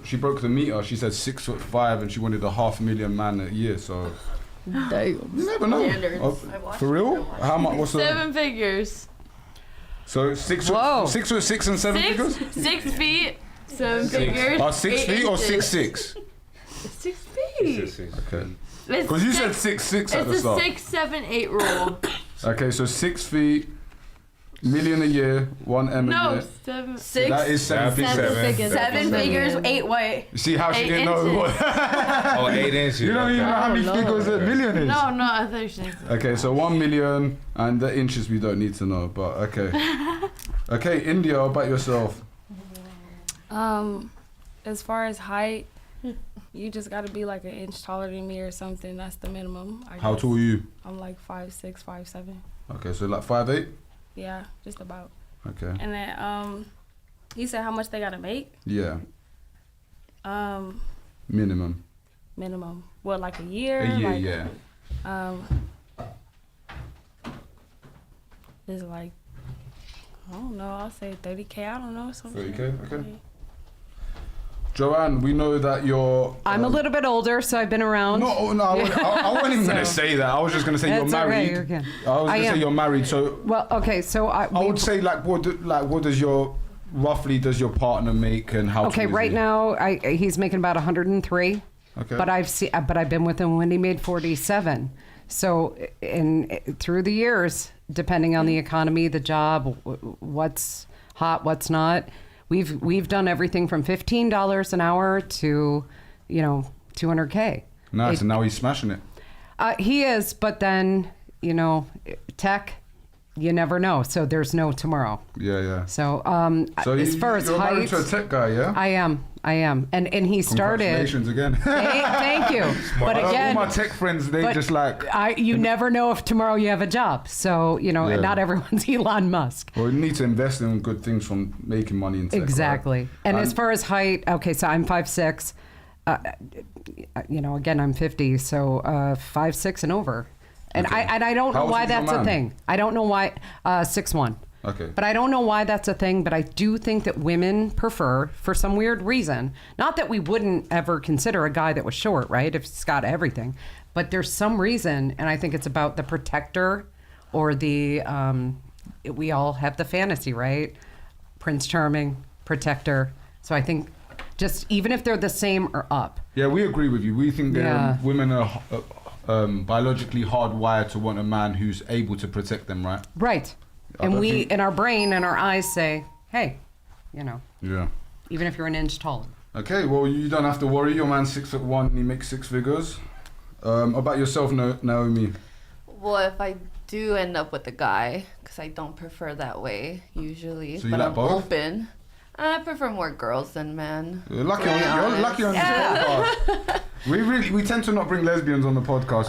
She broke the meter. She said 6'5" and she wanted $500,000 man a year. So damn. You never know. For real? How much? What's Seven figures. So 6'6" and 7 figures? 6 feet, 7 figures. 6 feet or 6'6"? 6 feet. Okay. Because you said 6'6" at the start. It's a 6, 7, 8 rule. Okay, so 6 feet, million a year, 1 M a year. No, 7. 6. That is 7 figures. 7 figures, 8 what? You see how she didn't know what? 8 inches. You don't even know how many figures a million is. No, I thought you said. Okay, so 1 million, and the inches we don't need to know, but okay. Okay, India, about yourself. As far as height, you just gotta be like an inch taller than me or something. That's the minimum. How tall are you? I'm like 5'6", 5'7". Okay, so like 5'8"? Yeah, just about. Okay. And then you said how much they gotta make? Yeah. Minimum. What, like a year? A year, like, yeah. It's like, I don't know, I'll say 30K, I don't know. 30K, okay. Joanne, we know that you're... I'm a little bit older, so I've been around. No, I wasn't even going to say that. I was just going to say you're married. Okay, okay. I was going to say you're married, so... Well, okay, so I would say, what does your... Roughly does your partner make and how... Okay, right now, he's making about 103. Okay. But I've been with him when he made 47. So through the years, depending on the economy, the job, what's hot, what's not... We've done everything from $15 an hour to, $200K. Nice, and now he's smashing it. He is, but then, tech, you never know. So there's no tomorrow. Yeah. So as far as height, you're married to a tech guy, yeah? I am, and he started. Congratulations again. Thank you. But again, all my tech friends, they just like. You never know if tomorrow you have a job. So not everyone's Elon Musk. Well, you need to invest in good things from making money in tech. Exactly. Right? And as far as height, okay, so I'm 5'6". Again, I'm 50, so 5'6" and over. And okay. I don't know why that's a thing. I don't know why 6'1". Okay. But I don't know why that's a thing, but I do think that women prefer, for some weird reason, not that we wouldn't ever consider a guy that was short, right, if he's got everything, but there's some reason, and I think it's about the protector or the, we all have the fantasy, right? Prince Charming, protector. So I think just even if they're the same or up. Yeah, we agree with you. We think women are biologically hardwired to want a man who's able to protect them, right? Right. And we, in our brain and our eyes say, hey, Yeah. Even if you're an inch taller. Okay, well, you don't have to worry. Your man's 6'1" and he makes 6 figures. About yourself, Naomi? Well, if I do end up with a guy, because I don't prefer that way usually, so but I'm both? Open. I prefer more girls than men. You're lucky on this podcast. We tend to not bring lesbians on the podcast.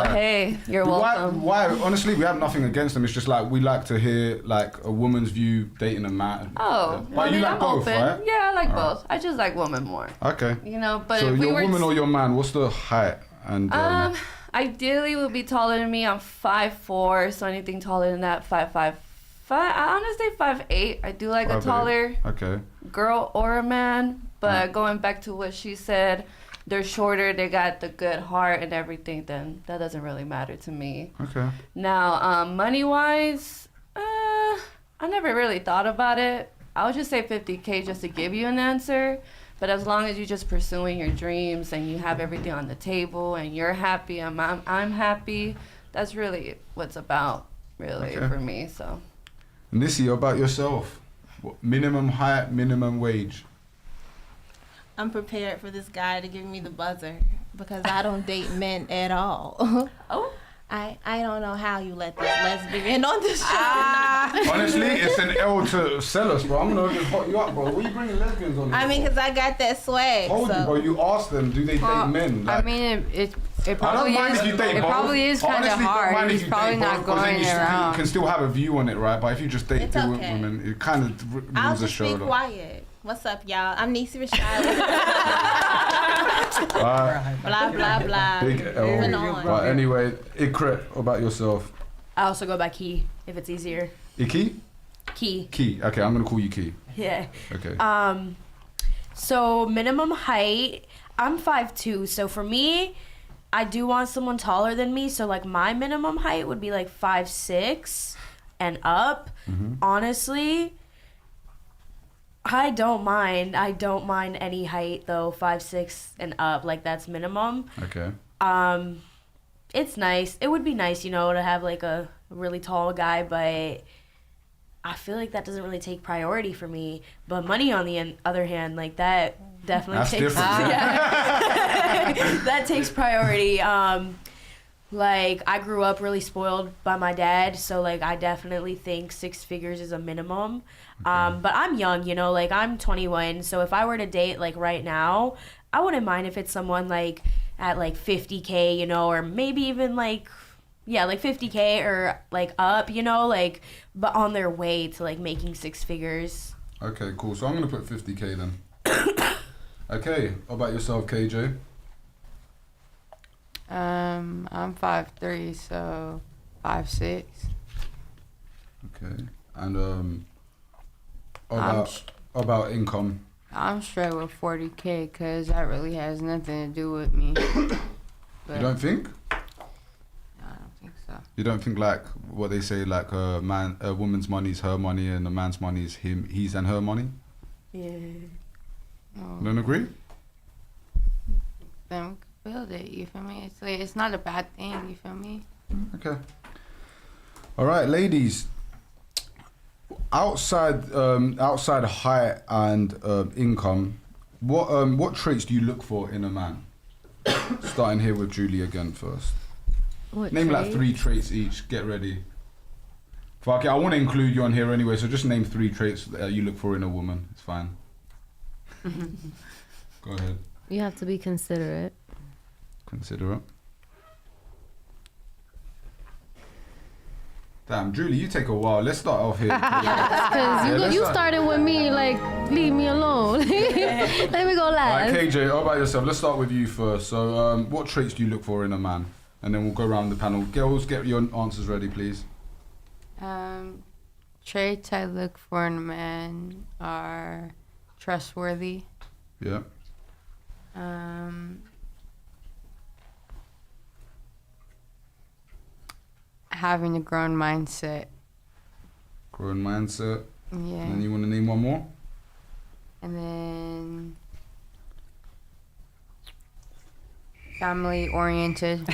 Hey, you're welcome. Why? Honestly, we have nothing against them. It's just like we like to hear like a woman's view dating a man. But you like both, open. Right? Yeah, I like both. I just like women more. Okay. But so if your woman or your man, what's the height? And ideally would be taller than me. I'm 5'4", so anything taller than that, 5'5". I honestly 5'8". I do like a taller girl or a man, but going back to what she said, they're shorter, they got the good heart and everything, then that doesn't really matter to me. Okay. Now, money-wise, I never really thought about it. I would just say 50K just to give you an answer, but as long as you're just pursuing your dreams and you have everything on the table and you're happy, I'm happy, that's really what's about, really, for me, so. Nissy, about yourself. What, minimum height, minimum wage? I'm prepared for this guy to give me the buzzer because I don't date men at all. I don't know how you let this lesbian on this show. Honestly, it's an L to sell us, bro. I'm gonna just hot you up, bro. What are you bringing lesbians on this because I got that swag. Told you, bro. You asked them, do they date men? Like, I mean, it probably is kind of hard. He's probably not going around. You can still have a view on it, right? But if you just date two women, it kind of ruins the show. I'll just be quiet. What's up, y'all? I'm Niecy Rashad. Blah, blah, blah. Big L. But anyway, Ikrit, about yourself. I also go by Key, if it's easier. Iki? Key. Key. Okay, I'm going to call you Key. Yeah. Okay. So minimum height, I'm 5'2", so for me, I do want someone taller than me, so like my minimum height would be like 5'6" and up. Honestly, I don't mind any height though, 5'6" and up, like that's minimum. Okay. It's nice. It would be nice, you know, to have like a really tall guy, but I feel like that doesn't really take priority for me. But money, on the other hand, like that definitely takes. That takes priority. Like I grew up really spoiled by my dad, so like I definitely think 6 figures is a minimum. But I'm young, you know, like I'm 21, so if I were to date like right now, I wouldn't mind if it's someone like at like 50K, you know, or maybe even like, yeah, like 50K or like up, you know, like, but on their way to like making 6 figures. Okay, cool. So I'm gonna put 50K then. Okay, how about yourself, KJ? I'm 5'3", so 5'6". Okay, and about income. I'm straight with 40K because that really has nothing to do with me. But You don't think? I don't think so. You don't think like what they say, like a woman's money is her money and a man's money is his and her money? Yeah. No. Don't agree? Then we could build it, you feel me? It's like, it's not a bad thing, you feel me? Okay. All right, ladies. Outside height and income, what traits do you look for in a man? Starting here with Julie again first. Name like 3 traits each. Get ready. Fuck it, I want to include you on here anyway, so just name 3 traits that you look for in a woman. It's fine. Go ahead. You have to be considerate. Considerate. Damn, Julie, you take a while. Let's start off here. Because you started with me, like, leave me alone. Let me go last. Alright, KJ, how about yourself? Let's start with you first. So, what traits do you look for in a man? And then we'll go around the panel. Girls, get your answers ready, please. Traits I look for in a man are trustworthy. Yeah. Having a grown mindset. Growing mindset. Yeah. And then you want to name one more? And then family oriented.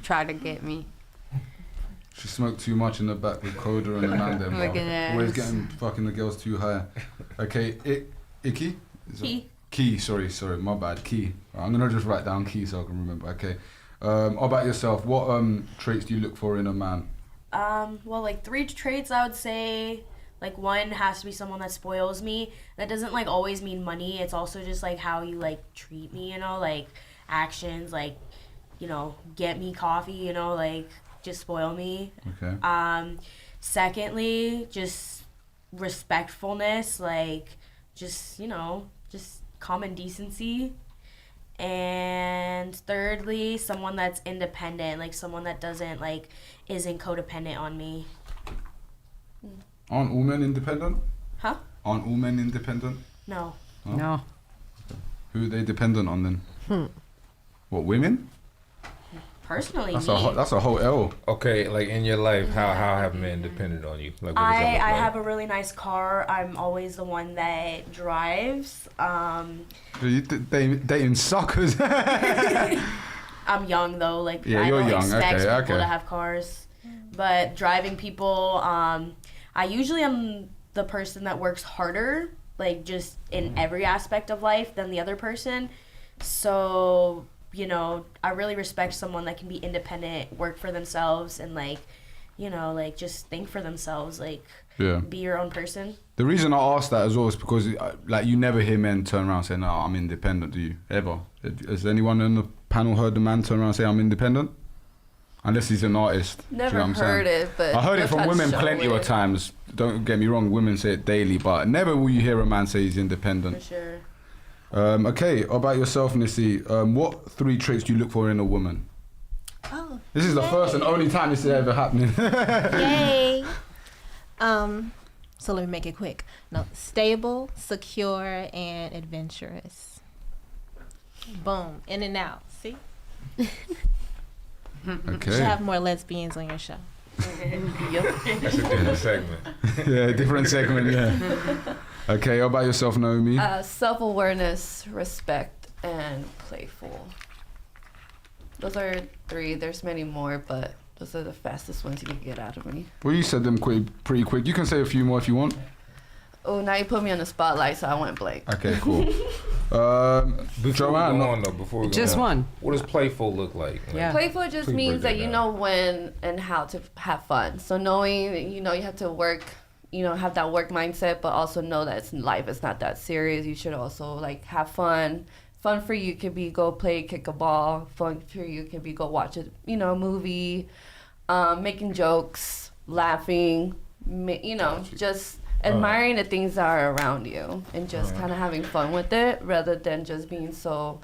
Try to get me. She smoked too much in the back with Coda and the man there. Look at that. Always getting fucking the girls too high. Okay, Icky? Key, sorry, my bad. Key. I'm going to just write down Key so I can remember. Okay. How about yourself? What traits do you look for in a man? Well, like 3 traits I would say. Like 1 has to be someone that spoils me. That doesn't like always mean money. It's also just like how you like treat me, you know, like actions, like, you know, get me coffee, you know, like just spoil me. Okay. Secondly, just respectfulness, like just, you know, just common decency. And thirdly, someone that's independent, like someone that doesn't like isn't codependent on me. Aren't all men independent? Huh? Aren't all men independent? No. Oh. No. Who are they dependent on then? What, women? Personally, That's a whole L. Okay, like in your life, how have men depended on you? Like, what does I that look like? have a really nice car. I'm always the one that drives. You dating suckers. I'm young though, like Yeah, I you're don't young. expect Okay, people okay. to have cars. But driving people, I usually am the person that works harder, like just in every aspect of life than the other person. So, you know, I really respect someone that can be independent, work for themselves, and like, you know, like just think for themselves, like be your own person. The reason I asked that as well is because like you never hear men turn around saying, "No, I'm independent." Do you ever? Has anyone on the panel heard the man turn around and say, "I'm independent"? Unless he's an artist. Never Do you know what I'm heard saying? it, but I heard it I've from had women show plenty of it. times. Don't get me wrong, women say it daily, but never will you hear a man say he's independent. For sure. Okay, how about yourself, Nissy? What 3 traits do you look for in a woman? Oh. This is the first and only time this is ever happening. Yay. So let me make it quick. No, stable, secure, and adventurous. Boom, in and out. See? Okay. You should have more lesbians on your show. That's a different segment. Yeah, different segment, yeah. Okay, how about yourself, Naomi? Self-awareness, respect, and playful. Those are 3. There's many more, but those are the fastest ones you can get out of me. Well, you said them pretty quick. You can say a few more if you want. Oh, now you put me on the spotlight, so I went blank. Okay, cool. Joanne, before we go Just on, one. What does playful look like? Yeah. Playful just Please means break that that you down. know when and how to have fun. So knowing that, you have to work, have that work mindset, but also know that life is not that serious. You should also like have fun. Fun for you could be go play, kick a ball. Fun for you could be go watch a movie, making jokes, laughing, just admiring the things that are around you and just kind of having fun with it rather than just being so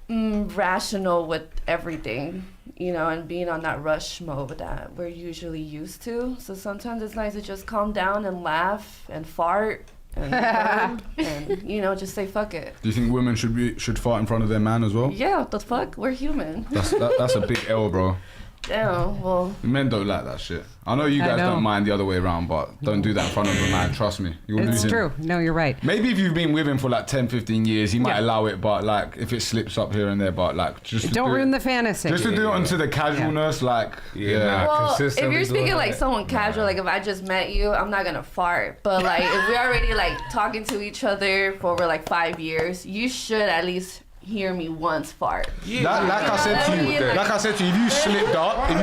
rational with everything, and being on that rush mode that we're usually used to. So sometimes it's nice to just calm down and laugh and fart and burp and just say fuck it. do you think women should fart in front of their man as well? Yeah, what the fuck? We're human. That's a big L, bro. Damn, well. Men don't like that shit. I know you guys don't mind the other way around, but don't do that in front of a man, trust me. You'll lose him. It's true. No, you're right. Maybe if you've been with him for like 10, 15 years, he might allow it, but like if it slips up here and there, but like just Don't ruin the fantasy. Just to do it onto the casualness, Well, if you're speaking like someone casual, like if I just met you, I'm not gonna fart. But like if we're already like talking to each other for over like 5 years, you should at least hear me once fart. Like I said to you, if you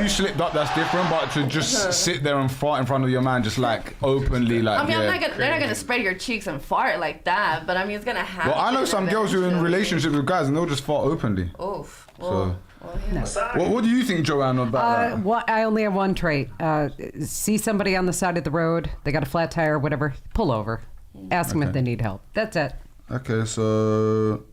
slipped up, that's different. But to just sit there and fart in front of your man, just like openly, like they're not gonna spread your cheeks and fart like that. But I mean, it's gonna happen. Well, I know some girls who are in relationships with guys and they'll just fart openly. Oof. So, what do you think, Joanne, about that? I only have one trait. See somebody on the side of the road, they got a flat tire, whatever, pull over. Ask them if they need help. That's it. Okay, so.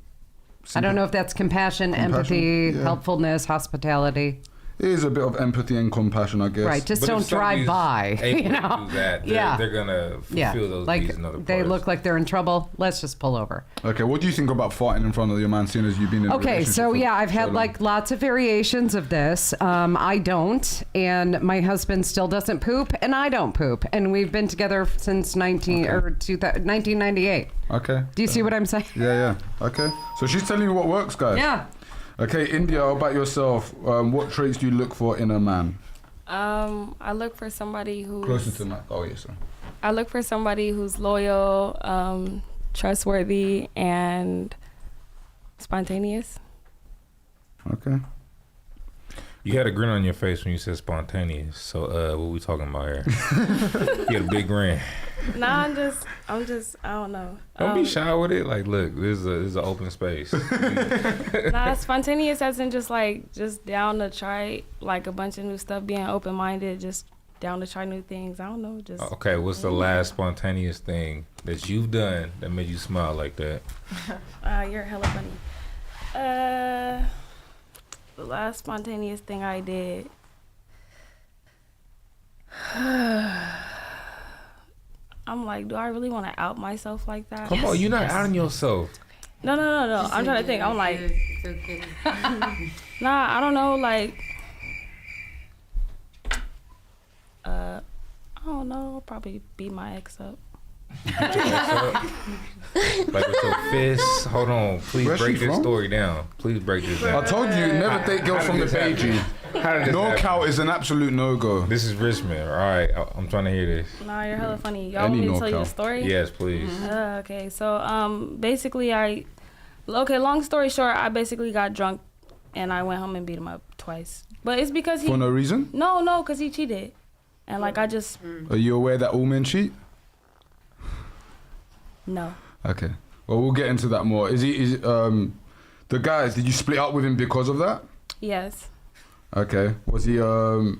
I don't know if that's compassion, empathy, helpfulness, hospitality. It is a bit of empathy and compassion, I guess. Right, just don't drive by. Able to do that, they're gonna fulfill those needs in other parts. They look like they're in trouble. Let's just pull over. Okay, what do you think about farting in front of your man, seeing as you've been in a relationship? So I've had like lots of variations of this. I don't, and my husband still doesn't poop, and I don't poop, and we've been together since 1998. Okay. Do you see what I'm saying? Yeah. Okay. So she's telling you what works, guys. Yeah. Okay, India, how about yourself? What traits do you look for in a man? I look for somebody who's Closer to Matt. Oh, yes, sir. I look for somebody who's loyal, trustworthy, and spontaneous. Okay. You had a grin on your face when you said spontaneous. So, what we talking about here? You had a big grin. Nah, I'm just, I don't know. Don't be shy with it. Like, look, this is an open space. Nah, spontaneous as in just down to try like a bunch of new stuff, being open-minded, just down to try new things. I don't know, just. Okay, what's the last spontaneous thing that you've done that made you smile like that? You're hella funny. The last spontaneous thing I did. I'm like, do I really want to out myself like that? Come on, you're not outing yourself. No. I'm trying to think. I'm like, nah, I don't know. Like, I don't know. I'll probably beat my ex up. Like with your fists. Hold on. Please break this story down. Please break this down. I told you, never date girls from the Beijing. No cow is an absolute no-go. This is Richmond. All right, I'm trying to hear this. Nah, you're hella funny. Y'all want me to tell you the story? Yes, please. Okay, so basically long story short, I basically got drunk and I went home and beat him up twice. But it's because he... For no reason? No, because he cheated. And like I just... Are you aware that all men cheat? No. Okay. Well, we'll get into that more. The guys, did you split up with him because of that? Yes. Okay. Was you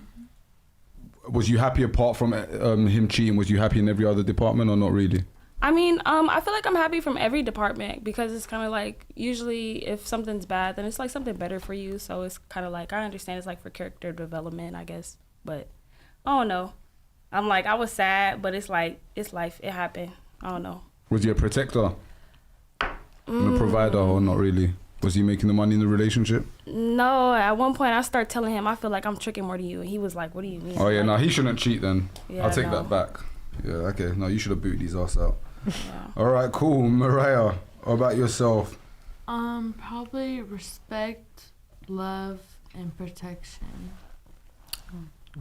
happy apart from him cheating? Was you happy in every other department or not really? I mean, I feel like I'm happy from every department because it's kind of like usually if something's bad, then it's like something better for you. So it's kind of like, I understand it's like for character development, I guess. But I don't know. I'm like, I was sad, but it's like, it's life. It happened. I don't know. Was he a protector? And a provider or not really? Was he making the money in the relationship? No, at one point I started telling him I feel like I'm tricking more than you, and he was like, "What do you mean?" Oh yeah, no, he shouldn't cheat then. Yeah, I'll take that back. Yeah, okay. No, you should have booted his ass out. Yeah. All right, cool. Mariah, what about yourself? Probably respect, love, and protection.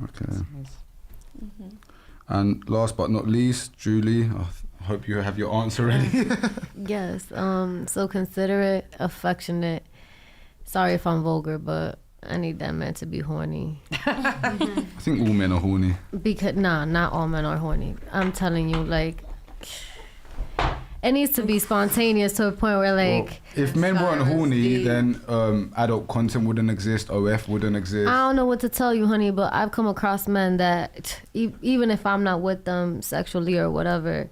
Okay. And last but not least, Julie, I hope you have your answer ready. Yes. So considerate, affectionate. Sorry if I'm vulgar, but I need that man to be horny. I think all men are horny. Because not all men are horny. I'm telling you, like, it needs to be spontaneous to a point where, like, well, if men weren't horny, then adult content wouldn't exist, OF wouldn't exist. I don't know what to tell you, honey, but I've come across men that even if I'm not with them sexually or whatever,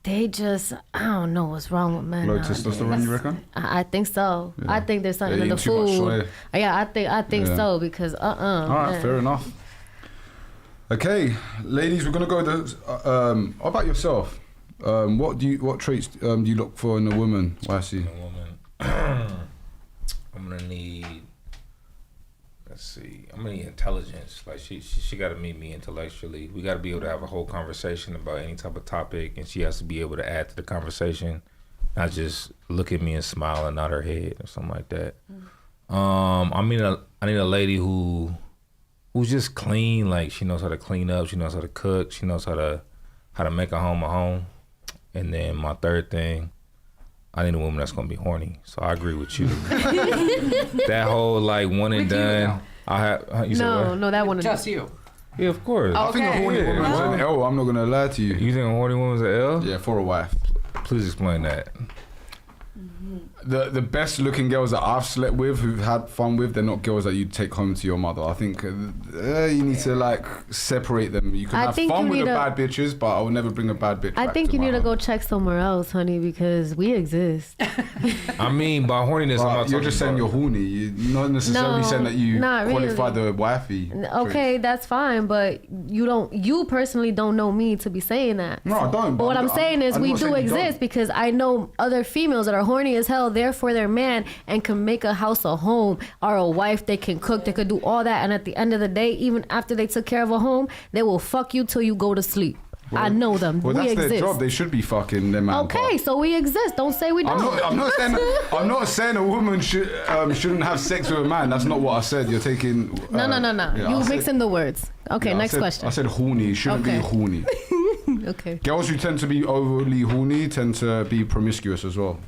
they just, I don't know what's wrong with men. Low testosterone, you reckon? I think so. Yeah. I think there's something in the too much food. soy. Yeah, I think so, because All right, fair enough. Okay, ladies, we're gonna go to how about yourself? What traits do you look for in a woman? YC? A woman. I'm gonna need. Let's see. I'm gonna need intelligence. Like she got to meet me intellectually. We got to be able to have a whole conversation about any type of topic, and she has to be able to add to the conversation, not just look at me and smile and nod her head or something like that. I need a lady who's just clean. Like she knows how to clean up. She knows how to cook. She knows how to make a home. And then my third thing, I need a woman that's gonna be horny. So I agree with you. That whole like one and done. No, that one just you. Yeah, of course. I think a horny woman's an L. I'm not gonna lie to you. You think a horny woman's an L? Yeah, for a wife. Please explain that. The best looking girls that I've slept with, who've had fun with, they're not girls that you take home to your mother. I think you need to like separate them. You can have fun with the bad bitches, but I will never bring a bad bitch. I think you need to go check somewhere else, honey, because we exist. I mean, by horniness, I'm not you're just saying you're horny. You're not necessarily saying that you qualify the wifey. Okay, that's fine, but you personally don't know me to be saying that. No, I don't. But what I'm saying is we do exist because I know other females that are horny as hell, therefore their man, and can make a house a home, are a wife, they can cook, they could do all that, and at the end of the day, even after they took care of a home, they will fuck you till you go to sleep. Well, I know them. Well, that's their job. They should be fucking them out. Okay, so we exist. Don't say we don't. I'm not saying a woman shouldn't have sex with a man. That's not what I said. You're taking. No. Yeah, you mixing the words. Okay, next question. I said horny. Shouldn't be horny. Okay. Girls who tend to be overly horny tend to be promiscuous as well.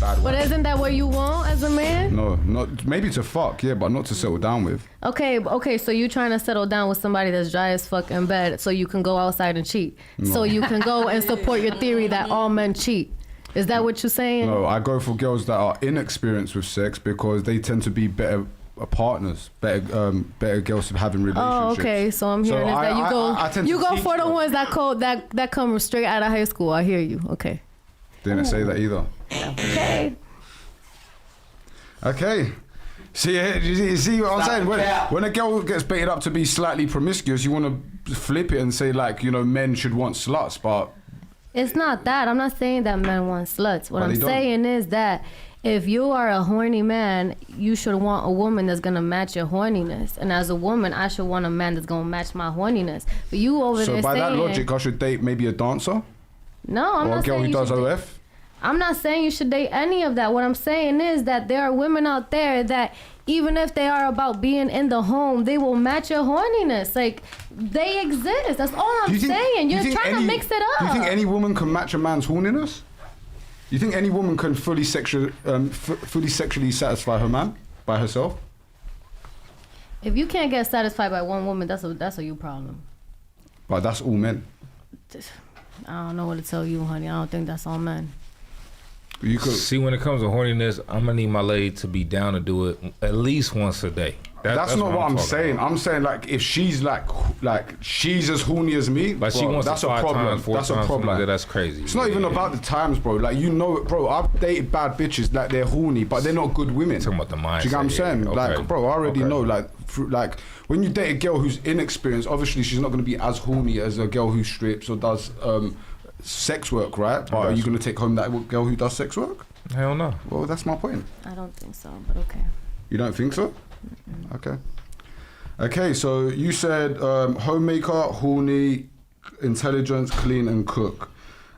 But isn't that what you want as a man? No, not maybe to fuck, yeah, but not to settle down with. Okay, so you trying to settle down with somebody that's dry as fuck in bed so you can go outside and cheat. No. So you can go and support your theory that all men cheat. Is that what you're saying? No, I go for girls that are inexperienced with sex because they tend to be better partners, better girls having relationships. Oh, okay. So I'm hearing that you go for the ones that come straight out of high school. I hear you. Okay. Didn't say that either. Okay. See, you see what I'm saying? When a girl gets baited up to be slightly promiscuous, you want to flip it and say like, men should want sluts, but it's not that. I'm not saying that men want sluts. What I'm saying is that if you are a horny man, you should want a woman that's gonna match your horniness. And as a woman, I should want a man that's gonna match my horniness. But you over there saying... So by that logic, I should date maybe a dancer? No, I'm not saying... Or a girl who does OF? I'm not saying you should date any of that. What I'm saying is that there are women out there that even if they are about being in the home, they will match your horniness. Like, they exist. That's all I'm saying. You're trying to mix it up. Do you think any woman can match a man's horniness? You think any woman can fully sexually satisfy her man by herself? If you can't get satisfied by one woman, that's a you problem. But that's all men. I don't know what to tell you, honey. I don't think that's all men. You could see when it comes to horniness, I'm gonna need my lady to be down to do it at least once a day. That's not what I'm saying. About. I'm saying like if she's like she's as horny as me, like bro, she wants that's a problem. That's a problem. That's crazy. It's not even about the times, bro. Like bro. I've dated bad bitches like they're horny, but they're not good women. Talking about the mindset. Do you get what I'm saying? Okay. Like, bro, I already know. Like like when you date a girl who's inexperienced, obviously she's not going to be as horny as a girl who strips or does sex work, right? But are you going to take home that girl who does sex work? Hell no. Well, that's my point. I don't think so, but okay. You don't think so? Okay. Okay, so you said homemaker, horny, intelligence, clean, and cook.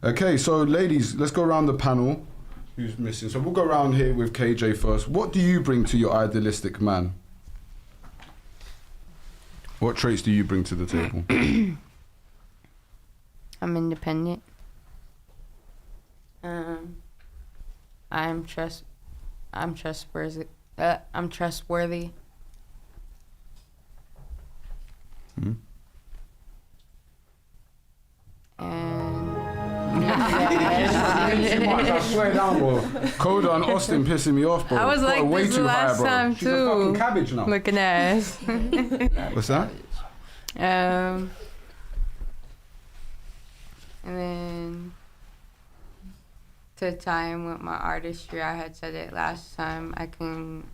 Okay, so ladies, let's go around the panel. Who's missing? So we'll go around here with KJ first. What do you bring to your idealistic man? What traits do you bring to the table? I'm independent. I'm trustworthy. I'm trustworthy. I swear down, bro. Coda and Austin pissing me off, bro. I was like way this too last high, bro. time She's a too. fucking cabbage now. Looking ass. What's that? And then to tie in with my artistry, I had said it last time. I can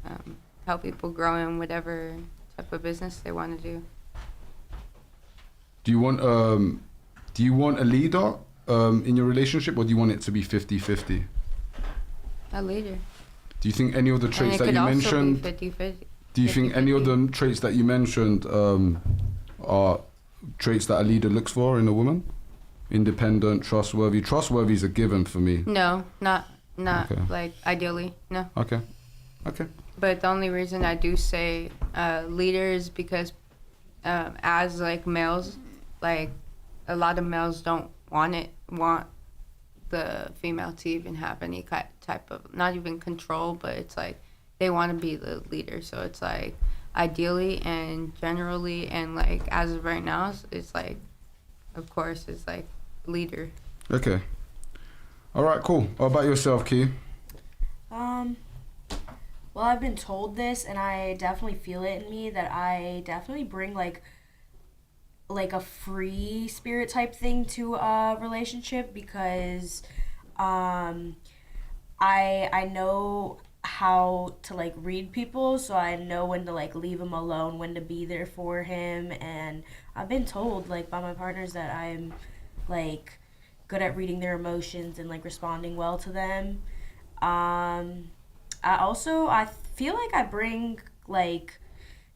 help people grow in whatever type of business they want to do. Do you want a leader in your relationship, or do you want it to be 50-50? A leader. Do you think any of the traits that you mentioned? Be 50-50. Do you think any of the traits that you mentioned are traits that a leader looks for in a woman? Independent, trustworthy. Trustworthy is a given for me. No, not Okay. like ideally. No. Okay. But the only reason I do say leader is because as like males, like a lot of males don't want the female to even have any type of, not even control, but it's like they want to be the leader. So it's like ideally and generally and like as of right now, it's like, of course, it's like leader. Okay. All right, cool. What about yourself, Key? Well, I've been told this, and I definitely feel it in me that I definitely bring like a free spirit type thing to a relationship because I know how to like read people, so I know when to like leave him alone, when to be there for him, and I've been told like by my partners that I'm like good at reading their emotions and like responding well to them. I feel like I bring like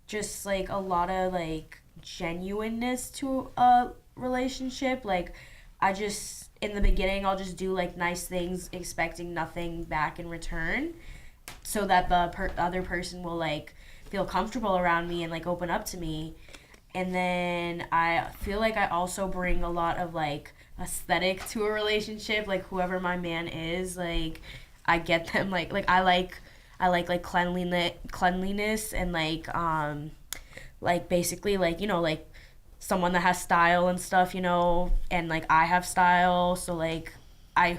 just like a lot of like genuineness to a relationship. Like I just in the beginning I'll just do like nice things expecting nothing back in return, so that the other person will like feel comfortable around me and like open up to me. And then I feel like I also bring a lot of like aesthetic to a relationship. Like whoever my man is, like I get them like I like cleanliness and like basically like, you know, like someone that has style and stuff, you know, and like I have style, so like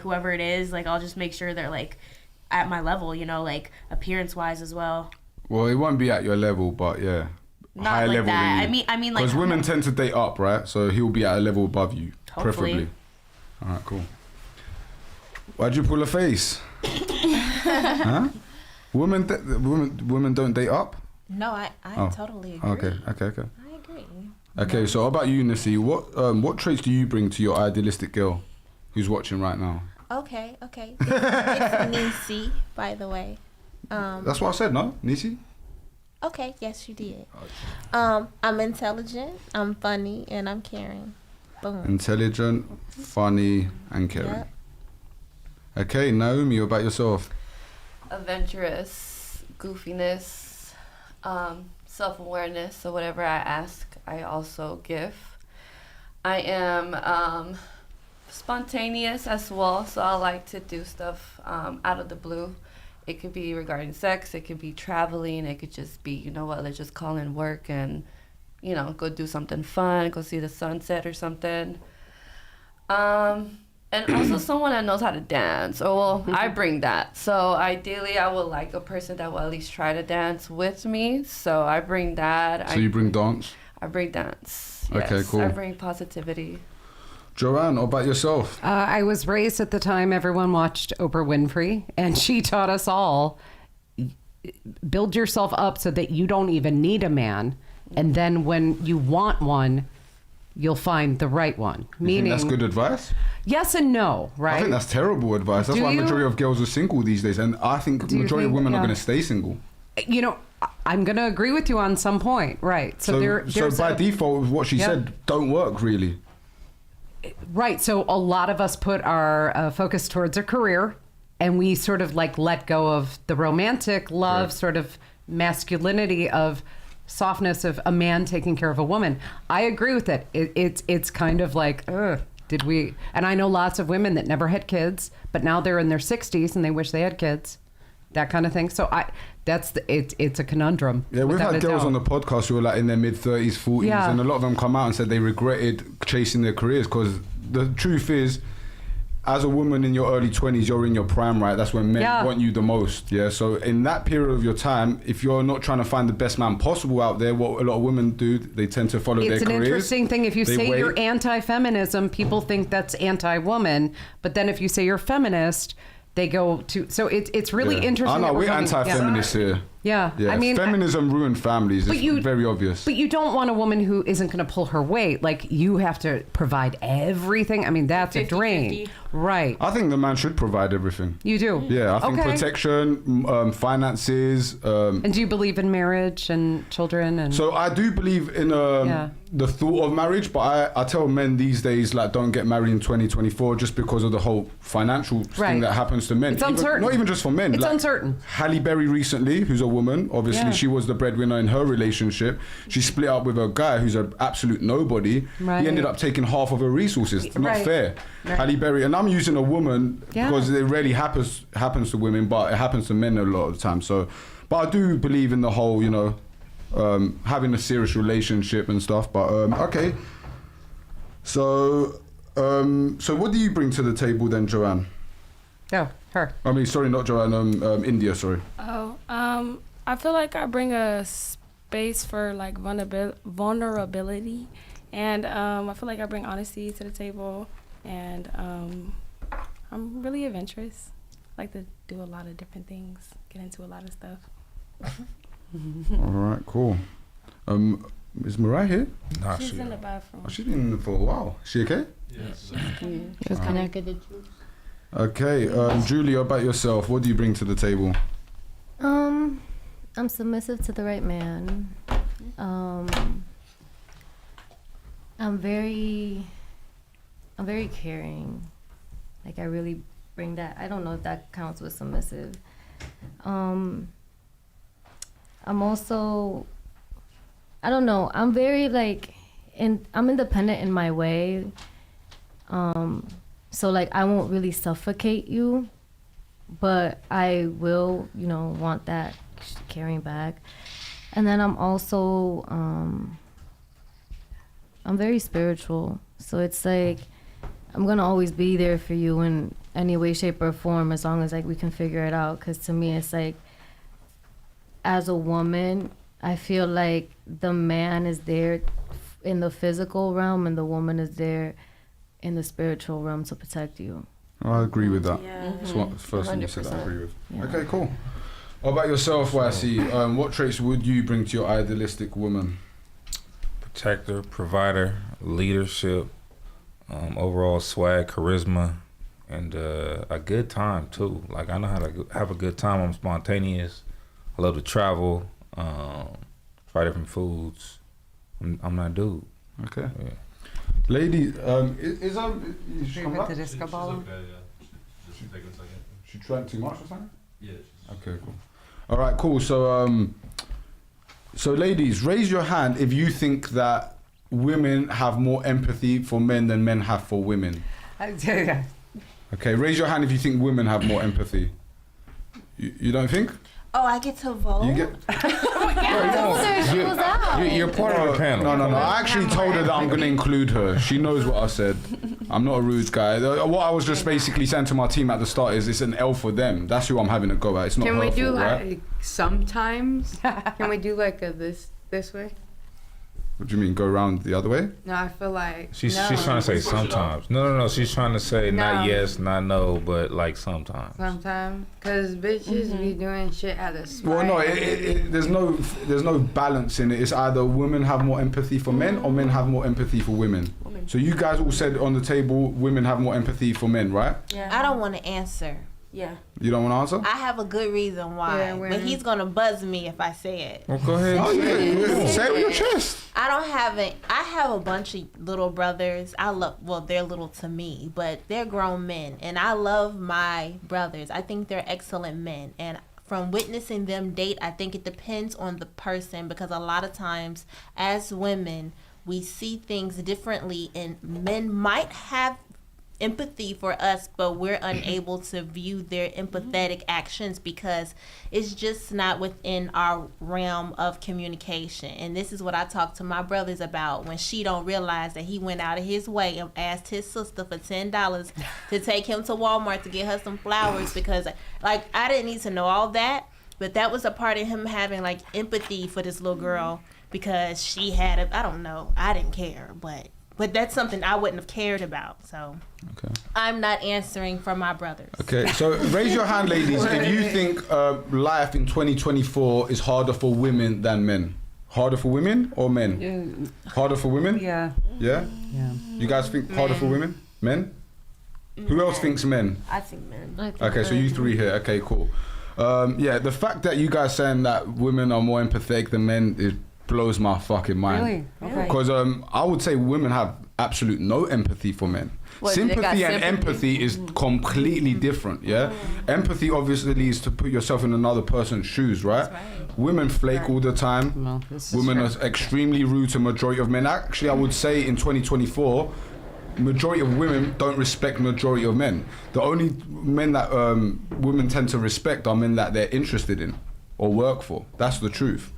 whoever it is, like I'll just make sure they're like at my level, you know, like appearance wise as well. Well, it won't be at your level, but yeah. Not higher like level that. than you. I mean like because women tend to date up, right? So he'll be at a level above you, Hopefully. preferably. All right, cool. Why'd you pull a face? Huh? Women don't date up? No, I totally agree. Okay. I agree. Okay, so how about you, Nissi? What traits do you bring to your idealistic girl who's watching right now? Okay. It's Nisi, by the way. That's what I said, no? Nissi? Okay, yes, you did. I'm intelligent, I'm funny, and I'm caring. Boom. Intelligent, funny, and caring. Yep. Okay, Naomi, what about yourself? Adventurous, goofiness, self-awareness. So whatever I ask, I also give. I am spontaneous as well, so I like to do stuff out of the blue. It could be regarding sex, it could be traveling, it could just be, you know what, let's just call in work and, you know, go do something fun, go see the sunset or something. And also someone that knows how to dance. Or, well, I bring that. So ideally, I would like a person that will at least try to dance with me. So I bring that. So you bring dance? I bring dance. Okay, yes. cool. I bring positivity. Joanne, what about yourself? I was raised at the time everyone watched Oprah Winfrey, and she taught us all, build yourself up so that you don't even need a man. And then when you want one, you'll find the right one. Meaning, that's good advice? Yes and no, right? I think that's terrible advice. That's why majority of girls are single these days. And I think majority of women are going to stay single. You know, I'm going to agree with you on some point, right? So by default, what she said don't work really. Right. So a lot of us put our focus towards a career, and we sort of like let go of the romantic love, sort of masculinity of softness of a man taking care of a woman. I agree with it. It's kind of like, did we? And I know lots of women that never had kids, but now they're in their 60s and they wish they had kids, that kind of thing. So it's a conundrum. Yeah, we've had girls on the podcast who are like in their mid 30s, 40s, and a lot of them come out and said they regretted chasing their careers because the truth is, as a woman in your early 20s, you're in your prime, right? That's when men want you the most, yeah? So in that period of your time, if you're not trying to find the best man possible out there, what a lot of women do, they tend to follow their careers. It's an interesting thing. If you say you're anti-feminism, people think that's anti-woman. But then if you say you're feminist, they go to... So it's really interesting. I know, we're anti-feminists here. Yeah. I mean, feminism ruined families. It's very obvious. But you don't want a woman who isn't going to pull her weight. Like, you have to provide everything. I mean, that's 50, a drain. 50. Right. I think the man should provide everything. You do? Yeah, I think protection, finances. And do you believe in marriage and children? So I do believe in the thought of marriage, but I tell men these days, like, don't get married in 2024 just because of the whole financial thing that happens to men. It's uncertain. Not even just for men. It's uncertain. Halle Berry recently, who's a woman, obviously she was the breadwinner in her relationship. She split up with a guy who's an absolute nobody. Right. He ended up taking half of her resources. It's not fair. Right. Halle Berry, and I'm using a woman because it rarely happens to women, but it happens to men a lot of the time. So, but I do believe in the whole, you know, having a serious relationship and stuff. But okay. So what do you bring to the table then, Joanne? Oh, her. I mean, sorry, not Joanne. India, sorry. Oh, I feel like I bring a space for like vulnerability, and I feel like I bring honesty to the table, and I'm really adventurous. I like to do a lot of different things, get into a lot of stuff. All right, cool. Is Mariah here? Nah, she's in the bathroom. Oh, she's been in for a while. She okay? Yes. She was connected to juice. Okay, Julia, about yourself, what do you bring to the table? I'm submissive to the right man. I'm very caring. Like, I really bring that. I don't know if that counts with submissive. I'm also, I don't know, I'm very I'm independent in my way. So like, I won't really suffocate you, but I will, you know, want that carrying back. And then I'm also, I'm very spiritual. So it's like, I'm gonna always be there for you in any way, shape, or form, as long as like we can figure it out. Cause to me, it's like, as a woman, I feel like the man is there in the physical realm and the woman is there in the spiritual realm to protect you. I agree with that. Yeah. That's what the first thing you said I agree with. Yeah. Okay, cool. What about yourself, YC? What traits would you bring to your idealistic woman? Protector, provider, leadership, overall swag, charisma, and a good time too. Like, I know how to have a good time. I'm spontaneous. I love to travel, try different foods. I'm that dude. Okay. Yeah. Lady, is she come back? The disco ball? She's okay, yeah. Just take a second. She drank too much or something? Yeah. Okay, cool. All right, cool. So, so ladies, raise your hand if you think that women have more empathy for men than men have for women. Okay, raise your hand if you think women have more empathy. You don't think? Oh, I get to vote? You get... You're part of the panel. No. I actually told her that I'm going to include her. She knows what I said. I'm not a rude guy. What I was just basically saying to my team at the start is it's an L for them. That's who I'm having a go at. It's not her fault, right? Can we do like sometimes? Can we do like a this way? What do you mean, go around the other way? No, I feel like She's trying to say sometimes. No. She's trying to say not yes, not no, but like sometimes. Sometimes, cause bitches be doing shit out of spite. Well, no, there's no balance in it. It's either women have more empathy for men or men have more empathy for women. So you guys all said on the table, women have more empathy for men, right? Yeah. I don't want to answer. Yeah. You don't want to answer? I have a good reason why, but he's gonna buzz me if I say it. Well, go ahead. Say it with your chest. I have a bunch of little brothers. They're little to me, but they're grown men, and I love my brothers. I think they're excellent men, and from witnessing them date, I think it depends on the person, because a lot of times as women, we see things differently, and men might have empathy for us, but we're unable to view their empathetic actions because it's just not within our realm of communication. And this is what I talk to my brothers about when she don't realize that he went out of his way and asked his sister for $10 to take him to Walmart to get her some flowers, because like I didn't need to know all that, but that was a part of him having like empathy for this little girl because she had I don't know, I didn't care, but that's something I wouldn't have cared about. So I'm not answering for my brothers. Okay, so raise your hand, ladies, if you think life in 2024 is harder for women than men. Harder for women or men? Yeah. Harder for women? Yeah. Yeah? Yeah. You guys think harder for women? Men? Who else thinks men? I think men. Okay, so you three here. Okay, cool. The fact that you guys saying that women are more empathetic than men, it blows my fucking mind. Really? Okay. Because I would say women have absolute no empathy for men. Sympathy and empathy is completely different, yeah? Empathy obviously is to put yourself in another person's shoes, right? Women flake all the time. Well, Women are extremely rude to majority of men. Actually, I would say in 2024, majority of women don't respect majority of men. The only men that women tend to respect are men that they're interested in or work for. That's the truth.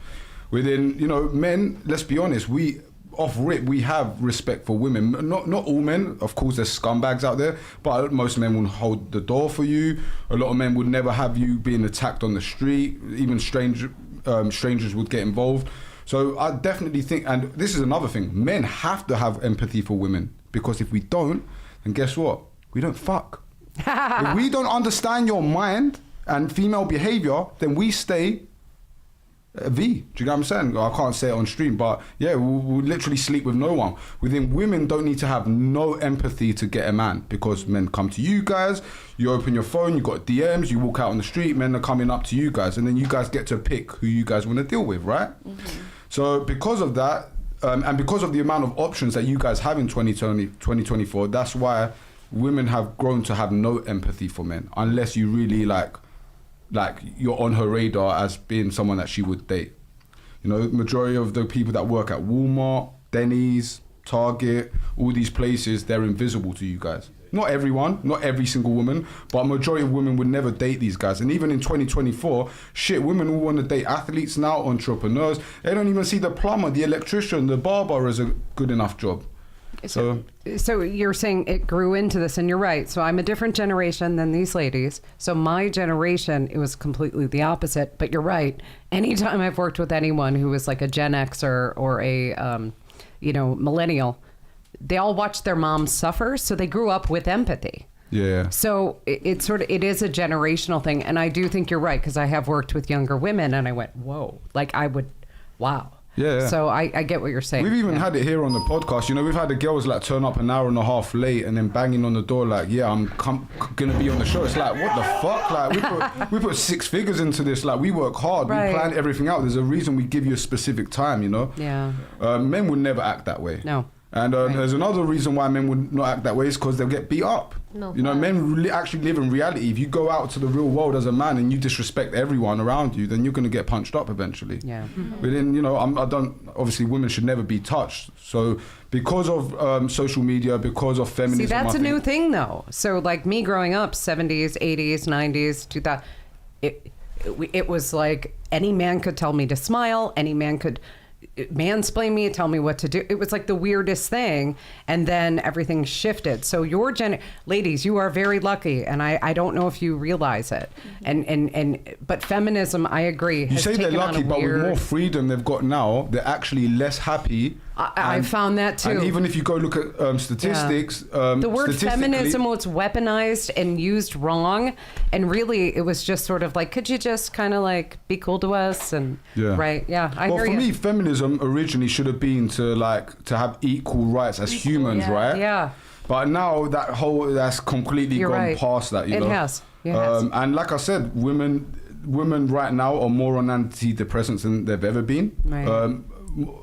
Within, men, let's be honest, we have respect for women. Not all men, of course, there's scumbags out there, but most men will hold the door for you. A lot of men would never have you being attacked on the street. Even strangers would get involved. So I definitely think, and this is another thing, men have to have empathy for women, because if we don't, then guess what? We don't fuck. If we don't understand your mind and female behavior, then we stay V. Do you know what I'm saying? I can't say it on stream, but yeah, we'll literally sleep with no one. Within women don't need to have no empathy to get a man, because men come to you guys, you open your phone, you got DMs, you walk out on the street, men are coming up to you guys, and then you guys get to pick who you guys want to deal with, right? So because of that, and because of the amount of options that you guys have in 2024, that's why women have grown to have no empathy for men, unless you really like you're on her radar as being someone that she would date. Majority of the people that work at Walmart, Denny's, Target, all these places, they're invisible to you guys. Not everyone, not every single woman, but majority of women would never date these guys. And even in 2024, women all want to date athletes now, entrepreneurs. They don't even see the plumber, the electrician, the barber as a good enough job. So you're saying it grew into this, and you're right. So I'm a different generation than these ladies. So my generation, it was completely the opposite. But you're right. Anytime I've worked with anyone who was like a Gen Xer or a, millennial, they all watched their moms suffer. So they grew up with empathy. Yeah. So it is a generational thing. And I do think you're right, because I have worked with younger women and I went, whoa, wow. Yeah. So I get what you're saying. We've even had it here on the podcast. We've had the girls turn up an hour and a half late and then banging on the door I'm gonna be on the show. It's like, what the fuck? We put 6 figures into this. We work hard. Right. We plan everything out. There's a reason we give you a specific time. Yeah. Men would never act that way. No. And there's another reason why men would not act that way is because they'll get beat up. No, men actually live in reality. If you go out to the real world as a man and you disrespect everyone around you, then you're going to get punched up eventually. Yeah. But then, obviously women should never be touched. So because of social media, because of feminism. See, that's a new thing though. So like me growing up, 70s, 80s, 90s, 2000, it was like any man could tell me to smile, any man could mansplain me, tell me what to do. It was like the weirdest thing, and then everything shifted. So your ladies, you are very lucky, and I don't know if you realize it. But feminism, I agree. You say they're lucky, but with more freedom they've got now, they're actually less happy I found that too. And even if you go look at statistics, the word feminism was weaponized and used wrong, and really it was just sort of like, could you just kind of like be cool to us? And right, I well, hear for you. me, feminism originally should have been to have equal rights as humans, right? Yeah. But now that's completely gone past that. You know? It has. And like I said, women right now are more on antidepressants than they've ever been. Right.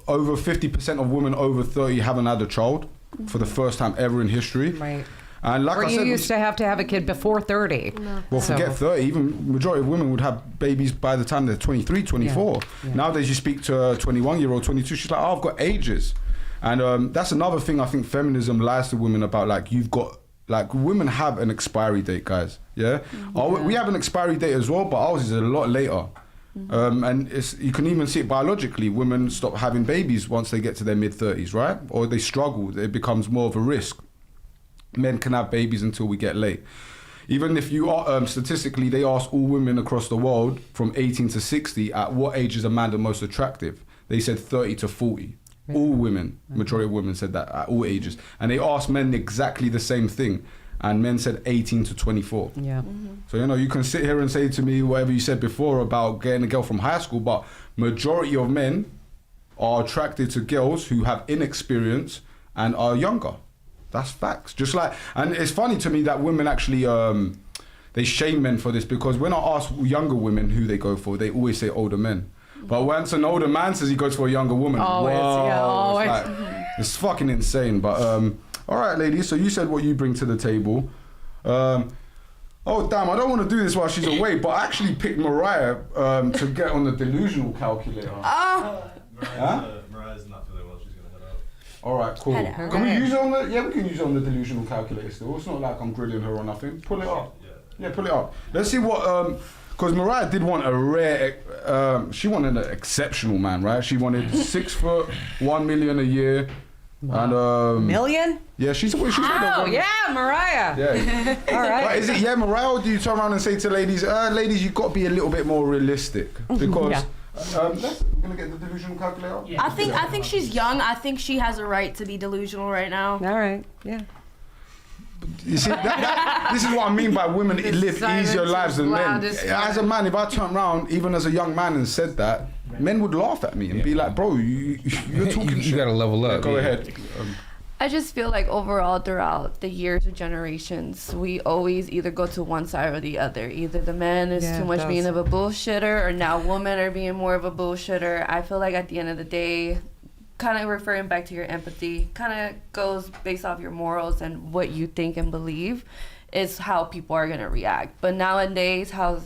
Over 50% of women over 30 haven't had a child for the first time ever in history. Right. And like I said, you used to have a kid before 30. Well, forget 30. Even majority of women would have babies by the time they're 23, 24. Yeah. Nowadays, you speak to a 21-year-old, 22. She's like, I've got ages. And that's another thing I think feminism lies to women about. Like, women have an expiry date, guys. Yeah? We have an expiry date as well, but ours is a lot later. And you can even see it biologically. Women stop having babies once they get to their mid-30s, right? Or they struggle. It becomes more of a risk. Men can have babies until we get late. Even if you are, statistically, they asked all women across the world from 18 to 60, at what age is a man the most attractive? They said 30 to 40. All women, majority of women said that at all ages. And they asked men exactly the same thing. And men said 18 to 24. Yeah. So, you can sit here and say to me whatever you said before about getting a girl from high school, but majority of men are attracted to girls who have inexperience and are younger. That's facts. And it's funny to me that women actually, they shame men for this, because when I ask younger women who they go for, they always say older men. But once an older man says he goes for a younger woman, always. It's fucking insane. But all right, ladies, so you said what you bring to the table. Oh, damn, I don't want to do this while she's away, but I actually picked Mariah to get on the delusional calculator. Mariah's not feeling well. She's going to head out. All right, cool. Can we use it on the... Yeah, we can use it on the delusional calculator still. It's not like I'm grilling her or nothing. Pull it up. Yeah, pull it up. Let's see what... Because Mariah did want a rare... she wanted an exceptional man, right? She wanted 6 foot, 1 million a year. Wow. And million? Yeah, she's yeah, Mariah. Yeah. All right. But is it Mariah, or do you turn around and say to ladies, ladies, you've got to be a little bit more realistic? Because we're gonna get the delusional calculator. Yeah. I think she's young. I think she has a right to be delusional right now. All right. Yeah. You see, this is what I mean by women live easier lives than men. As a man, if I turned around, even as a young man, and said that, men would laugh at me and be like, bro, you're talking you gotta level up. Go ahead. I just feel like overall throughout the years or generations, we always either go to one side or the other. Either the man is too much being of a bullshitter, or now women are being more of a bullshitter. I feel like at the end of the day, kind of referring back to your empathy, kind of goes based off your morals and what you think and believe is how people are going to react. But nowadays, how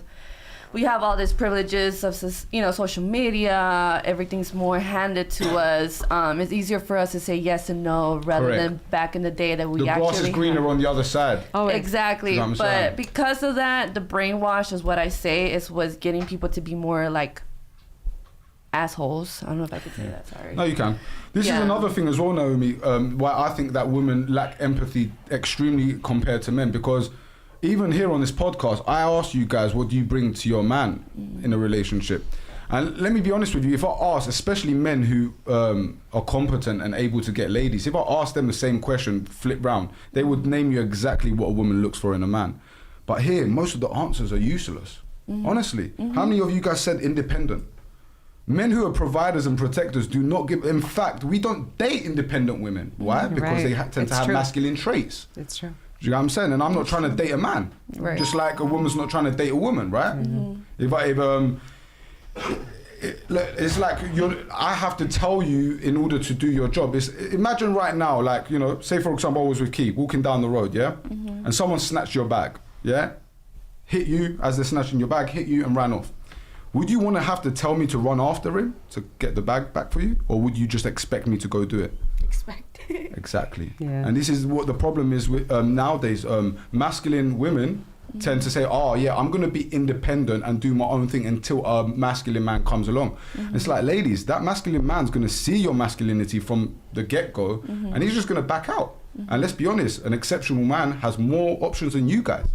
we have all these privileges of, social media, everything's more handed to us. It's easier for us to say yes and no rather than back in the day that we the actually... grass is greener on the other side. Oh, exactly. You know but because of that, the brainwash is what I say was getting people to be more like assholes. I don't know if I could say that, sorry. No, you can. This is another thing as well, Naomi, why I think that women lack empathy extremely compared to men, because even here on this podcast, I ask you guys, what do you bring to your man in a relationship? And let me be honest with you, if I ask, especially men who are competent and able to get ladies, if I ask them the same question, flip round, they would name you exactly what a woman looks for in a man. But here, most of the answers are useless. Honestly. How many of you guys said independent? Men who are providers and protectors do not give... In fact, we don't date independent women. Why? Because they tend to have masculine traits. It's true. Do you know what I'm saying? And I'm not trying to date a man. Right. Just like a woman's not trying to date a woman, right? It's like I have to tell you in order to do your job. Imagine right now, like, say for example, I was with Keith, walking down the road, yeah? And someone snatched your bag, yeah? Hit you as they're snatching your bag, hit you and ran off. Would you want to have to tell me to run after him to get the bag back for you? Or would you just expect me to go do it? Expect it. Exactly. Yeah. And this is what the problem is with nowadays. Masculine women tend to say, I'm going to be independent and do my own thing until a masculine man comes along. It's like, ladies, that masculine man's going to see your masculinity from the get-go and he's just going to back out. And let's be honest, an exceptional man has more options than you guys.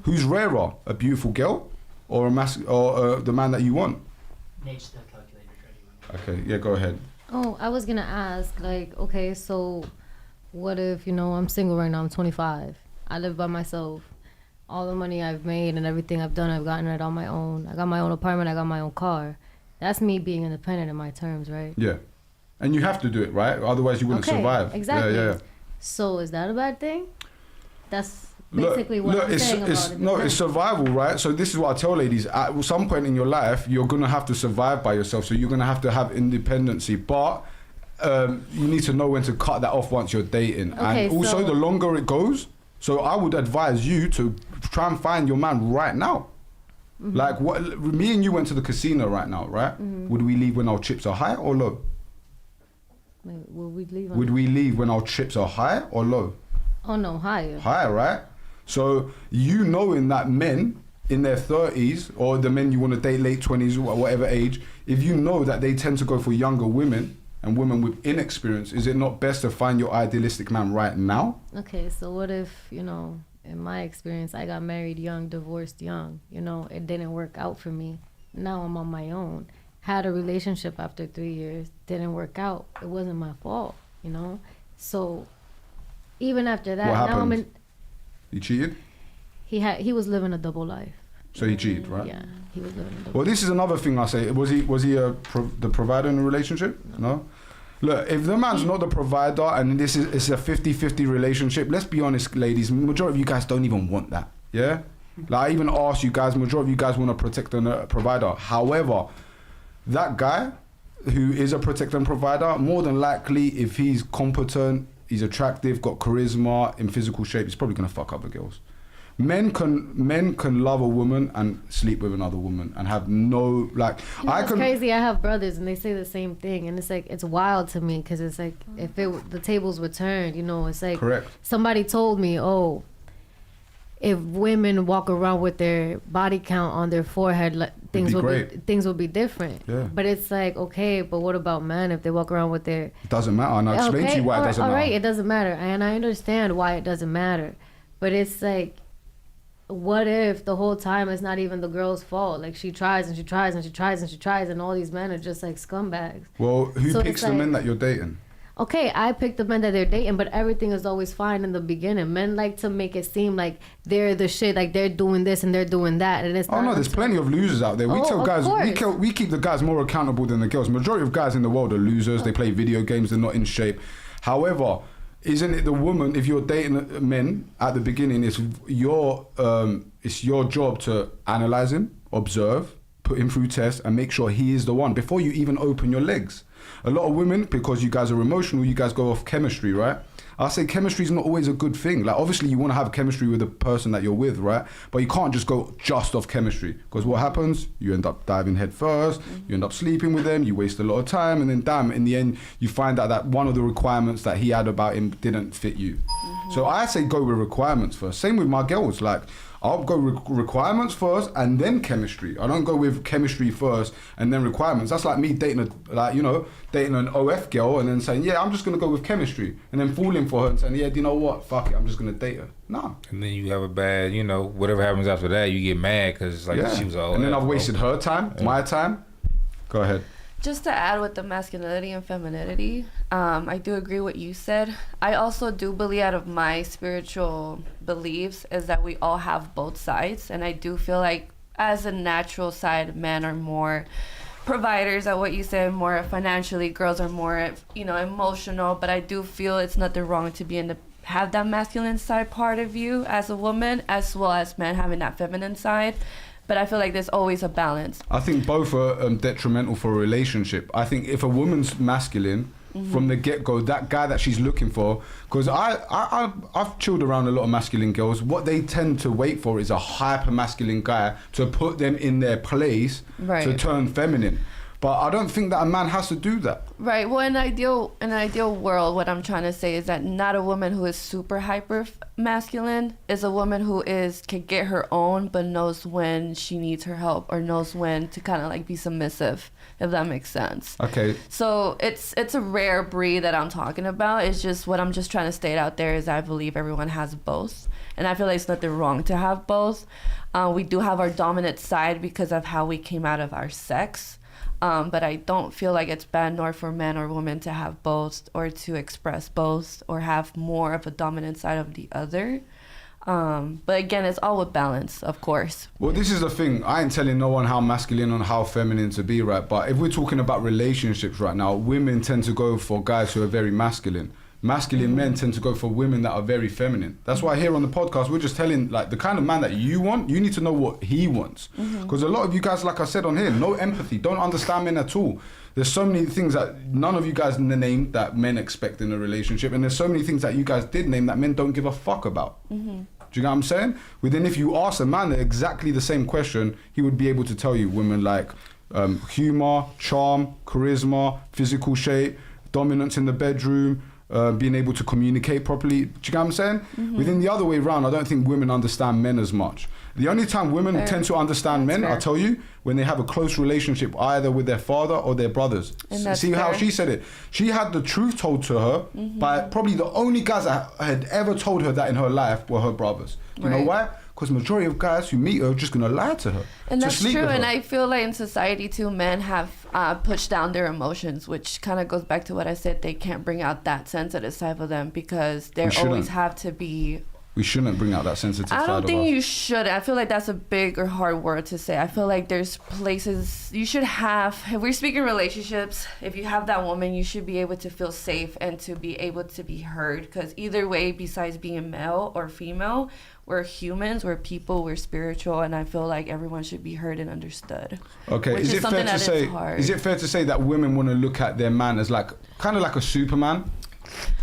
Who's rarer, a beautiful girl or the man that you want? Natch, the calculator's ready. Okay, yeah, go ahead. Oh, I was gonna ask, like, okay, so what if, I'm single right now, I'm 25. I live by myself. All the money I've made and everything I've done, I've gotten it on my own. I got my own apartment, I got my own car. That's me being independent in my terms, right? Yeah. And you have to do it, right? Otherwise you wouldn't survive. Exactly. Yeah. So is that a bad thing? That's basically what I'm saying about it. No, it's survival, right? So this is what I tell ladies. At some point in your life, you're going to have to survive by yourself. So you're going to have independency. But you need to know when to cut that off once you're dating. Okay, and also, the longer it goes, so I would advise you to try and find your man right now. Mm-hmm. Like, me and you went to the casino right now, right? Mm-hmm. Would we leave when our chips are high or low? Wait, would we leave when our chips are high or low? Oh no, higher. Higher, right? So knowing that men in their 30s, or the men you want to date late 20s or whatever age, if you know that they tend to go for younger women and women with inexperience, is it not best to find your idealistic man right now? Okay, so what if, in my experience, I got married young, divorced young, it didn't work out for me. Now I'm on my own. Had a relationship after 3 years, didn't work out. It wasn't my fault, So even after that, what happened? Now I'm in. He cheated? He was living a double life. So he cheated, right? Yeah, he was living a double. Well, this is another thing I say. Was he the provider in the relationship? No. Look, if the man's not the provider and it's a 50-50 relationship, let's be honest, ladies, majority of you guys don't even want that. Yeah? Like, I even asked you guys, majority of you guys want to protect a provider. However, that guy who is a protector and provider, more than likely, if he's competent, he's attractive, got charisma, in physical shape, he's probably gonna fuck other girls. Men can love a woman and sleep with another woman and have no, like, It's crazy. I have brothers and they say the same thing, and it's like, it's wild to me because it's like, if the tables were turned, it's like, correct. Somebody told me, if women walk around with their body count on their forehead, things will be different. Yeah. But it's like, okay, but what about men if they walk around with their... It doesn't matter, and I'll explain to you why it doesn't matter. All right, it doesn't matter, and I understand why it doesn't matter. But it's like, what if the whole time it's not even the girl's fault? Like, she tries and she tries and she tries and she tries, and all these men are just like scumbags. Well, who picks the men that you're dating? Okay, I picked the men that they're dating, but everything is always fine in the beginning. Men like to make it seem like they're the shit, like they're doing this and they're doing that, and it's. Oh no, there's plenty of losers out there. We tell guys, we keep the guys more accountable than the girls. Majority of guys in the world are losers. They play video games. They're not in shape. However, isn't it the woman? If you're dating men at the beginning, it's your job to analyze him, observe, put him through tests, and make sure he is the one before you even open your legs. A lot of women, because you guys are emotional, you guys go off chemistry, right? I say chemistry is not always a good thing. Like, obviously you want to have chemistry with the person that you're with, right? But you can't just go just off chemistry, because what happens? You end up diving head first, you end up sleeping with them, you waste a lot of time, and then damn, in the end, you find out that one of the requirements that he had about him didn't fit you. Mm-hmm. So I say go with requirements first. Same with my girls, like, I'll go requirements first and then chemistry. I don't go with chemistry first and then requirements. That's like me dating an OF girl and then saying, yeah, I'm just going to go with chemistry, and then falling for her and saying, yeah, do you know what? Fuck it, I'm just going to date her. No. And then you have a bad, whatever happens after that, you get mad because she was all. And then I've wasted her time, my time. Go ahead. Just to add with the masculinity and femininity, I do agree what you said. I also do believe, out of my spiritual beliefs, is that we all have both sides. And I do feel like, as a natural side, men are more providers at what you said, more financially. Girls are more, emotional. But I do feel it's nothing wrong to have that masculine side part of you as a woman, as well as men having that feminine side. But I feel like there's always a balance. I think both are detrimental for a relationship. I think if a woman's masculine, from the get-go, that guy that she's looking for, because I've chilled around a lot of masculine girls, what they tend to wait for is a hyper-masculine guy to put them in their place, to turn feminine. But I don't think that a man has to do that. Right. Well, in an ideal world, what I'm trying to say is that not a woman who is super hyper masculine is a woman who can get her own, but knows when she needs her help, or knows when to kind of like be submissive, if that makes sense. Okay. So it's a rare breed that I'm talking about. It's just what I'm just trying to state out there is I believe everyone has both, and I feel like it's nothing wrong to have both. We do have our dominant side because of how we came out of our sex. But I don't feel like it's bad nor for men or women to have both or to express both or have more of a dominant side of the other. But again, it's all with balance, of course. Well, this is the thing. I ain't telling no one how masculine and how feminine to be, right? But if we're talking about relationships right now, women tend to go for guys who are very masculine. Masculine men tend to go for women that are very feminine. That's why here on the podcast, we're just telling, like, the kind of man that you want, you need to know what he wants. Because a lot of you guys, like I said on here, no empathy, don't understand men at all. There's so many things that none of you guys name that men expect in a relationship. And there's so many things that you guys did name that men don't give a fuck about. Do you know what I'm saying? Within, if you ask a man exactly the same question, he would be able to tell you women like humor, charm, charisma, physical shape, dominance in the bedroom, being able to communicate properly. Do you know what I'm saying? Within the other way around, I don't think women understand men as much. The only time women tend to understand men, I'll tell you, when they have a close relationship either with their father or their brothers. See how she said it? She had the truth told to her by probably the only guys that had ever told her that in her life were her brothers. You know why? Because majority of guys who meet her are just going to lie to her. And that's true. And I feel like in society too, men have pushed down their emotions, which kind of goes back to what I said. They can't bring out that sensitive side of them because they always have to be... We shouldn't bring out that sensitive side of us. I don't think you should. I feel like that's a big or hard word to say. I feel like there's places you should have, if we're speaking relationships, if you have that woman, you should be able to feel safe and to be able to be heard. Because either way, besides being male or female, we're humans, we're people, we're spiritual, and I feel like everyone should be heard and understood. Okay, is it fair to say that women want to look at their man as like kind of like a Superman?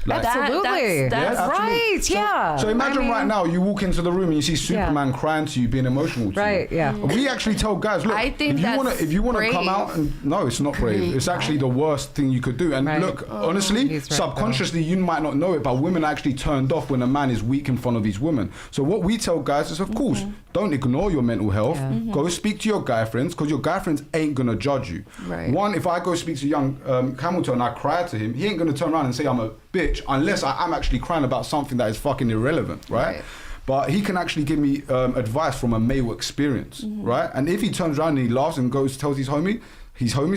Like, absolutely. That's right. So imagine right now you walk into the room and you see Superman crying to you, being emotional to you. Right. Yeah. We actually tell guys, look, if you want to come out and no, it's not brave. It's actually the worst thing you could do. And look, honestly, subconsciously you might not know it, but women are actually turned off when a man is weak in front of his women. So what we tell guys is, of course, don't ignore your mental health. Go speak to your guy friends because your guy friends ain't gonna judge you. Right. One, if I go speak to YungCamelToe and I cry to him, he ain't gonna turn around and say I'm a bitch unless I'm actually crying about something that is fucking irrelevant, right? But he can actually give me advice from a male experience, right? And if he turns around and he laughs and goes tells his homies,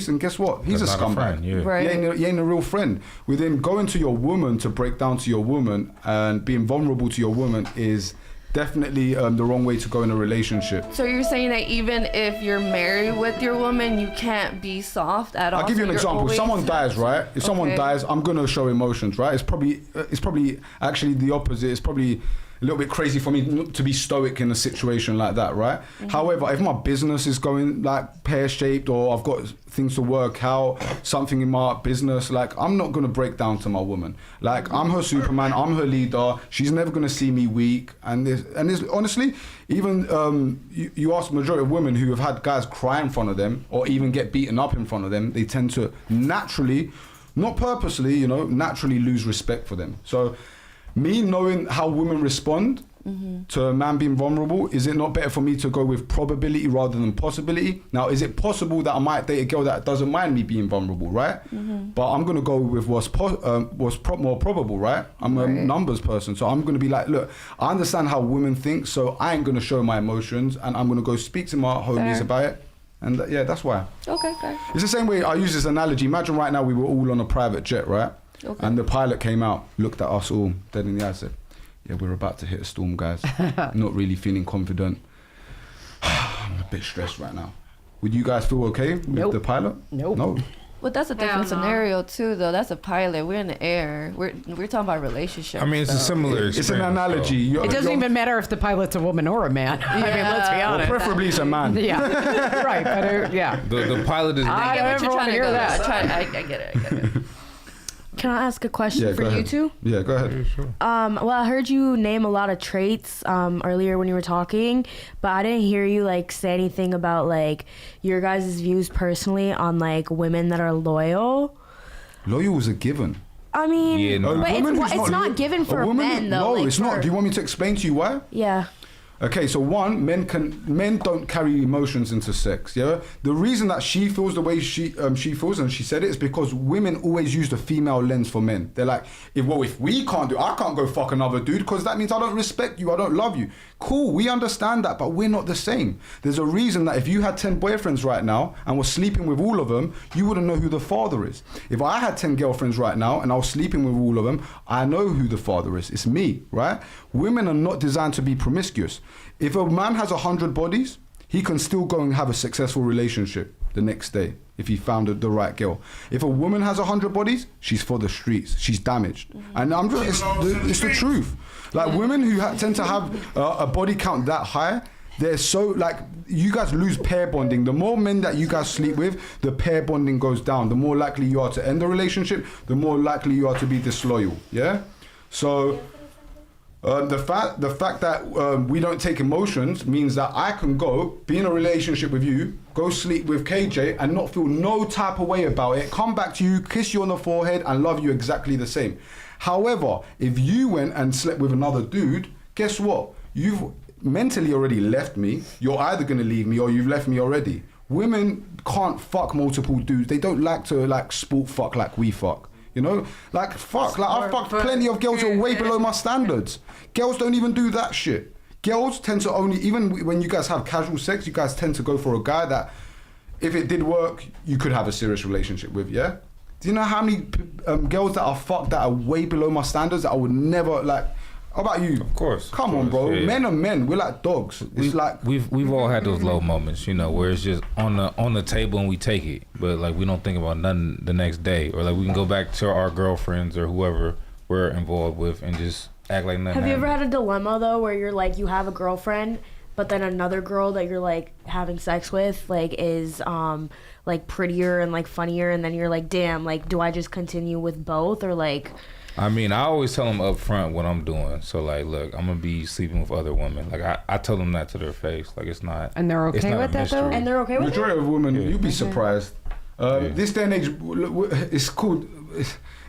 and guess what? He's a scumbag. He ain't a real friend. Within going to your woman to break down to your woman and being vulnerable to your woman is definitely the wrong way to go in a relationship. So you're saying that even if you're married with your woman, you can't be soft at all? I'll give you an example. If someone dies, right? If someone dies, I'm gonna show emotions, right? It's probably actually the opposite. It's probably a little bit crazy for me to be stoic in a situation like that, right? However, if my business is going like pear-shaped or I've got things to work out, something in my business, like I'm not gonna break down to my woman. Like I'm her Superman, I'm her leader. She's never gonna see me weak. And there's honestly, even you ask the majority of women who have had guys cry in front of them or even get beaten up in front of them, they tend to naturally, not purposely, naturally lose respect for them. So me knowing how women respond to a man being vulnerable, is it not better for me to go with probability rather than possibility? Now, is it possible that I might date a girl that doesn't mind me being vulnerable, right? But I'm going to go with what's more probable, right? I'm a numbers person, so I'm going to be like, look, I understand how women think, so I ain't going to show my emotions, and I'm going to go speak to my homies about it. And that's why. Okay, fair. It's the same way I use this analogy. Imagine right now we were all on a private jet, right? Okay. And the pilot came out, looked at us all dead in the eye, said, yeah, we're about to hit a storm, guys. Not really feeling confident. I'm a bit stressed right now. Would you guys feel okay with the pilot? No. Well, that's a different scenario too, though. That's a pilot. We're in the air. We're talking about relationships. I mean, it's a similar experience. It's an analogy. It doesn't even matter if the pilot's a woman or a man. I mean, let's be honest. Well, preferably it's a man. Yeah. Right. But The pilot is... I don't ever want to hear that. I get it. Can I ask a question for you two? Yeah, go ahead. Sure. Well, I heard you name a lot of traits earlier when you were talking, but I didn't hear you say anything about your guys' views personally on women that are loyal. Loyal is a given. I mean, but it's not given for men though. No, it's not. Do you want me to explain to you why? Yeah. Okay, so one, men don't carry emotions into sex. Yeah, the reason that she feels the way she feels, and she said it, is because women always use the female lens for men. They're like, if we can't do, I can't go fuck another dude because that means I don't respect you, I don't love you. Cool, we understand that, but we're not the same. There's a reason that if you had 10 boyfriends right now and were sleeping with all of them, you wouldn't know who the father is. If I had 10 girlfriends right now and I was sleeping with all of them, I know who the father is. It's me, right? Women are not designed to be promiscuous. If a man has 100 bodies, he can still go and have a successful relationship the next day if he found the right girl. If a woman has 100 bodies, she's for the streets. She's damaged. And it's the truth. Like women who tend to have a body count that high, they're so, like, you guys lose pair bonding. The more men that you guys sleep with, the pair bonding goes down. The more likely you are to end the relationship, the more likely you are to be disloyal. Yeah? So the fact that we don't take emotions means that I can go be in a relationship with you, go sleep with KJ and not feel no type of way about it, come back to you, kiss you on the forehead and love you exactly the same. However, if you went and slept with another dude, guess what? You've mentally already left me. You're either going to leave me or you've left me already. Women can't fuck multiple dudes. They don't like to like sport fuck like we fuck. You know, like fuck, like I've fucked plenty of girls who are way below my standards. Girls don't even do that shit. Girls tend to only, even when you guys have casual sex, you guys tend to go for a guy that, if it did work, you could have a serious relationship with, yeah? Do you know how many girls that are fucked that are way below my standards that I would never, like, how about you? Of course. Come on, bro. Yeah. Men are men. We're like dogs. It's like we've all had those low moments, you know, where it's just on the table and we take it, but like we don't think about nothing the next day, or like we can go back to our girlfriends or whoever we're involved with and just act like nothing. Have you ever had a dilemma though, where you're like, you have a girlfriend, but then another girl that you're like having sex with like is like prettier and like funnier, and then you're like, damn, like do I just continue with both, or like? I mean, I always tell them up front what I'm doing. So, like, look, I'm going to be sleeping with other women. Like, I tell them that to their face. Like, it's not. And they're okay with that, though? And they're okay with it? Majority of women, you'd be surprised. This day and age, it's called,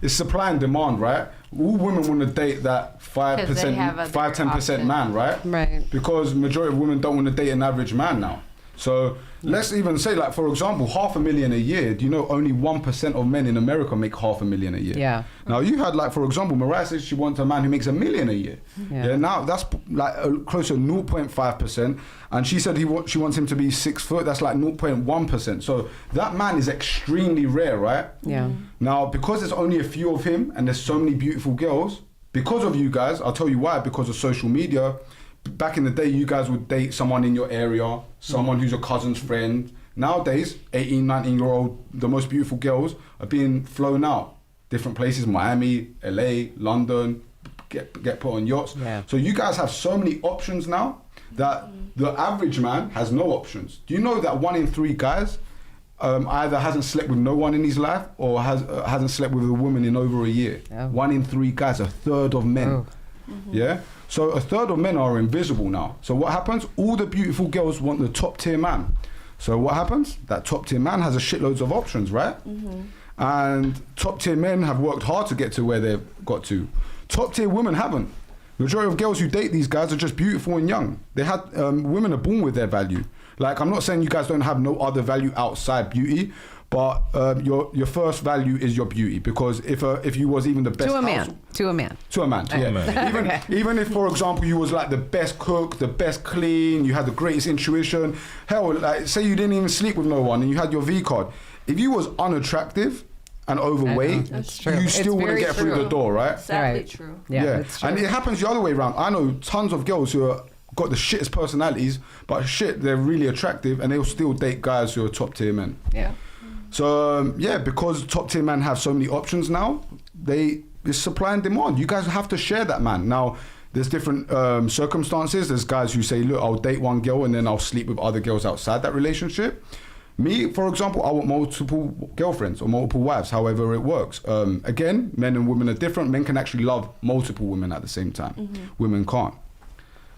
it's supply and demand, right? All women want to date that 5-10% man, right? Right. Because majority of women don't want to date an average man now. So let's even say, like, for example, $500,000 a year. Do you know only 1% of men in America make $500,000 a year? Yeah. Now you had, like, for example, Mariah says she wants a man who makes $1 million a year. Yeah. Now that's like close to 0.5%, and she said she wants him to be 6 foot. That's like 0.1%. So that man is extremely rare, right? Yeah. Now because there's only a few of him, and there's so many beautiful girls, because of you guys, I'll tell you why. Because of social media. Back in the day, you guys would date someone in your area, someone who's a cousin's friend. Nowadays, 18, 19-year-old, the most beautiful girls are being flown out. Different places, Miami, LA, London, get put on yachts. Yeah. So you guys have so many options now that the average man has no options. Do you know that 1 in 3 guys either hasn't slept with no one in his life or hasn't slept with a woman in over a year? Oh. 1 in 3 guys, a third of men. Oh. Yeah? So a third of men are invisible now. So what happens? All the beautiful girls want the top tier man. So what happens? That top tier man has a shitloads of options, right? And top tier men have worked hard to get to where they've got to. Top tier women haven't. Majority of girls who date these guys are just beautiful and young. They had women are born with their value. Like, I'm not saying you guys don't have no other value outside beauty, but your first value is your beauty, because if you was even the best to a man, yeah. Even if, for example, you was like the best cook, the best clean, you had the greatest intuition, hell, like say you didn't even sleep with no one and you had your V card, if you was unattractive and overweight, you still wouldn't get through the door, right? Sadly true. Yeah. And it happens the other way around. I know tons of girls who are got the shittest personalities, but they're really attractive, and they'll still date guys who are top tier men. Yeah. So because top tier men have so many options now, it's supply and demand. You guys have to share that man. Now, there's different circumstances. There's guys who say, look, I'll date one girl and then I'll sleep with other girls outside that relationship. Me, for example, I want multiple girlfriends or multiple wives, however it works. Again, men and women are different. Men can actually love multiple women at the same time. Women can't.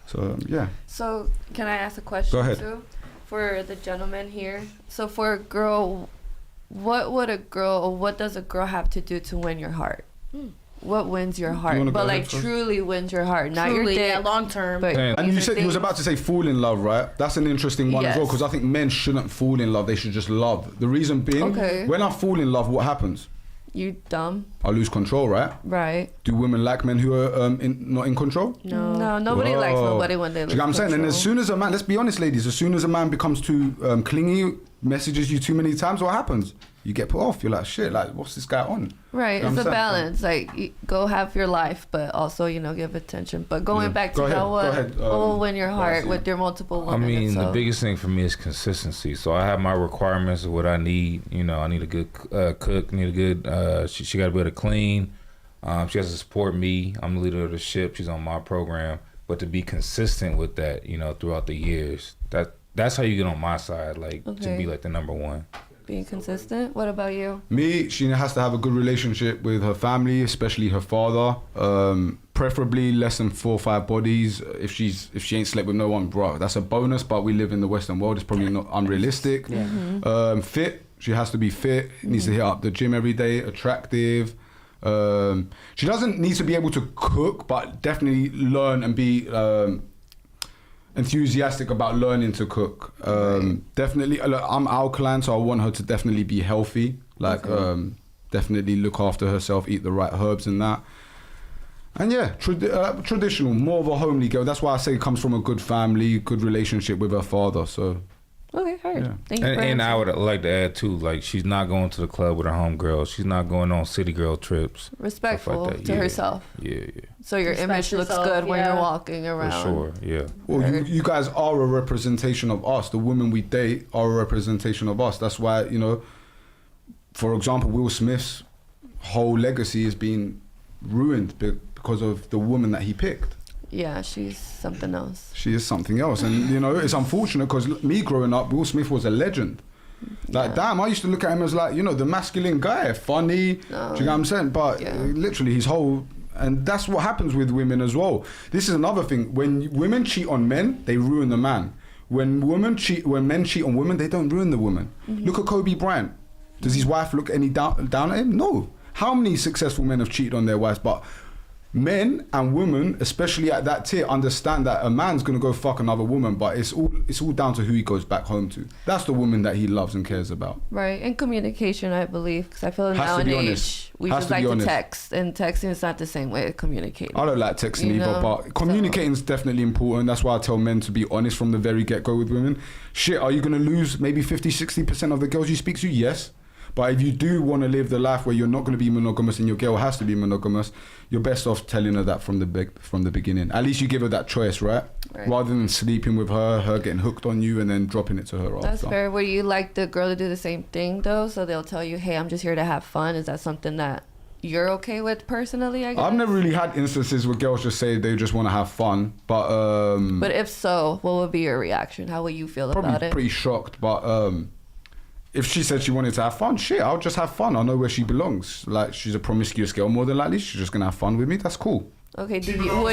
So, yeah. So, can I ask a question Go ahead. too? For the gentleman here. So, for a girl, what does a girl have to do to win your heart? what wins your heart, wanna but go like ahead first? truly wins your heart, not Truly, your dick. yeah, long term. But And And you these are said you was things- about to say fall in love, right? That's an interesting one as well, Yes. because I think men shouldn't fall in love. They should just love. The reason being, Okay. when I fall in love, what happens? You dumb, I lose control, right? right? Do women like men who are not in control? No, nobody likes Whoa. nobody when they Do lose you know what I'm saying? And as control. soon as a man, let's be honest, ladies, as soon as a man becomes too clingy, messages you too many times, what happens? You get put off. You're like, shit, like, what's this guy on? Right, You know it's what a I'm saying? balance. Like, you go have your life, but also, give attention. But going Yeah. back Go to ahead, what go ahead, will win your heart Darcy. with your multiple I women. mean, the so. biggest thing for me is consistency. So I have my requirements of what I need. I need a good cook. Need a good. She got to be able to clean. She has to support me. I'm the leader of the ship. She's on my program. But to be consistent with that, throughout the years, that's how you get on my side. Like to Okay. be like the number one. Being consistent. What about you? Me, she has to have a good relationship with her family, especially her father. Preferably less than 4 or 5 bodies. If she ain't slept with no one, bro, that's a bonus. But we live in the Western world; it's probably not unrealistic. Fit, she has to be fit. Needs to hit up the gym every day. Attractive. She doesn't need to be able to cook, but definitely learn and be enthusiastic about learning to cook. Definitely, look, I'm alkaline, so I want her to definitely be healthy. Like, definitely look after herself, eat the right herbs and that. And yeah, traditional, more of a homely girl. That's why I say it comes from a good family, good relationship with her father. So. Okay, heard. Yeah. Thank you for And I answering. would like to add too, like she's not going to the club with her homegirls. She's not going on city girl trips. Stuff Respectful like that. to Yeah. herself. Yeah, So your Respect image looks yourself, good when yeah. you're walking for around. sure. Yeah. Well, you guys are a representation of us. The women we date are a representation of us. That's why, for example, Will Smith's whole legacy has been ruined because of the woman that he picked. Yeah, she's something else. She is something else. And, it's unfortunate because me growing up, Will Smith was a legend. Like, damn, I used to look at him as like, the masculine guy, funny. Do you know what I'm saying? But literally his whole... And that's what happens with women as well. This is another thing. When women cheat on men, they ruin the man. When men cheat on women, they don't ruin the woman. Look at Kobe Bryant. Does his wife look any down at him? No. How many successful men have cheated on their wives? But men and women, especially at that tier, understand that a man's gonna go fuck another woman, but it's all down to who he goes back home to. That's the woman that he loves and cares about. Right, and communication, I believe, because I feel Has to be nowadays honest. we Has just to like be to honest. text, and texting is not the same way of communicating. I don't like texting You either, know, but communicating is definitely important. That's why I tell men to be honest from the very get-go with women. Shit, are you gonna lose maybe 50-60% of the girls you speak to? Yes. But if you do want to live the life where you're not going to be monogamous and your girl has to be monogamous, you're best off telling her that from the beginning. At least you give her that choice, right? Rather than sleeping with her getting hooked on you and then dropping it to her after. That's fair. Would you like the girl to do the same thing though? So they'll tell you, "Hey, I'm just here to have fun." Is that something that you're okay with personally? I guess. I've never really had instances where girls just say they just want to have fun, but But if so, what would be your reaction? How would you feel about probably it? pretty shocked. But if she said she wanted to have fun, shit, I'll just have fun. I know where she belongs. Like, she's a promiscuous girl, more than likely. She's just gonna have fun with me. That's cool. Okay. Would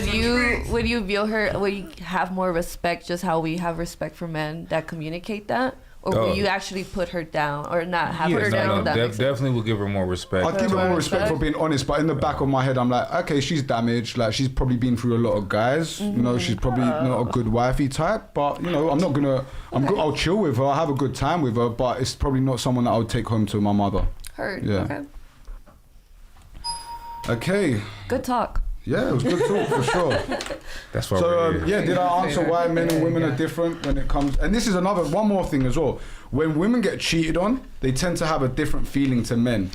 you view her? Would you have more respect, just how we have respect for men that communicate that, or will you actually put her down or not have her down? That makes sense. Definitely will give her more respect. I'd give her more respect for being honest, but in the back of my head, I'm like, okay, she's damaged. Like, she's probably been through a lot of guys. She's probably not a good wifey type. But I'm not gonna. I'll chill with her. I'll have a good time with her. But it's probably not someone that I would take home to my mother. Heard. Yeah. Okay. Good talk. Yeah, it was good talk for sure. That's why So we're here. did I answer why men and women are different when it comes? And this is one more thing as well. When women get cheated on, they tend to have a different feeling to men.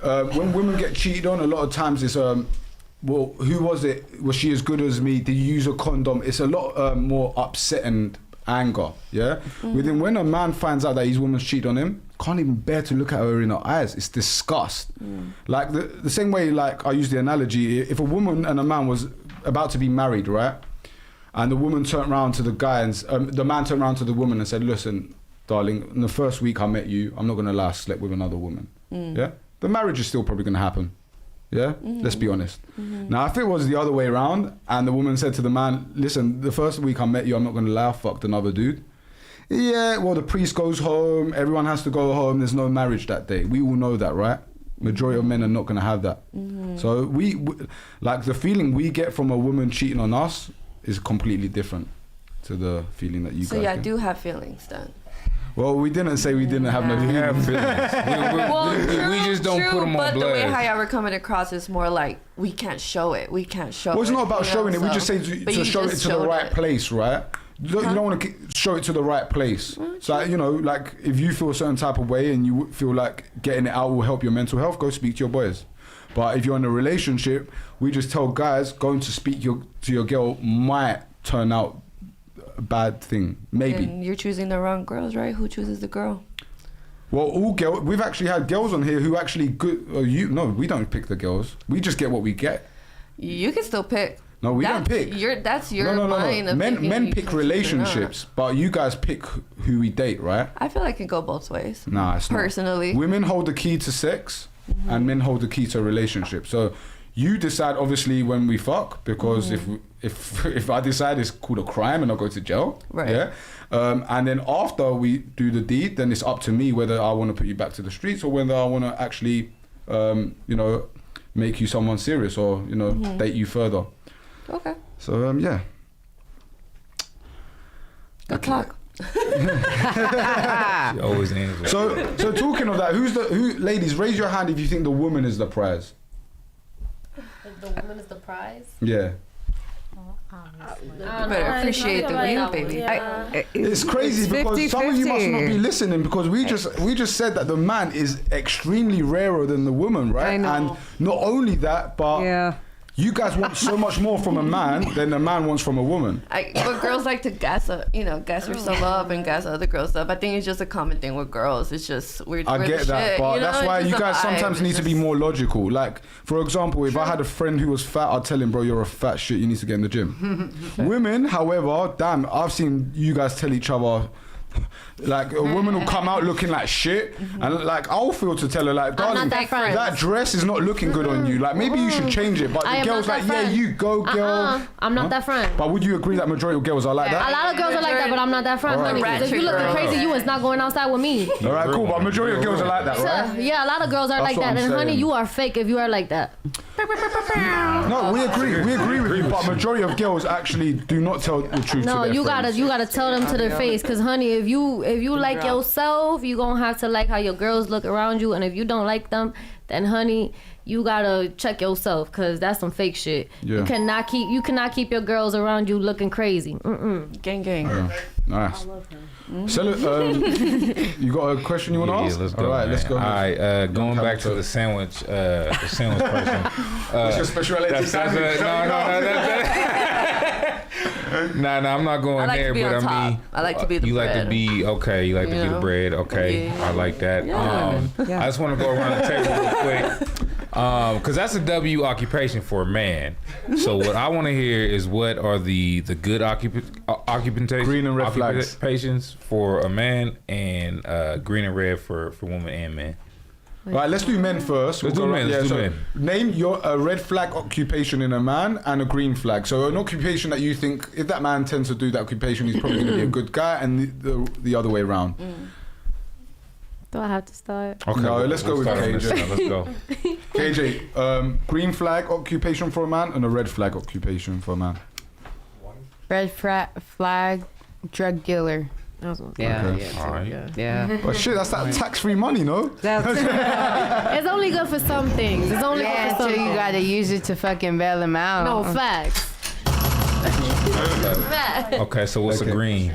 When women get cheated on, a lot of times it's well, who was it? Was she as good as me? Did you use a condom? It's a lot more upset and anger. Yeah. Within when a man finds out that his woman's cheated on him, can't even bear to look at her in her eyes. It's disgust. Like the same way, like I use the analogy, if a woman and a man was about to be married, right? And the woman turned around to the guy and the man turned around to the woman and said, "Listen, darling, in the first week I met you, I'm not gonna lie, I slept with another woman." Yeah? The marriage is still probably gonna happen. Yeah? Let's be honest. Now, if it was the other way around and the woman said to the man, "Listen, the first week I met you, I'm not gonna lie, I fucked another dude." Yeah, well, the priest goes home, everyone has to go home, there's no marriage that day. We all know that, right? Majority of men are not going to have that. So we like the feeling we get from a woman cheating on us is completely different to the feeling that you So guys yeah, I get. do have feelings then. Well, we didn't say we didn't have no We have feelings. feelings. we just don't put them but on the way how blast. y'all were coming across is more like we can't show it. We can't show it. Well, it's not about you know, showing it. We so- just say but to you show it just to the showed right it. place, right? You don't want to show it to the right place. So, you know, like if you feel a certain type of way and you feel like getting it out will help your mental health, go speak to your boys. But if you're in a relationship, we just tell guys going to speak to your girl might turn out a bad thing. Maybe. And you're choosing the wrong girls, right? Who chooses the girl? Well, all girls. We've actually had girls on here who actually good. No, we don't pick the girls. We just get what we get. You can still pick. No, we don't pick. That's your mind. Of thinking Men you pick can choose or relationships, but you guys pick who we date, right? not. I feel like it can go both ways. Nah, it's not. Personally. Women hold the key to sex, and men hold the key to a relationship. So you decide, obviously, when we fuck, because if I decide it's called a crime and I go to jail, Right. yeah. And then after we do the deed, then it's up to me whether I want to put you back to the streets or whether I want to actually, you know, make you someone serious or date you further. Okay. So yeah. Good talk. She always answers. So talking of that, ladies, raise your hand if you think the woman is the prize. If the woman is the prize. Yeah. You better appreciate the win, baby. Yeah. It's crazy because some of you must not be listening because we just said that the man is extremely rarer than the woman, right? I know. And not only that, but Yeah. you guys want so much more from a man than a man wants from a woman. But girls like to gas yourself up and gas other girls up. I think it's just a common thing with girls. It's just we're I the get that, shit, but you know? that's why It's you just a guys vibe. sometimes It's need to be just- more logical. Like, for example, if I had a friend who was fat, I'd tell him, bro, you're a fat shit, you need to get in the gym. Women, however, damn, I've seen you guys tell each other, like, a woman will come out looking like shit, and like, I'll feel to tell her, like, darling, not that friend. that dress is not looking good on you. Like, maybe you should change it. But I the am girl's not like, that yeah, friend. you go, girl. I'm not that friend. But would you agree that majority of girls are like A that? lot of girls are like that, but I'm not that friend, Alright. honey. 'Cause if you looking Ratchet crazy, girl. you is not going outside with me. All right, cool. But majority of girls are like that, right? Yeah, a lot of girls are That's like what that, I'm and honey, saying. you are fake if you are like that. No, we agree with you. But majority of girls actually do not tell the truth. No, to their you friends. gotta tell them to their face, cause honey, if you like yourself, you gonna have to like how your girls look around you, and if you don't like them, then honey, you gotta check yourself, cause that's some fake shit. Yeah. You cannot keep your girls around you looking crazy. Gang. Nice. You got a question you want to ask? Let's go. All right, man. let's go. All right, going back to the sandwich person. What's your specialty sandwich? No, I'm not going I like there, to be but on I top. mean, I like to be the you bread. like to be okay. You like to be the bread, okay? Yeah. I like that. Yeah. I just want to go around the table real quick. Because that's a W occupation for a man. So what I want to hear is what are the good occupations, Green and red flags. occupations for a man, and green and red for women and men. Right, let's do men first. Let's do men, let's do men. Name your red flag occupation in a man and a green flag. So an occupation that you think, if that man tends to do that occupation, he's probably going to be a good guy, and the other way around. Do I have to start? Okay, No, let's go with start on KJ. this one. Let's go. KJ, green flag occupation for a man and a red flag occupation for a man. Red flag, drug dealer. Yeah, Okay. yeah, All right. yeah. But shit, that's that tax-free money, no? It's only good for some things. It's only Yeah, good for so some you things. gotta use it to fucking bail him out. No facts. Okay, so what's a Okay. green?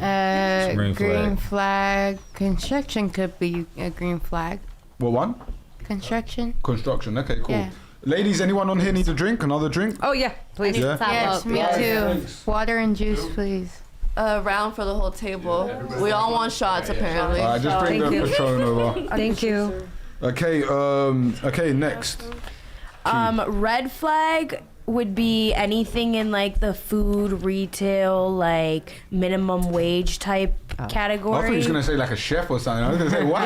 Green Green flag. Construction could be a green flag. What one? Construction. Construction. Okay, cool. Yeah. Ladies, anyone on here need a drink? Another drink? Oh yeah, please. Yeah. Yes, me too. Water and juice, please. Round for the whole table. We all want shots apparently. All right, just bring Thank the you. Patron over. Thank you. Okay, okay, next. Red flag. would be anything in like the food retail, like minimum wage type category. I thought he was gonna say like a chef or something. I was gonna say what?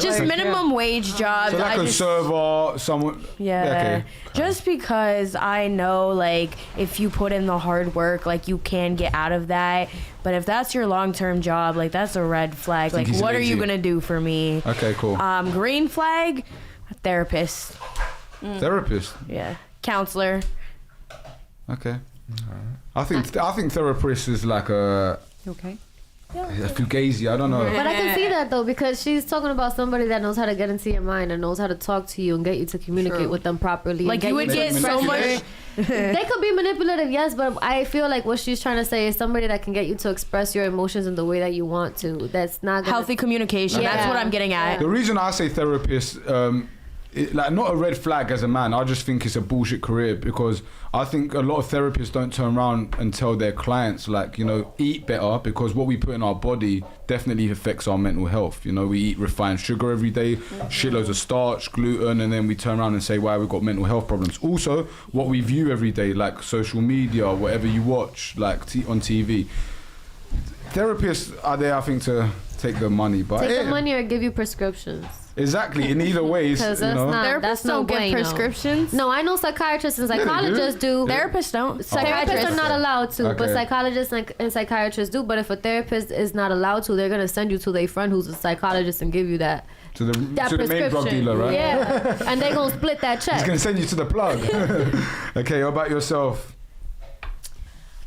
Just minimum wage jobs. So like a server, someone. Yeah. Okay. Just because I know, like, if you put in the hard work, like, you can get out of that. But if that's your long-term job, like, that's a red flag. Like, what are you gonna do for me? Okay, cool. Green flag, therapist. Therapist. Yeah. Counselor. Okay. I think therapist is like a. Okay. A fugazi, I don't know. But I can see that though, because she's talking about somebody that knows how to get into your mind and knows how to talk to you and get you to communicate with them properly. Like, you would get so much. They could be manipulative, yes, but I feel like what she's trying to say is somebody that can get you to express your emotions in the way that you want to. That's not gonna... healthy communication. Yeah. That's what I'm getting at. The reason I say therapist, like, not a red flag as a man. I just think it's a bullshit career, because I think a lot of therapists don't turn around and tell their clients, like, you know, eat better, because what we put in our body definitely affects our mental health. You know, we eat refined sugar every day, shitloads of starch, gluten, and then we turn around and say why we've got mental health problems. Also, what we view every day, like social media, whatever you watch, like on TV. Therapists are there, I think, to take the money, but take the money or give you prescriptions. Exactly, in either ways, you know. Therapists don't give prescriptions. No, I know psychiatrists and psychologists do. Therapists don't. Therapists are not allowed to, but psychologists and psychiatrists do. But if a therapist is not allowed to, they're gonna send you to their friend who's a psychologist and give you that. To the main drug dealer, right? Yeah, and they're gonna split that check. He's gonna send you to the plug. Okay, how about yourself?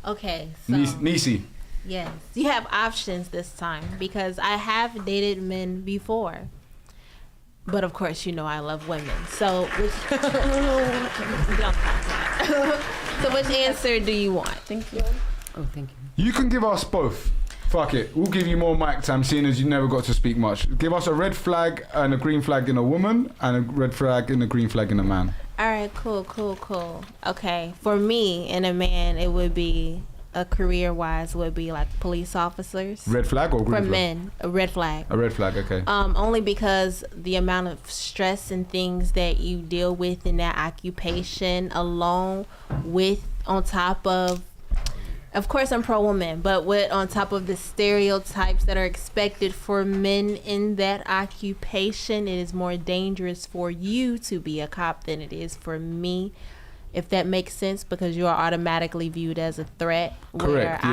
Okay, so Nisi. Yes, you have options this time, because I have dated men before. But of course, you know I love women. So which so which answer do you want? Thank you. Oh, thank you. You can give us both. Fuck it. We'll give you more mic time, seeing as you never got to speak much. Give us a red flag and a green flag in a woman, and a red flag and a green flag in a man. All right, cool. Okay, for me and a man, it would be career-wise would be like police officers. Red flag or green flag? For men, a red flag. A red flag, okay. Only because the amount of stress and things that you deal with in that occupation alone, with on top of course I'm pro-woman, but with on top of the stereotypes that are expected for men in that occupation, it is more dangerous for you to be a cop than it is for me. If that makes sense, because you are automatically viewed as a threat. Correct.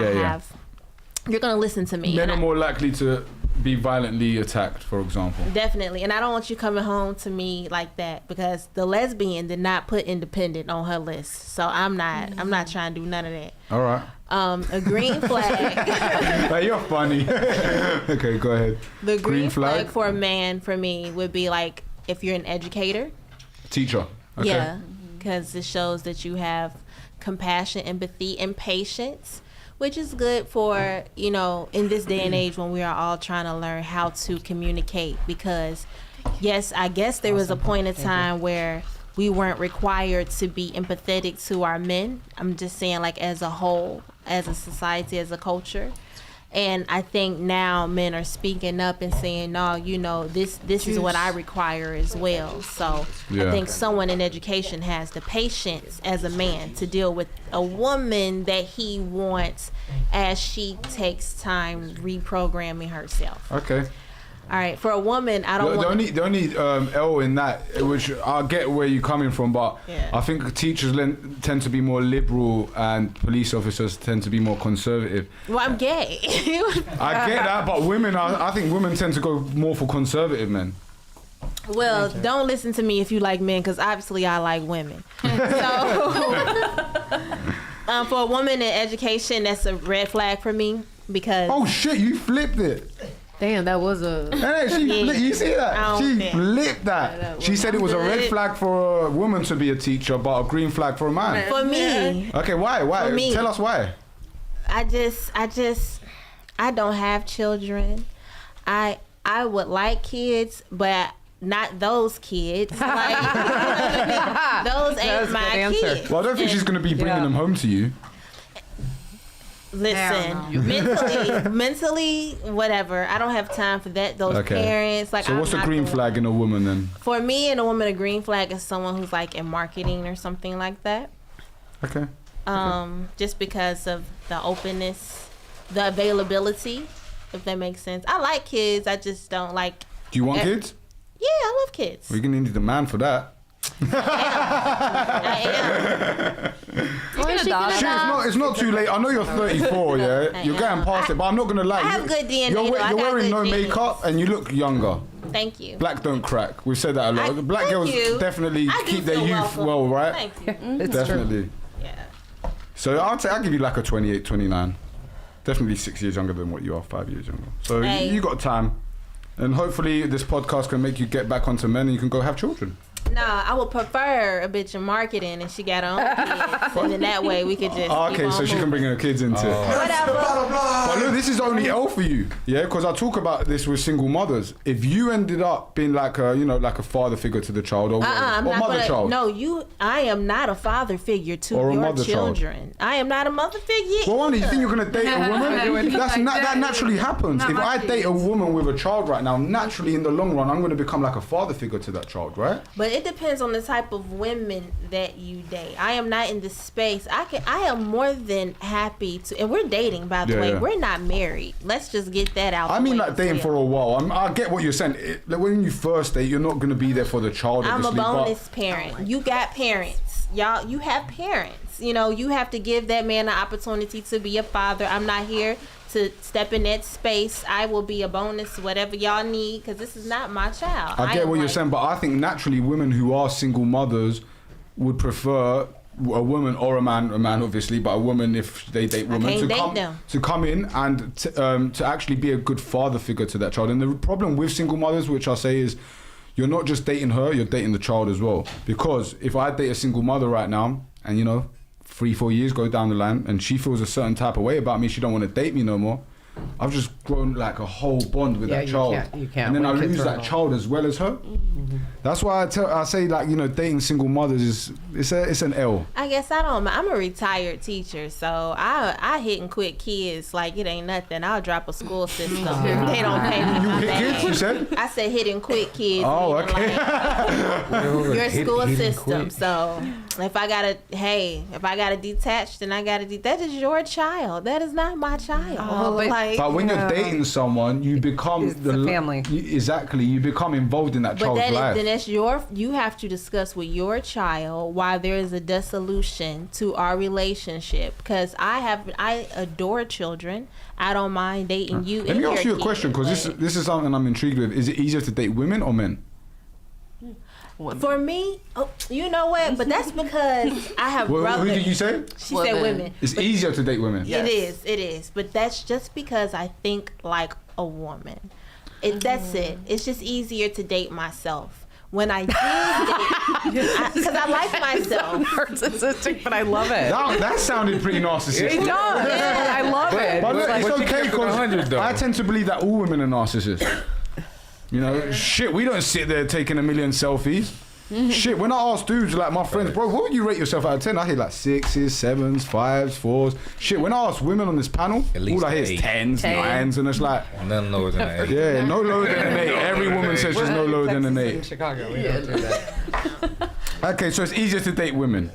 You're gonna listen to me. Men are more likely to be violently attacked, for example. Definitely, and I don't want you coming home to me like that, because the lesbian did not put independent on her list, so I'm not trying to do none of that. All right. A green flag. Like, you're funny. Okay, go ahead. The green flag for a man, for me, would be like if you're an educator. Teacher. Okay. Yeah. Because it shows that you have compassion, empathy, and patience, which is good for, you know, in this day and age when we are all trying to learn how to communicate. Because, yes, I guess there was a point in time where we weren't required to be empathetic to our men. I'm just saying, like, as a whole, as a society, as a culture. And I think now men are speaking up and saying, no, you know, this is what I require as well. So I think someone in education has the patience as a man to deal with a woman that he wants as she takes time reprogramming herself. Okay. All right, for a woman, I don't want... The only L in that, which I get where you're coming from, but I think teachers tend to be more liberal and police officers tend to be more conservative. Well, I'm gay. I get that, but women, I think women tend to go more for conservative men. Well, don't listen to me if you like men, because obviously I like women. So, for a woman in education, that's a red flag for me, because... Oh, shit, you flipped it. Damn, that was a... Hey, you see that? She flipped that. She said it was a red flag for a woman to be a teacher, but a green flag for a man. For me. Okay, why? For me. Tell us why. I don't have children. I would like kids, but not those kids. Like, those ain't my kids. Well, I don't think she's going to be bringing them home to you. Listen, mentally, whatever. I don't have time for that. Those parents, like. So what's a green flag in a woman then? For me, in a woman, a green flag is someone who's like in marketing or something like that. Okay. Just because of the openness, the availability, if that makes sense. I like kids. I just don't like. Do you want kids? Yeah, I love kids. We're gonna need a man for that. I am. It's not too late. I know you're 34, yeah. You're getting past it, but I'm not gonna lie. I have good DNA. You're wearing no genes. makeup and you look younger. Thank you. Black don't crack. We've said that a lot. Black girls definitely keep their youth well, right? Thank you. It's definitely. true. Yeah. So I'll give you like a 28, 29. Definitely 6 years younger than what you are, 5 years younger. So you got time. And hopefully this podcast can make you get back onto men and you can go have children. Nah, I would prefer a bitch in marketing and she got her own kids. And then that way we could just okay, so she can bring her kids into it. Whatever. But look, this is only L for you, yeah? Because I talk about this with single mothers. If you ended up being like a, like a father figure to the child or mother child. No, I am not a father figure to or your mother children. Child. I am not a mother figure. Well, only you think you're gonna date a woman? That naturally happens. If I date a woman with a child right now, naturally in the long run, I'm gonna become like a father figure to that child, right? But it depends on the type of women that you date. I am not in the space. I am more than happy to, and we're dating, by the way. Yeah. We're not married. Let's just get that out. I mean, like dating for a while. I get what you're saying. Like when you first date, you're not gonna be there for the child. I'm a bonus parent. You got parents, y'all. You have parents. You have to give that man an opportunity to be a father. I'm not here to step in that space. I will be a bonus, whatever y'all need, because this is not my child. I get what you're saying, but I think naturally women who are single mothers would prefer a woman or a man obviously, but a woman if they date women to come in and to actually be a good father figure to that child. And the problem with single mothers, which I say is, you're not just dating her, you're dating the child as well. Because if I date a single mother right now, and 3-4 years go down the line and she feels a certain type of way about me, she don't want to date me no more, I've just grown like a whole bond with that child. You can't. And then I lose that child as well as her. Mm-hmm. That's why I say like, dating single mothers it's an L. I guess I'm a retired teacher, so I hit and quit kids like it ain't nothing. I'll drop a school system. They don't pay me. You hit kids, you said? I said hit and quit kids. Oh, okay. Your school system. So if I gotta detach, then I gotta detach. That is your child. That is not my child. But when you're dating someone, you become the family. Exactly, you become involved in that child's life. Then that's you have to discuss with your child why there is a dissolution to our relationship. Because I adore children. I don't mind dating you. Let me ask you a question, because this is something I'm intrigued with. Is it easier to date women or men? For me, you know what? But that's because I have brothers. Who did you say? She said women. It's easier to date women. Yes. It is. But that's just because I think like a woman. That's it. It's just easier to date myself. When I did date, because I like myself. Narcissistic, but I love it. That sounded pretty narcissistic. It does. Yeah. I love it. But look, it's okay, because I tend to believe that all women are narcissists. Shit, we don't sit there taking 1 million selfies. Shit, when I ask dudes, like my friends, bro, what would you rate yourself out of 10? I hear like 6s, 7s, 5s, 4s. Shit, when I ask women on this panel, all I hear is 10s, 9s, and it's like... None lower than an 8. Yeah, no lower than an 8. Every woman says she's no lower than an 8. In Chicago, we don't do that. Okay, so it's easier to date women.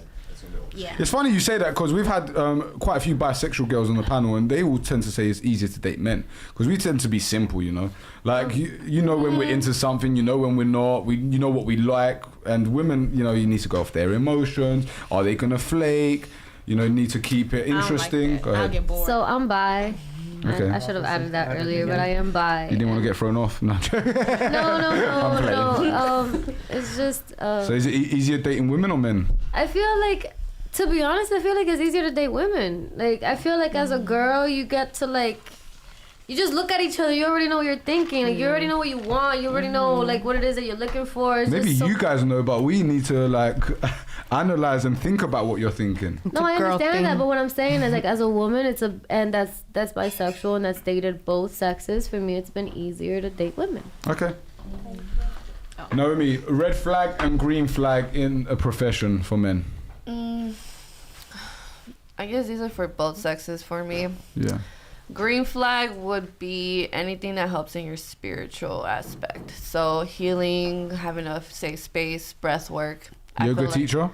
Yeah. It's funny you say that, because we've had quite a few bisexual girls on the panel, and they all tend to say it's easier to date men, because we tend to be simple, like you know when we're into something, when we're not, you know what we like. And women, you need to go off their emotions. Are they gonna flake? You need to keep it interesting. Like go ahead. I'll get bored. So I'm bi. Okay. I should have added that earlier, but I am bi. You didn't want to get thrown off? No. No. It's just. So is it easier dating women or men? I feel like, to be honest, it's easier to date women. Like, I feel like as a girl, you get to you just look at each other. You already know what you're thinking. Like, you already know what you want. You already know what it is that you're looking for. It's maybe you guys know, but we need to analyze and think about what you're thinking. No, I understand that, but what I'm saying is as a woman, and that's bisexual and that's dated both sexes. For me, it's been easier to date women. Okay. Naomi, red flag and green flag in a profession for men. I guess these are for both sexes for me. Yeah. Green flag would be anything that helps in your spiritual aspect. So healing, having a safe space, breath work. Yoga teacher?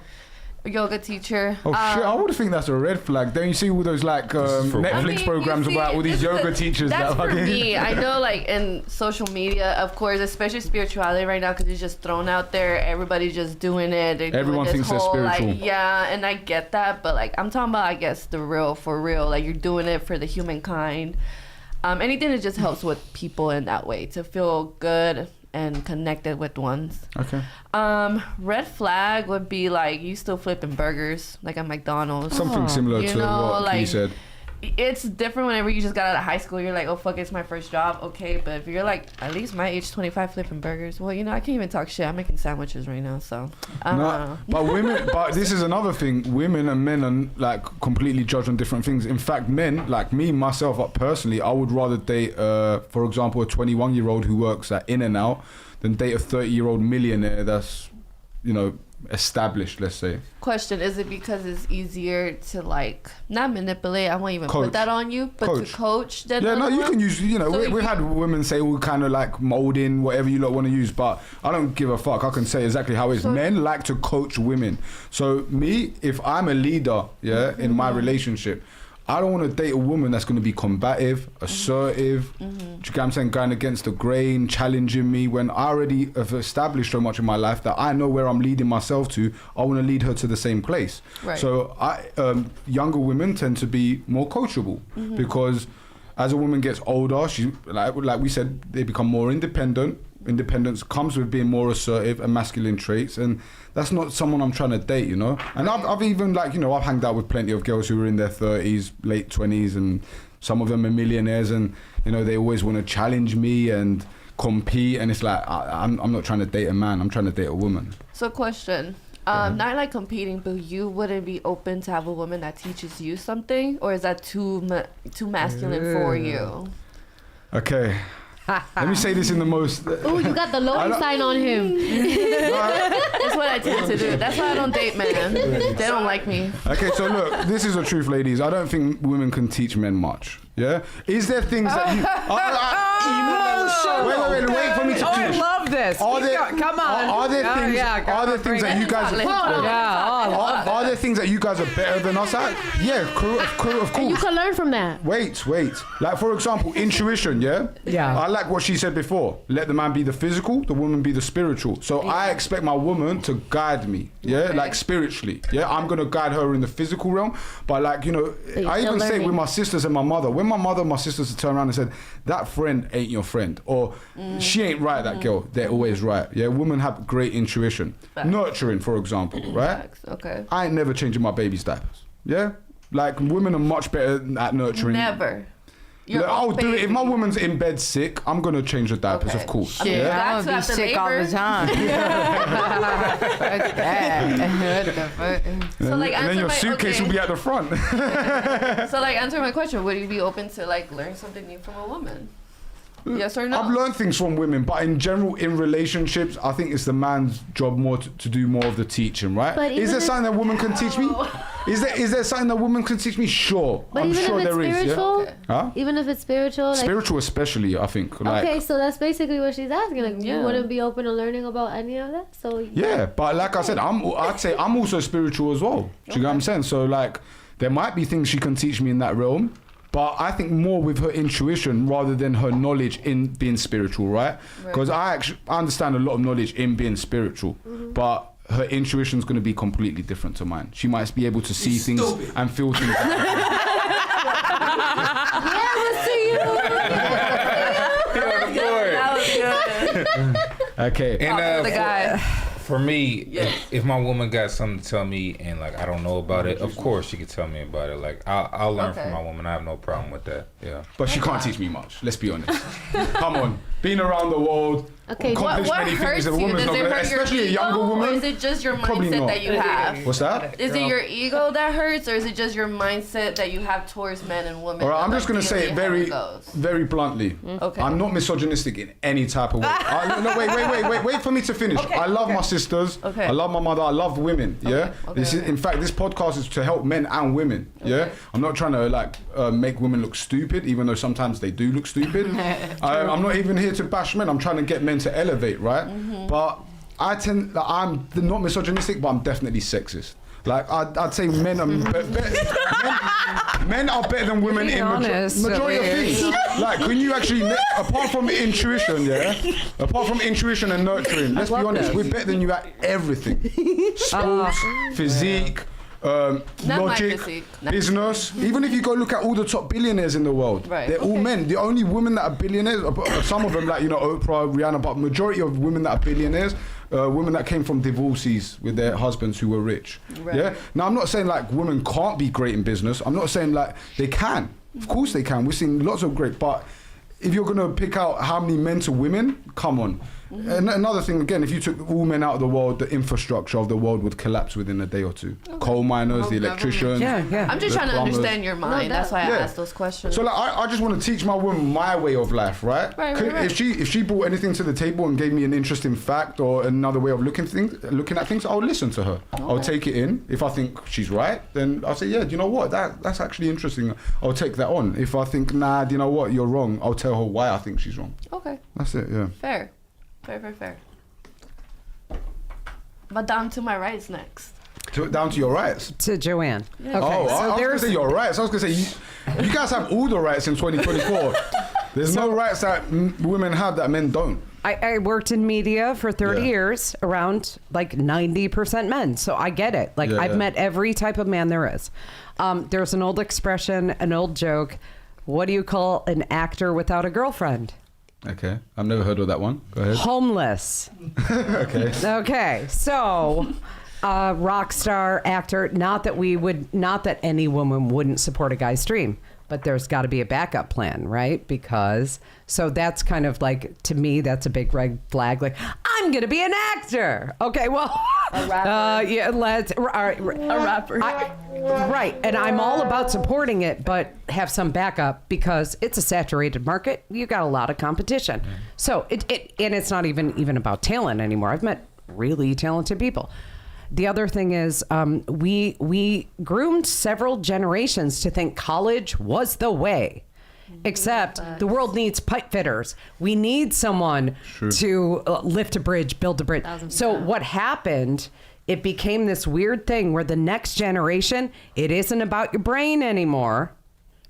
Yoga teacher. Oh shit! I would think that's a red flag. Don't you see all those like Netflix programs about all these yoga teachers? That's that for me. I know, like in social media, of course, especially spirituality right now, because it's just thrown out there. Everybody's just doing it. Everyone thinks they're spiritual. Like, yeah, and I get that, but like I'm talking about, I guess, the real for real. Like you're doing it for the humankind. Anything that just helps with people in that way to feel good and connected with ones. Okay. Red flag would be like you still flipping burgers like at McDonald's. Something similar to what like, he said. It's different whenever you just got out of high school. You're like, oh fuck, it's my first job. Okay, but if you're like at least my age 25 flipping burgers, well, I can't even talk shit. I'm making sandwiches right now, so I don't know. But women, but this is another thing. Women and men are like completely judged on different things. In fact, men, like me, myself, personally, I would rather date, for example, a 21-year-old who works at In-N-Out than date a 30-year-old millionaire that's, established, let's say. Question, is it because it's easier to like not manipulate, I won't even put that on you, but to coach than you can use, we've had women say all kind of like molding, whatever you lot want to use, but I don't give a fuck. I can say exactly how it is. Men like to coach women. So me, if I'm a leader, in my relationship, I don't want to date a woman that's going to be combative, assertive, do you get what I'm saying, going against the grain, challenging me, when I already have established so much in my life that I know where I'm leading myself to. I want to lead her to the same place. Right. So younger women tend to be more coachable because as a woman gets older, she like we said, they become more independent. Independence comes with being more assertive and masculine traits, and that's not someone I'm trying to date, And I've even I've hanged out with plenty of girls who are in their 30s, late 20s, and some of them are millionaires, and they always want to challenge me and compete, and it's like I'm not trying to date a man, I'm trying to date a woman. So question, not like competing, but you wouldn't be open to have a woman that teaches you something, or is that too masculine for you? Okay. Let me say this in the most... Oh, you got the loading sign on him. That's what I tend to do. That's why I don't date men. They don't like me. Okay, so look, this is the truth, ladies. I don't think women can teach men much. Yeah? Is there things that you... Wait for me to finish. I love this. Come on. Are there things that you guys... Are there things that you guys are better than us at? Yeah, of course. And you can learn from that. Wait. Like, for example, intuition, yeah? Yeah. I like what she said before. Let the man be the physical, the woman be the spiritual. So I expect my woman to guide me, like spiritually. Yeah, I'm going to guide her in the physical realm. But I even say with my sisters and my mother, when my mother and my sisters would turn around and said, that friend ain't your friend, or she ain't right, that girl, they're always right. Yeah, women have great intuition. Nurturing, for example, right? Okay. I ain't never changing my baby's diapers. Yeah? Like, women are much better at nurturing. Never. I'll do it. If my woman's in bed sick, I'm going to change the diapers, of course. Shit, yeah? I'm going to be sick all the time. So, and then your suitcase will be at the front. So, answer my question. Would you be open to, learn something new from a woman? Yes or no? I've learned things from women, but in general, in relationships, I think it's the man's job more to do more of the teaching, right? But is there something that woman can teach me? Is there something that woman can teach me? Sure. But I'm even sure if it's there is. spiritual, Yeah? Huh? Even if it's spiritual, spiritual especially, I think. Okay, so that's basically what she's asking. You wouldn't be open to learning about any of that? So yeah, but like I said, I'd say I'm also spiritual as well. Do you get what I'm saying? So there might be things she can teach me in that realm. But I think more with her intuition rather than her knowledge in being spiritual, right? Because I understand a lot of knowledge in being spiritual, but her intuition is going to be completely different to mine. She might be able to see things and feel things. That was good. Okay. And the guy. For me, if my woman got something to tell me and I don't know about it, of course she could tell me about it. I'll learn from my woman. I have no problem with that. Yeah. But she can't teach me much. Let's be honest. Come on, being around the world. Okay, what hurts you? Does it hurt especially your a younger ego, woman? or is it just your mindset that you have? What's that? Is it your ego that hurts, or is it just your mindset that you have towards men and women? All right, I'm just going to say it very bluntly. Okay. I'm not misogynistic in any type of way. No, wait for me to finish. Okay, I love my sisters. sisters. Okay. I love my mother. I love women. Yeah. Okay, This is, in fact, this podcast is to help men and women. Yeah. I'm not trying to like make women look stupid, even though sometimes they do look stupid. I'm not even here to bash men. I'm trying to get men to elevate, right? But I'm not misogynistic, but I'm definitely sexist. Like I'd say men are men are better than women in majority of things. Like when you actually, apart from intuition, apart from intuition and nurturing, let's be honest, we're better than you at everything. Sports, physique, logic, business. Even if you go look at all the top billionaires in the world, they're all men. The only women that are billionaires, some of them like Oprah, Rihanna, but majority of women that are billionaires, women that came from divorces with their husbands who were rich. Yeah. Now I'm not saying like women can't be great in business. I'm not saying like they can. Of course they can. We're seeing lots of great, but if you're gonna pick out how many men to women, come on. And another thing, again, if you took all men out of the world, the infrastructure of the world would collapse within a day or two. Coal miners, the electricians. I'm just trying to understand your mind. That's why I asked those questions. So like, I just want to teach my woman my way of life, right? If she brought anything to the table and gave me an interesting fact or another way of looking at things, I'll listen to her. I'll take it in. If I think she's right, then I'll say, yeah, do you know what? That's actually interesting. I'll take that on. If I think, nah, do you know what? You're wrong. I'll tell her why I think she's wrong. Okay. That's it. Yeah. Fair. But down to my rights next. Down to your rights? To Joanne. Yeah. Okay, I was going to say your rights. I was going to say, you guys have all the rights in 2024. There's no rights that women have that men don't. I worked in media for 30 years, around like 90% men. So I get it. Like I've met every type of man there is. There's an old expression, an old joke. What do you call an actor without a girlfriend? Okay, I've never heard of that one. Go ahead. Homeless. Okay, so rock star, actor, not that any woman wouldn't support a guy's dream, but there's got to be a backup plan, right? So that's kind of like, to me, that's a big red flag. Like, I'm going to be an actor. Okay, well. A rapper. A rapper. Right, and I'm all about supporting it, but have some backup because it's a saturated market. You got a lot of competition. So and it's not even about talent anymore. I've met really talented people. The other thing is we groomed several generations to think college was the way. Except the world needs pipe fitters. We need someone to lift a bridge, build a bridge. So what happened, it became this weird thing where the next generation, it isn't about your brain anymore,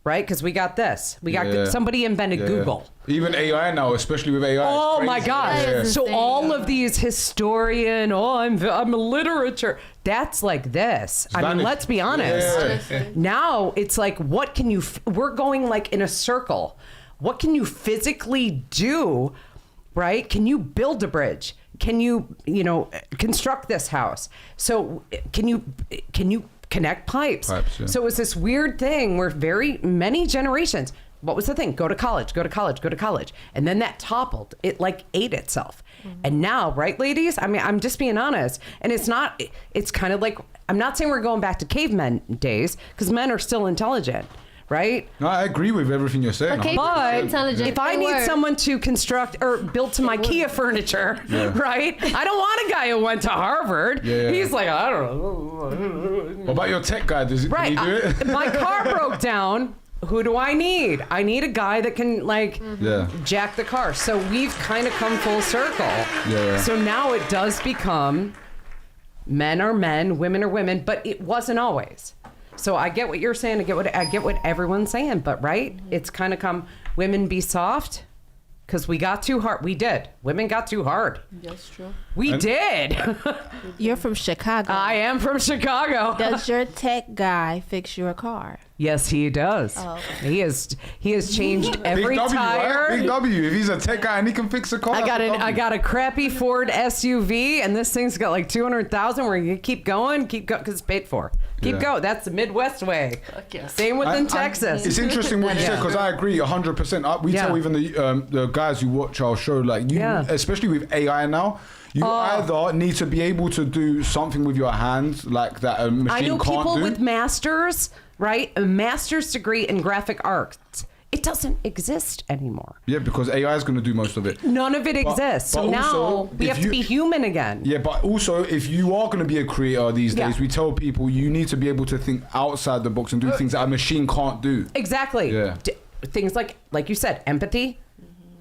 right? Because we got this. We got somebody invented Google. Even AI now, especially with AI. Oh my gosh. So all of these historian, I'm a literature. That's like this. I mean, let's be honest. Now it's like, what can you, we're going like in a circle. What can you physically do, right? Can you build a bridge? Can you, construct this house? So can you connect pipes? So it's this weird thing where very many generations, what was the thing? Go to college. And then that toppled. It like ate itself. And now, right, ladies? I mean, I'm just being honest. And it's kind of like, I'm not saying we're going back to cavemen days because men are still intelligent. Right? No, I agree with everything you're saying. Okay, but if I need someone to construct or build some IKEA furniture, right? I don't want a guy who went to Harvard. He's like, I don't know. What about your tech guy? Can he do it? My car broke down. Who do I need? I need a guy that can jack the car. So we've kind of come full circle. So now it does become men are men, women are women, but it wasn't always. So I get what you're saying. I get what everyone's saying. But right, it's kind of come. Women be soft because we got too hard. We did. Women got too hard. That's true. We did. You're from Chicago. I am from Chicago. Does your tech guy fix your car? Yes, he does. Oh, okay. He has changed every Big W, tire. Right? Big W. If he's a tech guy and he can fix a car, I got a crappy Ford SUV, and this thing's got like 200,000. We're gonna keep going because it's paid for. Keep going. That's the Midwest way. Same within Texas. It's interesting what you said because I agree 100%. We tell even the guys who watch our show, like you, especially with AI now. You either need to be able to do something with your hands like that a machine can't do. I know people with masters, right? A master's degree in graphic arts It doesn't exist anymore. Yeah, because AI is going to do most of it. None of it exists. So now we have to be human again. Yeah, but also if you are going to be a creator these days, we tell people you need to be able to think outside the box and do things that a machine can't do. Exactly. Yeah. Things like you said, empathy,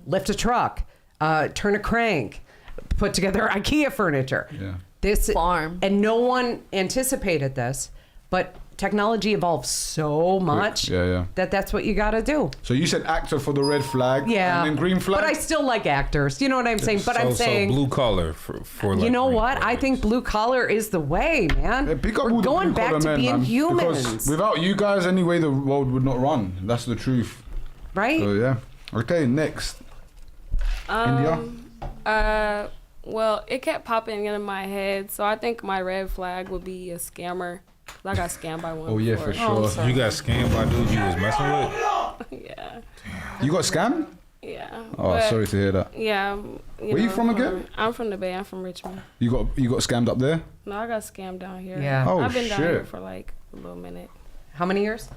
lift a truck, turn a crank, put together IKEA furniture. Yeah. This farm. And no one anticipated this, but technology evolves so much that that's what you got to do. So you said actor for the red flag, and then green flag. But I still like actors. You know what I'm saying? But I'm saying blue collar for like you know what? flags. I think blue collar is the way, man. Yeah, pick up We're all the going blue back collar to men, being man, humans, because without you guys, anyway, the world would not run. That's the truth. right? So yeah. Okay, next. India. Well, it kept popping into my head, so I think my red flag would be a scammer. I got scammed by one. Oh yeah, for sure. You got scammed by dudes you was messing with? Yeah. You got scammed? Yeah. Oh, but, sorry to hear that. Yeah. Where you from again? I'm from the Bay. I'm from Richmond. You got scammed up there? No, I got scammed down here. Yeah. Oh, I've been down here shit. for like a little minute. How many years?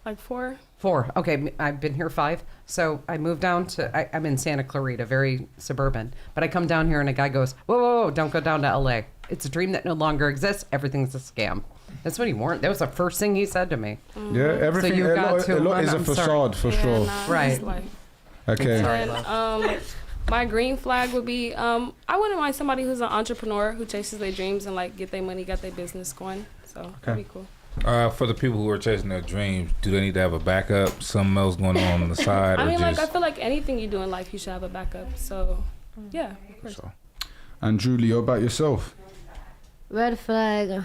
Like 4. 4. Okay, I've been here 5. So I moved down to, I'm in Santa Clarita, very suburban. But I come down here and a guy goes, whoa, don't go down to LA. It's a dream that no longer exists. Everything's a scam. That's what he warned. That was the first thing he said to me. Yeah, everything. So you a got lot, to a lot run, is a I'm sorry. facade for sure. Nah, Right. it's like, Okay. and, my green flag would be I wouldn't mind somebody who's an entrepreneur who chases their dreams and like get their money, got their business going. So that'd be cool. For the people who are chasing their dreams, do they need to have a backup, something else going on the side? I mean, or like just... I feel like anything you do in life, you should have a backup. So yeah, of course. And Julie, how about yourself? Red flag.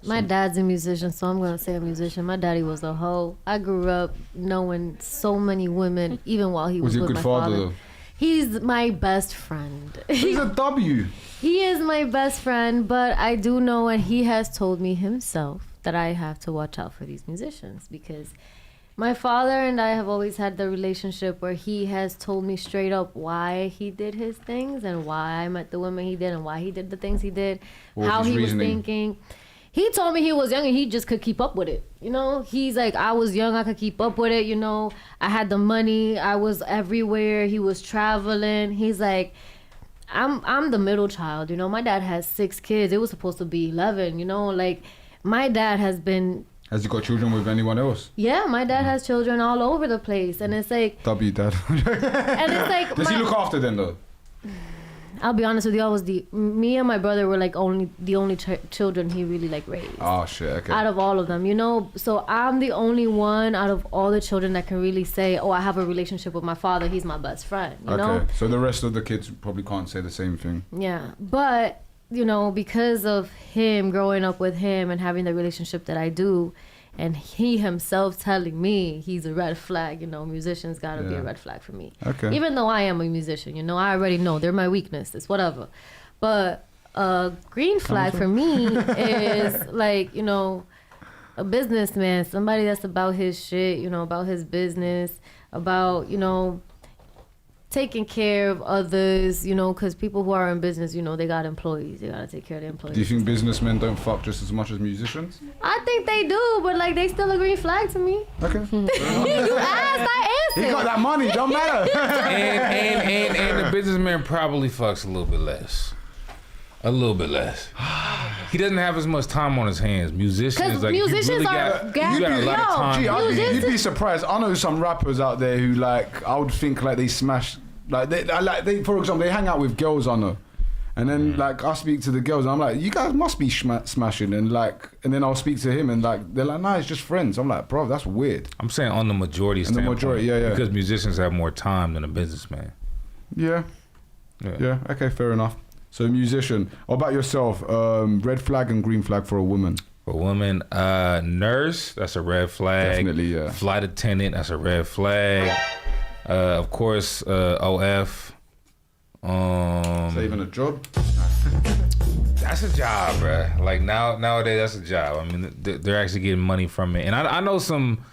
My dad's a musician, so I'm going to say a musician. My daddy was a hoe. I grew up knowing so many women, even while he was he a with good my father, father. though? He's my best friend. He's a W. He is my best friend, but I do know, and he has told me himself, that I have to watch out for these musicians because my father and I have always had the relationship where he has told me straight up why he did his things and why I met the women he did and why he did the things he did, how he was thinking. He told me he was young and he just could keep up with it. You know, he's like, I was young, I could keep up with it. You know, I had the money, I was everywhere. He was traveling. He's like, I'm the middle child. You know, my dad has 6 kids. It was supposed to be 11. You know, like my dad has been. Has he got children with anyone else? Yeah, my dad has children all over the place, and it's like. W dad. And it's like. Does he look after them though? I'll be honest with you, me and my brother were like the only children he really like raised. Oh shit, okay. Out of all of them, you know, so I'm the only one out of all the children that can really say, oh, I have a relationship with my father, he's my best friend, you know? So the rest of the kids probably can't say the same thing. Yeah, but, you know, because of him, growing up with him and having the relationship that I do, and he himself telling me he's a red flag, you know, musicians gotta be a red flag for me. Okay. Even though I am a musician, you know, I already know they're my weakness, it's whatever. But a green flag for me is like, you know, a businessman, somebody that's about his shit, you know, about his business, about, you know, taking care of others, you know, because people who are in business, you know, they got employees. They got to take care of their employees. Do you think businessmen don't fuck just as much as musicians? I think they do, but, like, they still a green flag to me. Okay. You asked, I answered. He got that money, don't matter. and the businessman probably fucks a little bit less. A little bit less. He doesn't have as much time on his hands. Musicians, like musicians you really are got a lot of time. You'd be surprised. I know some rappers out there who, like, I would think like they smash, like they for example, they hang out with girls I know, and then like I speak to the girls and I'm like, you guys must be smashing, and then I'll speak to him and like they're like, nah, it's just friends. I'm like, bro, that's weird. I'm saying on the majority standpoint. The majority, yeah. Because musicians have more time than a businessman. Yeah. Okay, fair enough. So musician. What about yourself? Red flag and green flag for a woman. For a woman, nurse, that's a red flag. Definitely, yeah. Flight attendant, that's a red flag. Of course, OF. Is that even a job? That's a job, bruh. Like nowadays, that's a job. I mean, they're actually getting money from it, and I know some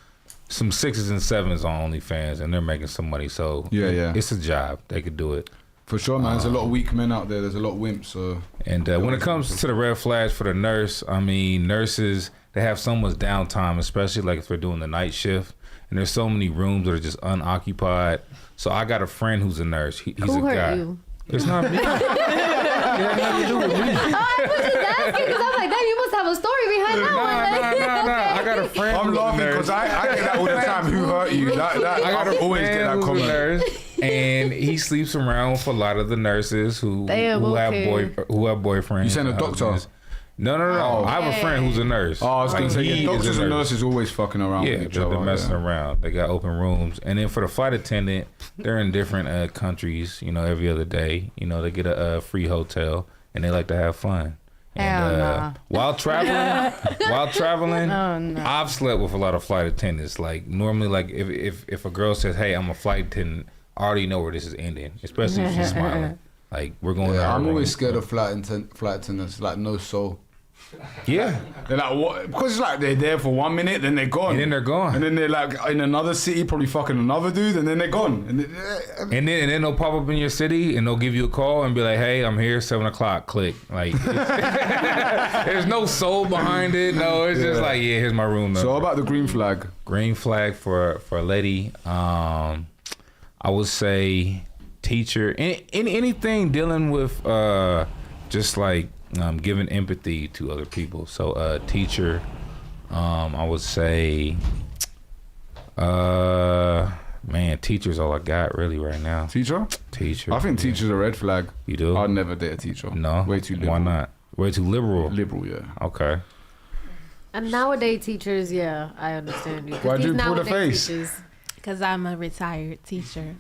6s and 7s on OnlyFans, and they're making some money. So yeah, it's a job. They could do it. For sure, man. There's a lot of weak men out there. There's a lot of wimps. So. And when it comes to the red flags for the nurse, I mean, nurses, they have so much downtime, especially like if they're doing the night shift. and there's so many rooms that are just unoccupied. So I got a friend who's a nurse. He's Who a hurt guy. you? It's not me. It had nothing to do with me. I was just asking because I'm like, damn, you must have a story behind that one. Nah. I got a friend. I'm laughing because I get that all the time. Who hurt you? I always get that comment. Nurse, and he sleeps around with a lot of the nurses who Damn, have boyfriends. You saying a doctor? husbands. No. I have a friend who's a nurse. Oh, I was going to say, he yeah, is doctors a and nurse. nurses always fucking around Yeah, with each other. they're messing around. They got open rooms. And then for the flight attendant, they're in different countries, every other day. They get a free hotel, and they like to have fun. Hell And no. while traveling, Oh, no. I've slept with a lot of flight attendants. Like, normally, like, if a girl says, hey, I'm a flight attendant, I already know where this is ending, especially if she's smiling. Like, we're going to I'm always scared of flight attendants, like no soul. Yeah. They're like, what? Because it's like they're there for 1 minute, then they're gone. And then they're gone. And then they're like in another city, probably fucking another dude, and then they're gone. And then they'll pop up in your city and they'll give you a call and be like, hey, I'm here, 7:00, click. Like, there's no soul behind it. No, it's just like, yeah, here's my room number. So how about the green flag? Green flag for a lady, I would say teacher. Anything dealing with just like giving empathy to other people. So teacher, I would say, man, teacher's all I got really right now. Teacher? Teacher. I think teacher's a red flag. You do? I'd never date a teacher. No. Way too liberal. Why not? Way too liberal. Liberal, yeah. Okay. And nowadays teachers, yeah, I understand you. Why'd you pull the face? Because I'm a retired teacher.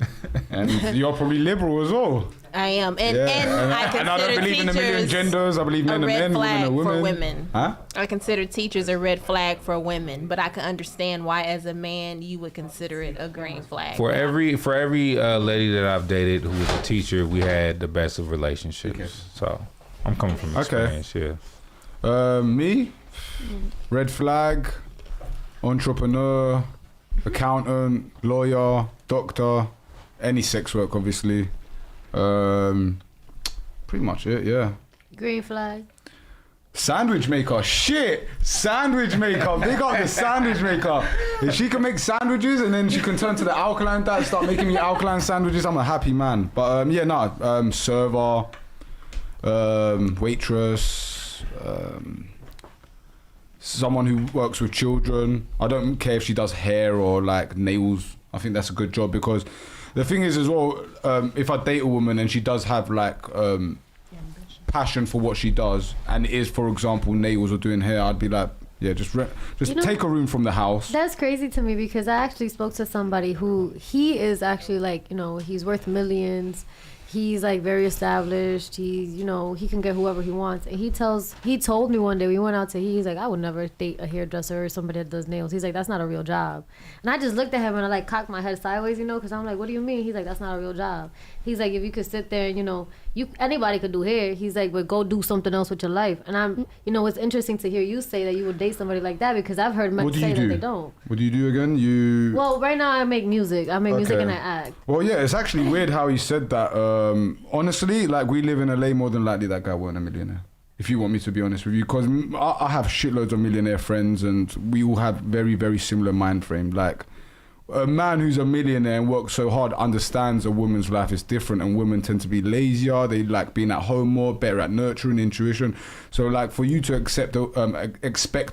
And you're probably liberal as well. I am. And I consider and I don't believe in a million teachers genders. I believe men a are red men, women flag are women. for women. Huh? I consider teachers a red flag for women, but I can understand why, as a man, you would consider it a green flag. For every lady that I've dated who was a teacher, we had the best of relationships. Okay. So I'm coming from experience. Yeah. Me, red flag, entrepreneur, accountant, lawyer, doctor, any sex work, obviously. Pretty much it, yeah. Green flag. Sandwich maker, shit! Sandwich maker, big up the sandwich maker. If she can make sandwiches and then she can turn to the alkaline diet, start making me alkaline sandwiches, I'm a happy man. But server, waitress, someone who works with children. I don't care if she does hair or like nails. I think that's a good job, because the thing is as well, if I date a woman and she does have like passion for what she does, and it is, for example, nails or doing hair, I'd be like, yeah, just take a room from the house. That's crazy to me, because I actually spoke to somebody who, he is actually like, he's worth millions. He's like very established. He's, he can get whoever he wants. And he told me one day, we went out to eat, he's like, I would never date a hairdresser or somebody that does nails. He's like, that's not a real job. And I just looked at him and I like cocked my head sideways, because I'm like, what do you mean? He's like, that's not a real job. He's like, if you could sit there and, anybody could do hair. He's like, but go do something else with your life. And I'm, it's interesting to hear you say that you would date somebody like that, because I've heard men say that they don't. What do you do again? Well, right now I make music. I make music and I act. Well, yeah, it's actually weird how he said that. Honestly, like, we live in LA, more than likely that guy weren't a millionaire. If you want me to be honest with you, because I have shitloads of millionaire friends and we all have very, very similar mind frame. Like, a man who's a millionaire and works so hard understands a woman's life is different, and women tend to be lazier. They like being at home more, better at nurturing, intuition. So like, for you to expect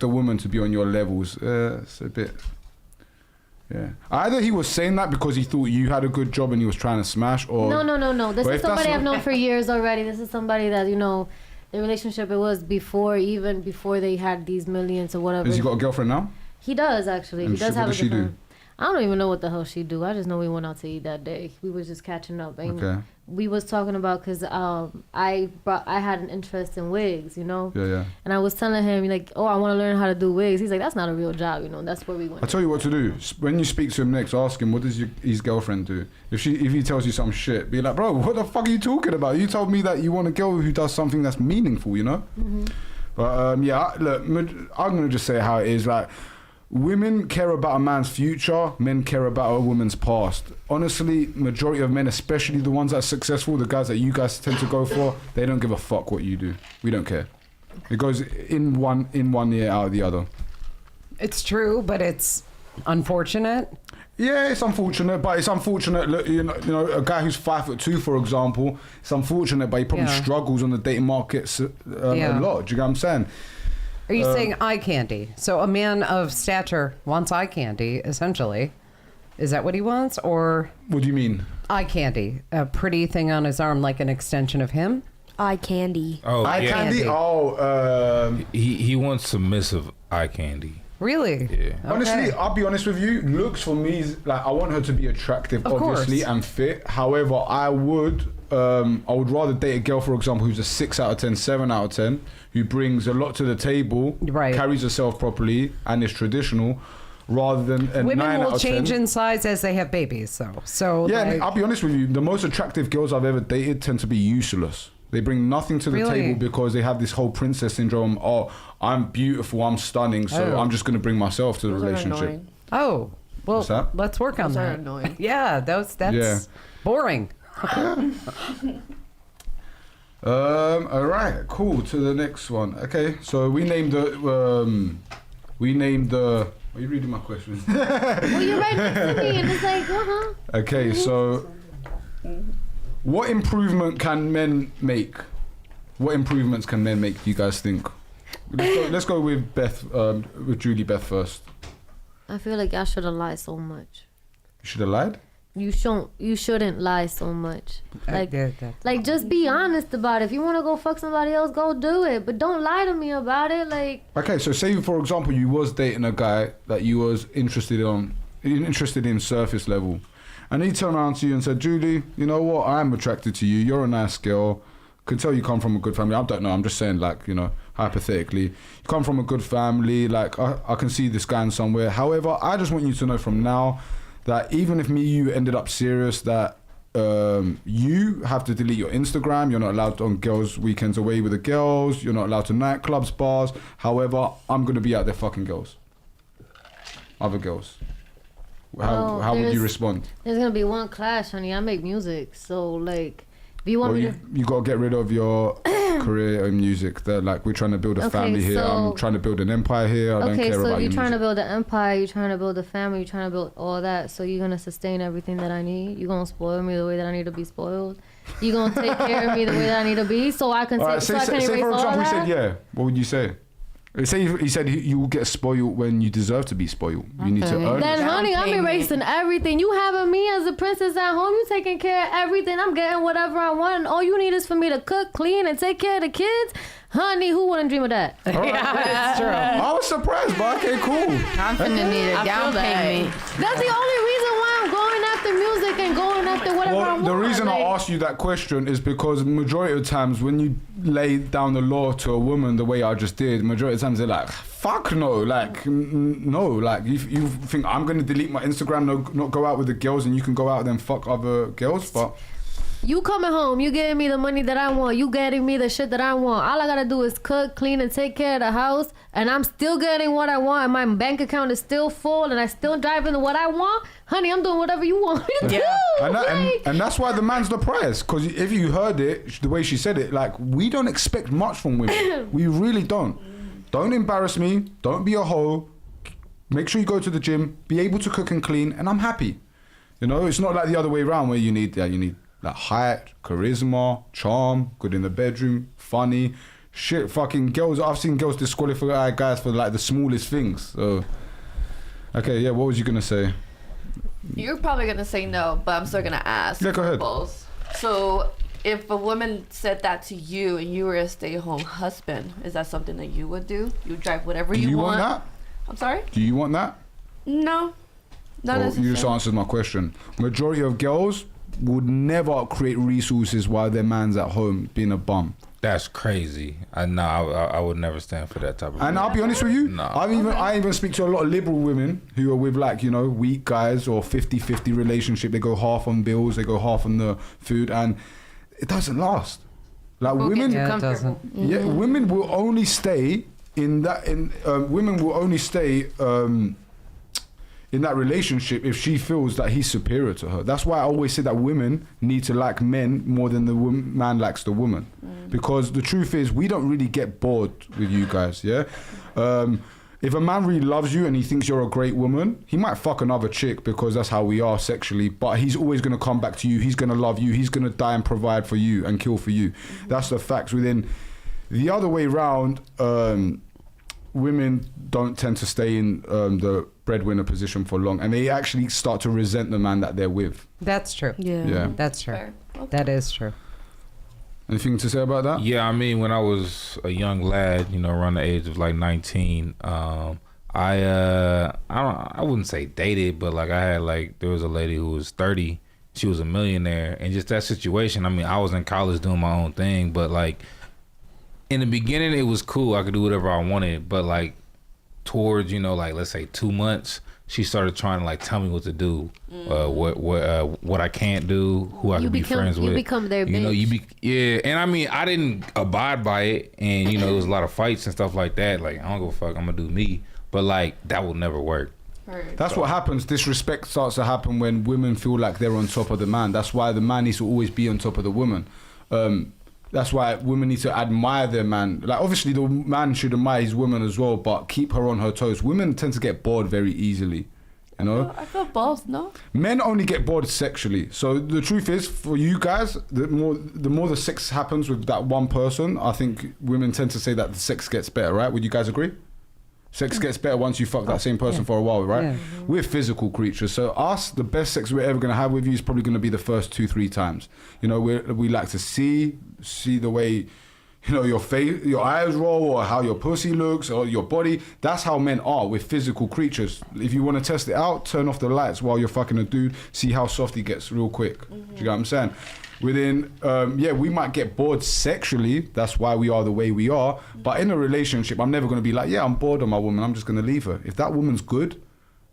a woman to be on your levels, it's a bit... Yeah. Either he was saying that because he thought you had a good job and he was trying to smash, or... No. This is somebody I've known for years already. This is somebody that, the relationship, it was before they had these millions or whatever. Has he got a girlfriend now? He does, actually. And he does have a different... What does she do? I don't even know what the hell she do. I just know we went out to eat that day. We was just catching up. And okay. We was talking about, because I had an interest in wigs, Yeah. And I was telling him, like, oh, I want to learn how to do wigs. He's like, that's not a real job, That's where we went. I'll tell you what to do. When you speak to him next, ask him, what does his girlfriend do? If he tells you some shit, be like, bro, what the fuck are you talking about? You told me that you want a girl who does something that's meaningful, Mm-hmm. But look, I'm going to just say how it is. Like, women care about a man's future, men care about a woman's past. Honestly, majority of men, especially the ones that are successful, the guys that you guys tend to go for, they don't give a fuck what you do. We don't care. It goes in one ear, out of the other. It's true, but it's unfortunate. Yeah, it's unfortunate, but it's unfortunate. Look, you know, a guy who's 5'2", for example, it's unfortunate, but he probably struggles on the dating markets a lot. Do you get what I'm saying? Are you saying eye candy? So a man of stature wants eye candy, essentially. Is that what he wants, or what do you mean? Eye candy, a pretty thing on his arm, like an extension of him. Eye candy. Oh, eye candy. Oh, he wants submissive eye candy. Really? Yeah. Okay. Honestly, I'll be honest with you. Looks for me is like I want her to be attractive, obviously, and fit. However, I would rather date a girl, for example, who's a 6 out of 10, 7 out of 10, who brings a lot to the table, carries herself properly, and is traditional, rather than a 9 out of 10. Women will change in size as they have babies, so yeah, like, I'll be honest with you. The most attractive girls I've ever dated tend to be useless. They bring nothing to the table because they have this whole princess syndrome. Oh, I'm beautiful, I'm stunning, so I'm just going to bring myself to the relationship. Oh, well, let's work on that. Annoying. Yeah, that's boring. All right, cool. To the next one. Okay, so we named the. Are you reading my question? Well, you're right next to me, and it's like, Okay, so what improvement can men make? What improvements can men make? Do you guys think? Let's go with Beth, with JuliebEth first. I feel like I shouldn't lie so much. You should have lied? You shouldn't lie so much. Like just be honest about it. If you want to go fuck somebody else, go do it. But don't lie to me about it. Like. Okay, so say for example you was dating a guy that you was interested in surface level, and he turned around to you and said, Julie, you know what? I'm attracted to you. You're a nice girl. Can tell you come from a good family. I don't know. I'm just saying, like, you know, hypothetically, you come from a good family. Like, I can see this going somewhere. However, I just want you to know from now that even if me and you ended up serious, that you have to delete your Instagram. You're not allowed on girls' weekends away with the girls. You're not allowed to nightclubs, bars. However, I'm going to be out there fucking girls. Other girls. How would you respond? There's going to be one clash, honey. I make music. So, like, if you want me to... You got to get rid of your career in music. They're like, we're trying to build a family here. I'm trying to build an empire here. I don't care about your music. Okay, so you're trying to build an empire, you're trying to build a family, you're trying to build all that. So you're going to sustain everything that I need. You're going to spoil me the way that I need to be spoiled. You're going to take care of me the way that I need to be so I can erase all that. Say for example, he said, yeah. What would you say? He said you will get spoiled when you deserve to be spoiled. You need to earn it. Then, honey, I'm erasing everything. You having me as a princess at home. You taking care of everything. I'm getting whatever I want. And all you need is for me to cook, clean, and take care of the kids. Honey, who wouldn't dream of that? Yeah, that's true. I was surprised, but okay, cool. I'm finna need a down payment. That's the only reason why I'm going after music and going after whatever I want. The reason I asked you that question is because majority of times when you lay down the law to a woman the way I just did, majority of times they're like, fuck no, like, no, like, you think I'm going to delete my Instagram, not go out with the girls, and you can go out and fuck other girls, but... You coming home, you getting me the money that I want, you getting me the shit that I want. All I gotta do is cook, clean, and take care of the house, and I'm still getting what I want, and my bank account is still full, and I still driving what I want. Honey, I'm doing whatever you want me to do. And that's why the man's the prize, because if you heard it, the way she said it, like, we don't expect much from women. We really don't. Don't embarrass me, don't be a hoe, make sure you go to the gym, be able to cook and clean, and I'm happy. You know, it's not like the other way around where you need like height, charisma, charm, good in the bedroom, funny, shit, fucking girls. I've seen girls disqualify guys for like the smallest things. So, okay, yeah, what was you gonna say? You're probably gonna say no, but I'm still gonna ask. Yeah, go ahead. So, if a woman said that to you and you were a stay-at-home husband, is that something that you would do? You drive whatever you want? Do you want that? I'm sorry? Do you want that? No. Not necessarily. You just answered my question. Majority of girls would never create resources while their man's at home being a bum. That's crazy. I would never stand for that type of. And I'll be honest with you. No. I even speak to a lot of liberal women who are with, like, you know, weak guys or 50-50 relationship. They go half on bills, they go half on the food, and it doesn't last. Like women, it doesn't. Yeah, women will only stay in that. Women will only stay. In that relationship if she feels that he's superior to her. That's why I always say that women need to like men more than the man likes the woman. Because the truth is we don't really get bored with you guys, yeah? if a man really loves you and he thinks you're a great woman, he might fuck another chick because that's how we are sexually, but he's always going to come back to you. He's going to love you. He's going to die and provide for you and kill for you. That's the facts. Within the other way round, women don't tend to stay in the breadwinner position for long, and they actually start to resent the man that they're with. That's true. Yeah. That's true. Fair. Okay. That is true. Anything to say about that? Yeah, I mean, when I was a young lad, you know, around the age of like 19, I wouldn't say dated, but like there was a lady who was 30. She was a millionaire, and just that situation. I mean, I was in college doing my own thing, but like in the beginning, it was cool. I could do whatever I wanted, but like towards, you know, like let's say 2 months, she started trying to like tell me what to do, what I can't do, who I can be friends with. You become their bitch. Yeah, and I mean, I didn't abide by it, and you know, there was a lot of fights and stuff like that. Like, I don't give a fuck, I'm gonna do me, but like that will never work. That's what happens. Disrespect starts to happen when women feel like they're on top of the man. That's why the man needs to always be on top of the woman. That's why women need to admire their man. Like, obviously the man should admire his woman as well, but keep her on her toes. Women tend to get bored very easily, you know? I feel both, no? Men only get bored sexually. So the truth is, for you guys, the more the sex happens with that one person, I think women tend to say that the sex gets better, right? Would you guys agree? Sex gets better once you fuck that same person for a while, right? Yeah. We're physical creatures. So us, the best sex we're ever going to have with you is probably going to be the first 2-3 times. You know, we like to see the way, you know, your face, your eyes roll, or how your pussy looks, or your body. That's how men are. We're physical creatures. If you want to test it out, turn off the lights while you're fucking a dude. See how soft he gets real quick. Do you get what I'm saying? Within, we might get bored sexually. That's why we are the way we are. But in a relationship, I'm never going to be like, I'm bored of my woman, I'm just going to leave her. If that woman's good,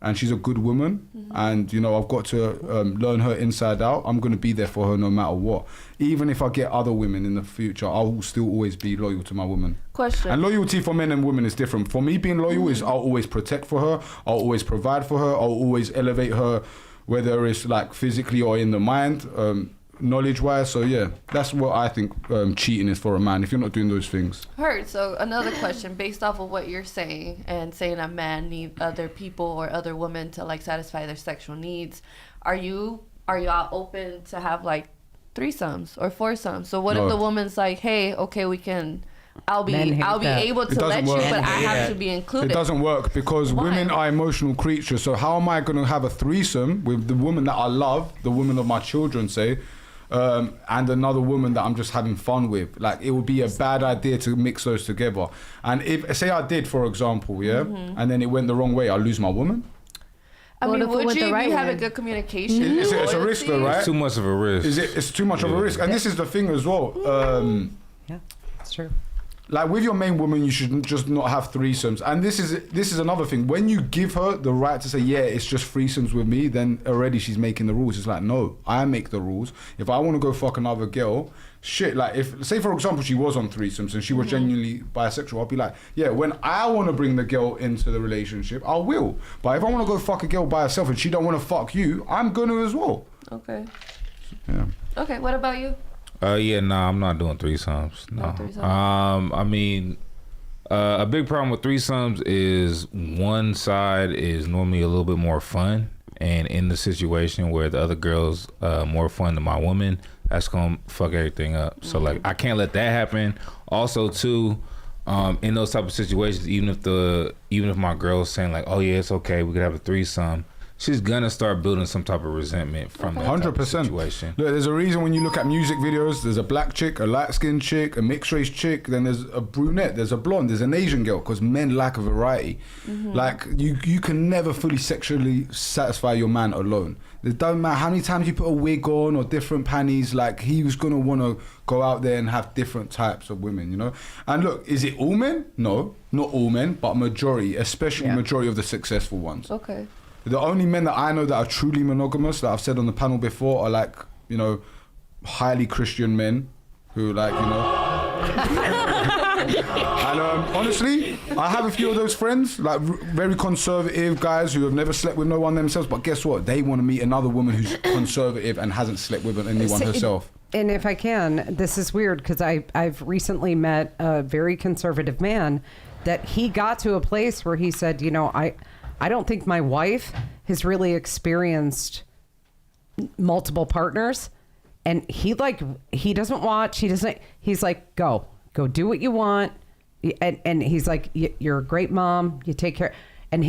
and she's a good woman, and, you know, I've got to learn her inside out, I'm going to be there for her no matter what. Even if I get other women in the future, I will still always be loyal to my woman. Question. And loyalty for men and women is different. For me, being loyal is I'll always protect for her, I'll always provide for her, I'll always elevate her, whether it's like physically or in the mind, knowledge-wise. So yeah, that's what I think cheating is for a man, if you're not doing those things. Heard. So another question based off of what you're saying, and saying a man need other people or other women to like satisfy their sexual needs. Are y'all open to have like threesomes or foursomes? So what if the woman's like, hey, okay, we can, I'll be able to let you, but I have to be included. It doesn't work because women are emotional creatures. So how am I going to have a threesome with the woman that I love, the woman of my children, say, and another woman that I'm just having fun with? Like, it would be a bad idea to mix those together. And if, say I did, for example, and then it went the wrong way, I'll lose my woman. I mean, would you have a good communication? It's a risk though, right? It's too much of a risk. It's too much of a risk. And this is the thing as well. Yeah, it's true. Like, with your main woman, you should just not have threesomes. And this is another thing. When you give her the right to say, yeah, it's just threesomes with me, then already she's making the rules. It's like, no, I make the rules. If I want to go fuck another girl, shit, like, if, say for example, she was on threesomes and she was genuinely bisexual, I'll be like, yeah, when I want to bring the girl into the relationship, I will. But if I want to go fuck a girl by herself and she don't want to fuck you, I'm going to as well. Okay. Yeah. Okay, what about you? I'm not doing threesomes. No. I mean, a big problem with threesomes is one side is normally a little bit more fun, and in the situation where the other girl's more fun than my woman, that's gonna fuck everything up. So like, I can't let that happen. Also, too, in those type of situations, even if my girl's saying like, oh yeah, it's okay, we could have a threesome, she's gonna start building some type of resentment from that 100% situation. Look, there's a reason when you look at music videos, there's a black chick, a light-skinned chick, a mixed-race chick, then there's a brunette, there's a blonde, there's an Asian girl, because men lack a variety. Like, you can never fully sexually satisfy your man alone. It doesn't matter how many times you put a wig on or different panties, like, he was gonna wanna go out there and have different types of women, you know? And look, is it all men? No, not all men, but majority, especially majority of the successful ones. Okay. The only men that I know that are truly monogamous, that I've said on the panel before, are like, you know, highly Christian men who, like, you know. And honestly, I have a few of those friends, like very conservative guys who have never slept with no one themselves, but guess what? They want to meet another woman who's conservative and hasn't slept with anyone herself. And if I can, this is weird because I've recently met a very conservative man that he got to a place where he said, I don't think my wife has really experienced multiple partners. And he doesn't watch. He's like, go do what you want. And he's like, you're a great mom. You take care. And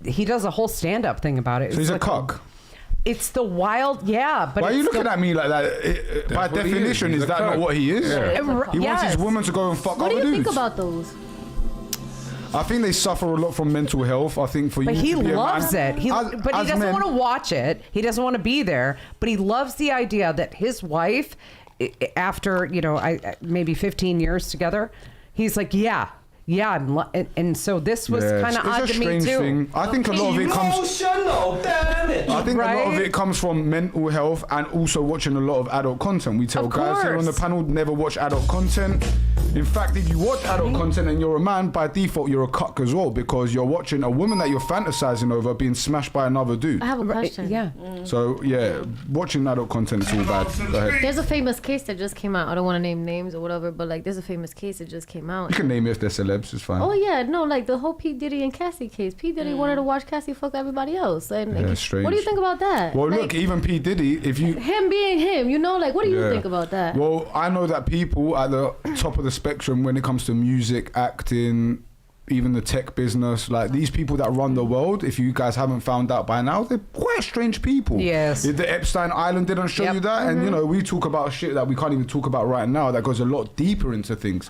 he does a whole stand-up thing about it. So he's a cock. It's the wild, but why are you looking at me like that? By definition, is that not what he is? Yeah. He wants his woman to go and fuck other dudes. What do you think about those? I think they suffer a lot from mental health. I think for but you he to be loves a man, it. He doesn't want to watch it. He doesn't want to be there. But he loves the idea that his wife, after maybe 15 years together, he's like, and so this was kind of odd to me too. Thing. I think a lot of it comes. I think a lot of it comes from mental health and also watching a lot of adult content. We tell guys here on the panel never watch adult content. In fact, if you watch adult content and you're a man, by default you're a cuck as well, because you're watching a woman that you're fantasizing over being smashed by another dude. I have a question. So watching adult content is all bad. Go ahead. There's a famous case that just came out. I don't want to name names or whatever, but there's a famous case that just came out. You can name it if they're celebs, it's fine. Oh yeah, no, the whole P. Diddy and Cassie case. P. Diddy wanted to watch Cassie fuck everybody else. And strange. What do you think about that? Well, look, even P. Diddy, him being him, what do you think about that? Well, I know that people at the top of the spectrum when it comes to music, acting, even the tech business, like these people that run the world, if you guys haven't found out by now, they're quite strange people. Yes. The Epstein Island didn't show you that, and we talk about shit that we can't even talk about right now that goes a lot deeper into things.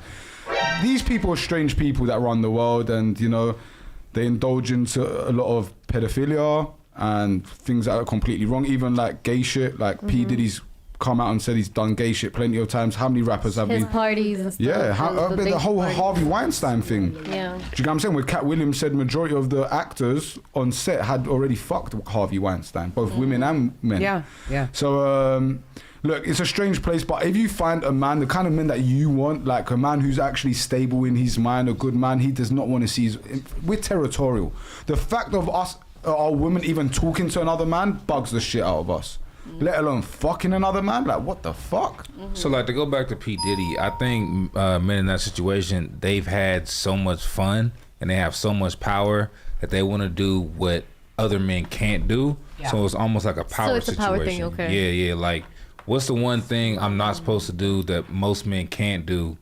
These people are strange people that run the world, and they indulge into a lot of pedophilia and things that are completely wrong, even like gay shit. Like P. Diddy's come out and said he's done gay shit plenty of times. How many rappers have his parties and stuff? Yeah, the whole Harvey Weinstein thing. Yeah. Do you get what I'm saying? Where Cat Williams said majority of the actors on set had already fucked Harvey Weinstein, both women and men. Yeah. So look, it's a strange place, but if you find a man, the kind of men that you want, like a man who's actually stable in his mind, a good man, he does not want to see we're territorial. The fact of us, our women even talking to another man bugs the shit out of us. Let alone fucking another man. Like, what the fuck? So, like, to go back to P. Diddy, I think men in that situation, they've had so much fun and they have so much power that they want to do what other men can't do. Yeah. So it's almost like a power situation. So it's a power thing, okay. Yeah. Like, what's the one thing I'm not supposed to do that most men can't do?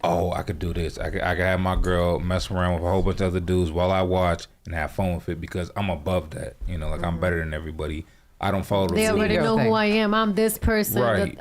Oh, I could do this. I could have my girl mess around with a whole bunch of other dudes while I watch and have fun with it because I'm above that. I'm better than everybody. I don't follow the rules. They already know who I am. I'm this person. Right.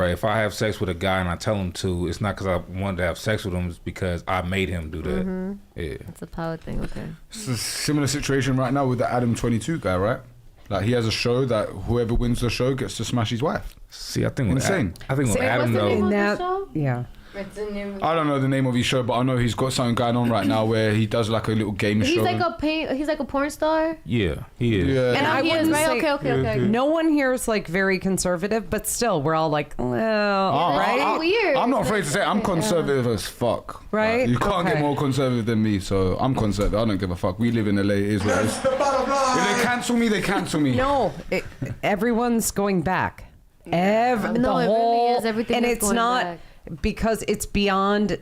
If I have sex with a guy and I tell him to, it's not because I wanted to have sex with him. It's because I made him do that. Yeah. It's a power thing. Okay. It's a similar situation right now with the Adam 22 guy, right? Like he has a show that whoever wins the show gets to smash his wife. See, I think insane. I think with Adam though. I don't know the name of his show, but I know he's got something going on right now where he does like a little game show. He's like a porn star. Yeah, he is. Yeah. And I wouldn't say, okay. No one here is like very conservative, but still, we're all like, right? Weird. I'm not afraid to say I'm conservative as fuck. Right? Like, you can't get more conservative than me, so I'm conservative. I don't give a fuck. We live in LA. It is what it is. If they cancel me, they cancel me. No, everyone's going back. It really is. Everything and is it's going not back. because it's beyond.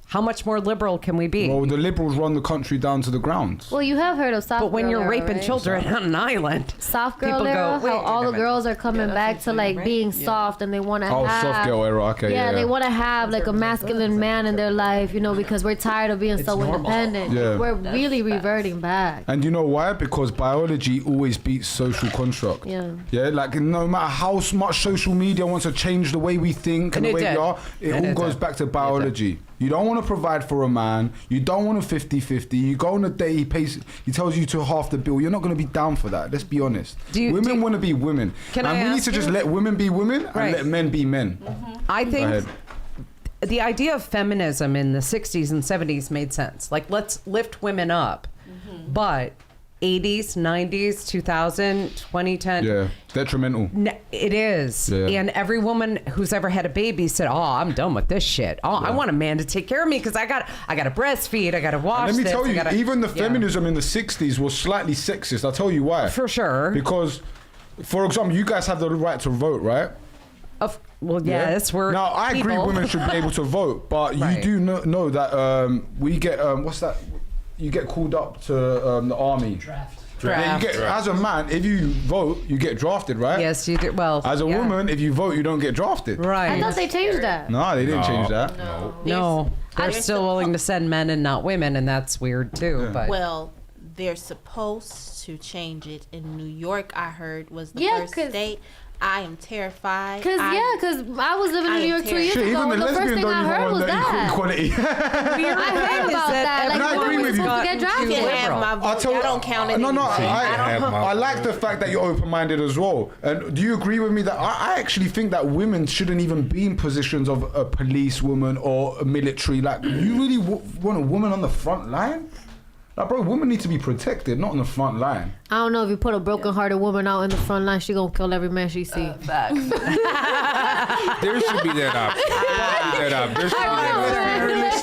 How much more liberal can we be? Well, the liberals run the country down to the ground. Well, you have heard of soft girl. But when you're raping right? children on an island, soft girl era, how all the girls are coming back to like being soft and they want to have. Soft girl era, okay. Yeah, they want to have like a masculine man in their life, because we're tired of being so independent. Yeah. We're really reverting back. And you know why? Because biology always beats social construct. Yeah, like no matter how much social media wants to change the way we think and the way we are, it all goes back to biology. You don't want to provide for a man. You don't want a 50-50. You go on a date, he tells you to half the bill. You're not going to be down for that. Let's be honest. Women want to be women. And we need to just let women be women and let men be men. I think the idea of feminism in the 60s and 70s made sense. Like, let's lift women up. But 80s, 90s, 2000, 2010. Yeah, detrimental. It is. Yeah. And every woman who's ever had a baby said, I'm done with this shit. I want a man to take care of me because I got to breastfeed. I got to wash this. Let me tell you, even the feminism in the 60s was slightly sexist. I'll tell you why. For sure. Because, for example, you guys have the right to vote, right? Well, yes, we're Now, I agree women should be able to vote, but you do know that we get, what's that? You get called up to the army. Draft. Yeah, as a man, if you vote, you get drafted, right? Yes, you do. Well, as a woman, if you vote, you don't get drafted. Right. I thought they changed that. No, they didn't change that. No. They're still willing to send men and not women, and that's weird too. But well, they're supposed to change it. In New York, I heard was the first state. I am terrified. Because I was living in New York 2 years ago, and the first thing I heard was that. Equality. I heard about that. And I agree with you. I have my vote. I don't count it. No, I like the fact that you're open-minded as well. And do you agree with me that I actually think that women shouldn't even be in positions of a policewoman or a military? Like, you really want a woman on the front line? Like, bro, women need to be protected, not on the front line. I don't know if you put a broken-hearted woman out in the front line, she gonna kill every man she see. There should be that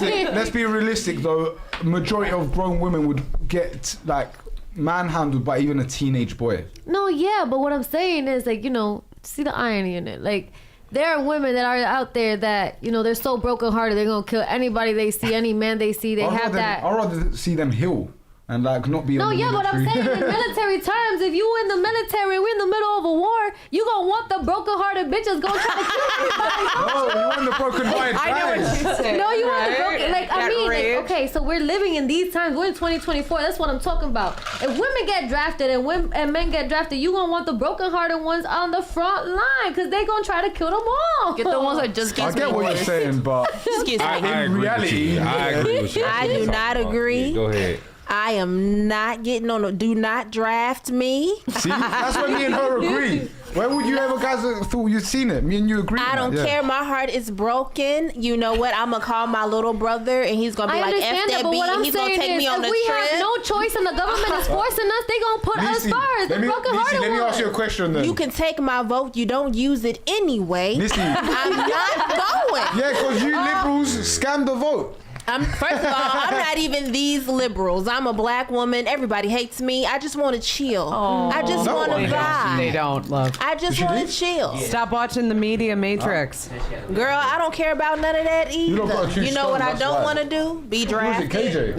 option. Let's be realistic, though. Majority of grown women would get like manhandled by even a teenage boy. No, yeah, but what I'm saying is, like, you know, see the irony in it. Like, there are women that are out there that, you know, they're so brokenhearted, they're gonna kill anybody they see, any man they see. They have that. I'd rather see them heal and like not be. No, yeah, but I'm saying in military terms, if you in the military, we're in the middle of a war, you gonna want the brokenhearted bitches gonna try to kill everybody. No, you want the brokenhearted guys. I know what you said. No, you want the broken. Like, I mean, like, okay, so we're living in these times. We're in 2024. That's what I'm talking about. If women get drafted and men get drafted, you gonna want the brokenhearted ones on the front line because they gonna try to kill them all. Get the ones that just I get what you're saying, but in reality, I agree with you. I do not agree. Go ahead. I am not getting on the do not draft me. See, that's what me and her agree. When would you ever guys thought you'd seen it? Me and you agree. I don't care. My heart is broken. You know what? I'm gonna call my little brother, and he's gonna be like, "F that B," and he's gonna take me on the trip. If we have no choice and the government is forcing us, they gonna put us first. The broken-hearted ones. Let me ask you a question then. You can take my vote. You don't use it anyway. I'm not going. Yeah, because you liberals scam the vote. First of all, I'm not even these liberals. I'm a black woman. Everybody hates me. I just want to chill. I just want to vibe. They don't, love. I just want to chill. Stop watching the media matrix. Girl, I don't care about none of that either. You know what I don't want to do? Be drafted. KJ?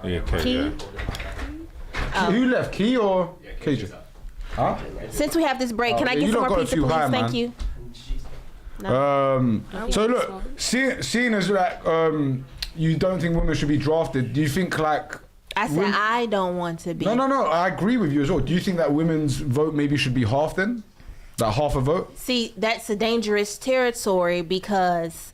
Yeah, KJ. Who left, Key or KJ? Huh? Since we have this break, can I get some more pizza, please? Thank you. So look, seeing as like you don't think women should be drafted, do you think like I said I don't want to be. No, I agree with you as well. Do you think that women's vote maybe should be half then? Like half a vote? See, that's a dangerous territory because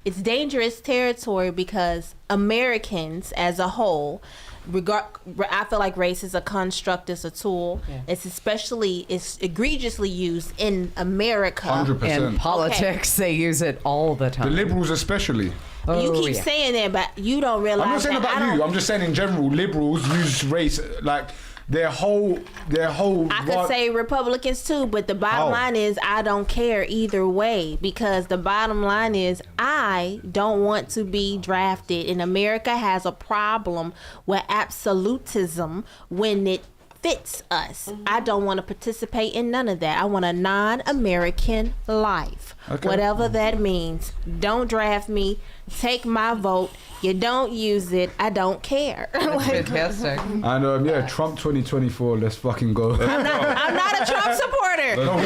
it's dangerous territory because Americans as a whole I feel like race is a construct, it's a tool. Yeah. It's egregiously used in America. 100%. In politics, they use it all the time. The liberals especially. You keep saying that, but you don't realize. I'm not saying about you. I'm just saying in general, liberals use race like their whole. I could say Republicans too, but the bottom line is I don't care either way because the bottom line is I don't want to be drafted, and America has a problem with absolutism when it fits us. I don't want to participate in none of that. I want a non-American life, whatever that means. Don't draft me. Take my vote. You don't use it. I don't care. That's fantastic. And Trump 2024. Let's fucking go. I'm not a Trump supporter. No,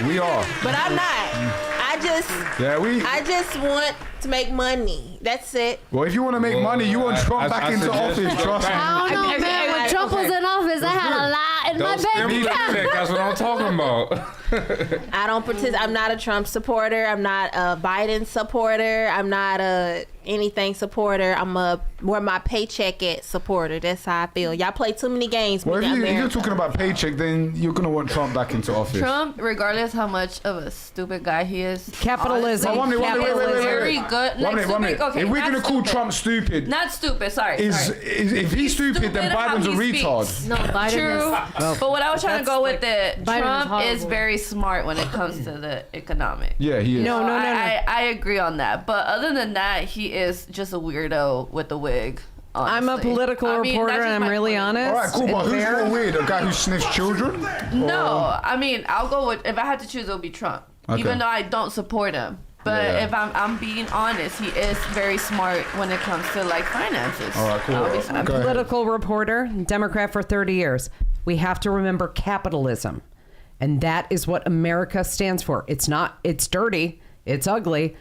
we are. But I'm not. I just want to make money. That's it. Well, if you want to make money, you want Trump back into office. Trust me. I don't know, man. When Trump was in office, I had a lot in my bank account. That's what I'm talking about. I don't participate. I'm not a Trump supporter. I'm not a Biden supporter. I'm not a anything supporter. I'm a where my paycheck at supporter. That's how I feel. Y'all play too many games. Well, if you're talking about paycheck, then you're gonna want Trump back into office. Trump, regardless how much of a stupid guy he is, capitalism. Very good. One minute. Okay, if we're gonna call Trump stupid, not stupid. Sorry. If he's stupid, then Biden's a retard. No, Biden True. But what I was trying to go with it, Trump is very smart when it comes to the economic. Yeah, he is. No. I agree on that. But other than that, he is just a weirdo with the wig. Honestly. I'm a political reporter and I'm really honest. All right, cool. But who's more weird? A guy who sniffs children? No, I mean, I'll go with, if I had to choose, it would be Trump. Okay. even though I don't support him. But if I'm being honest, he is very smart when it comes to like finances. All right, cool. Obviously. Political reporter, Democrat for 30 years. We have to remember capitalism. And that is what America stands for. It's dirty, it's ugly,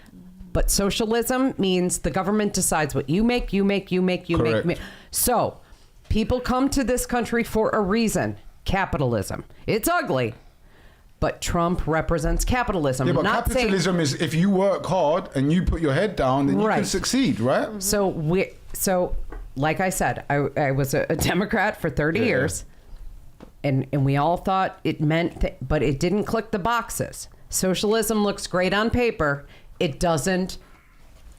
but socialism means the government decides what you make. So people come to this country for a reason. Capitalism. It's ugly. But Trump represents capitalism. Yeah, but Not capitalism is if you work hard and you put your head down, then you can succeed, right? So like I said, I was a Democrat for 30 years, and we all thought it meant, but it didn't click the boxes. Socialism looks great on paper. It doesn't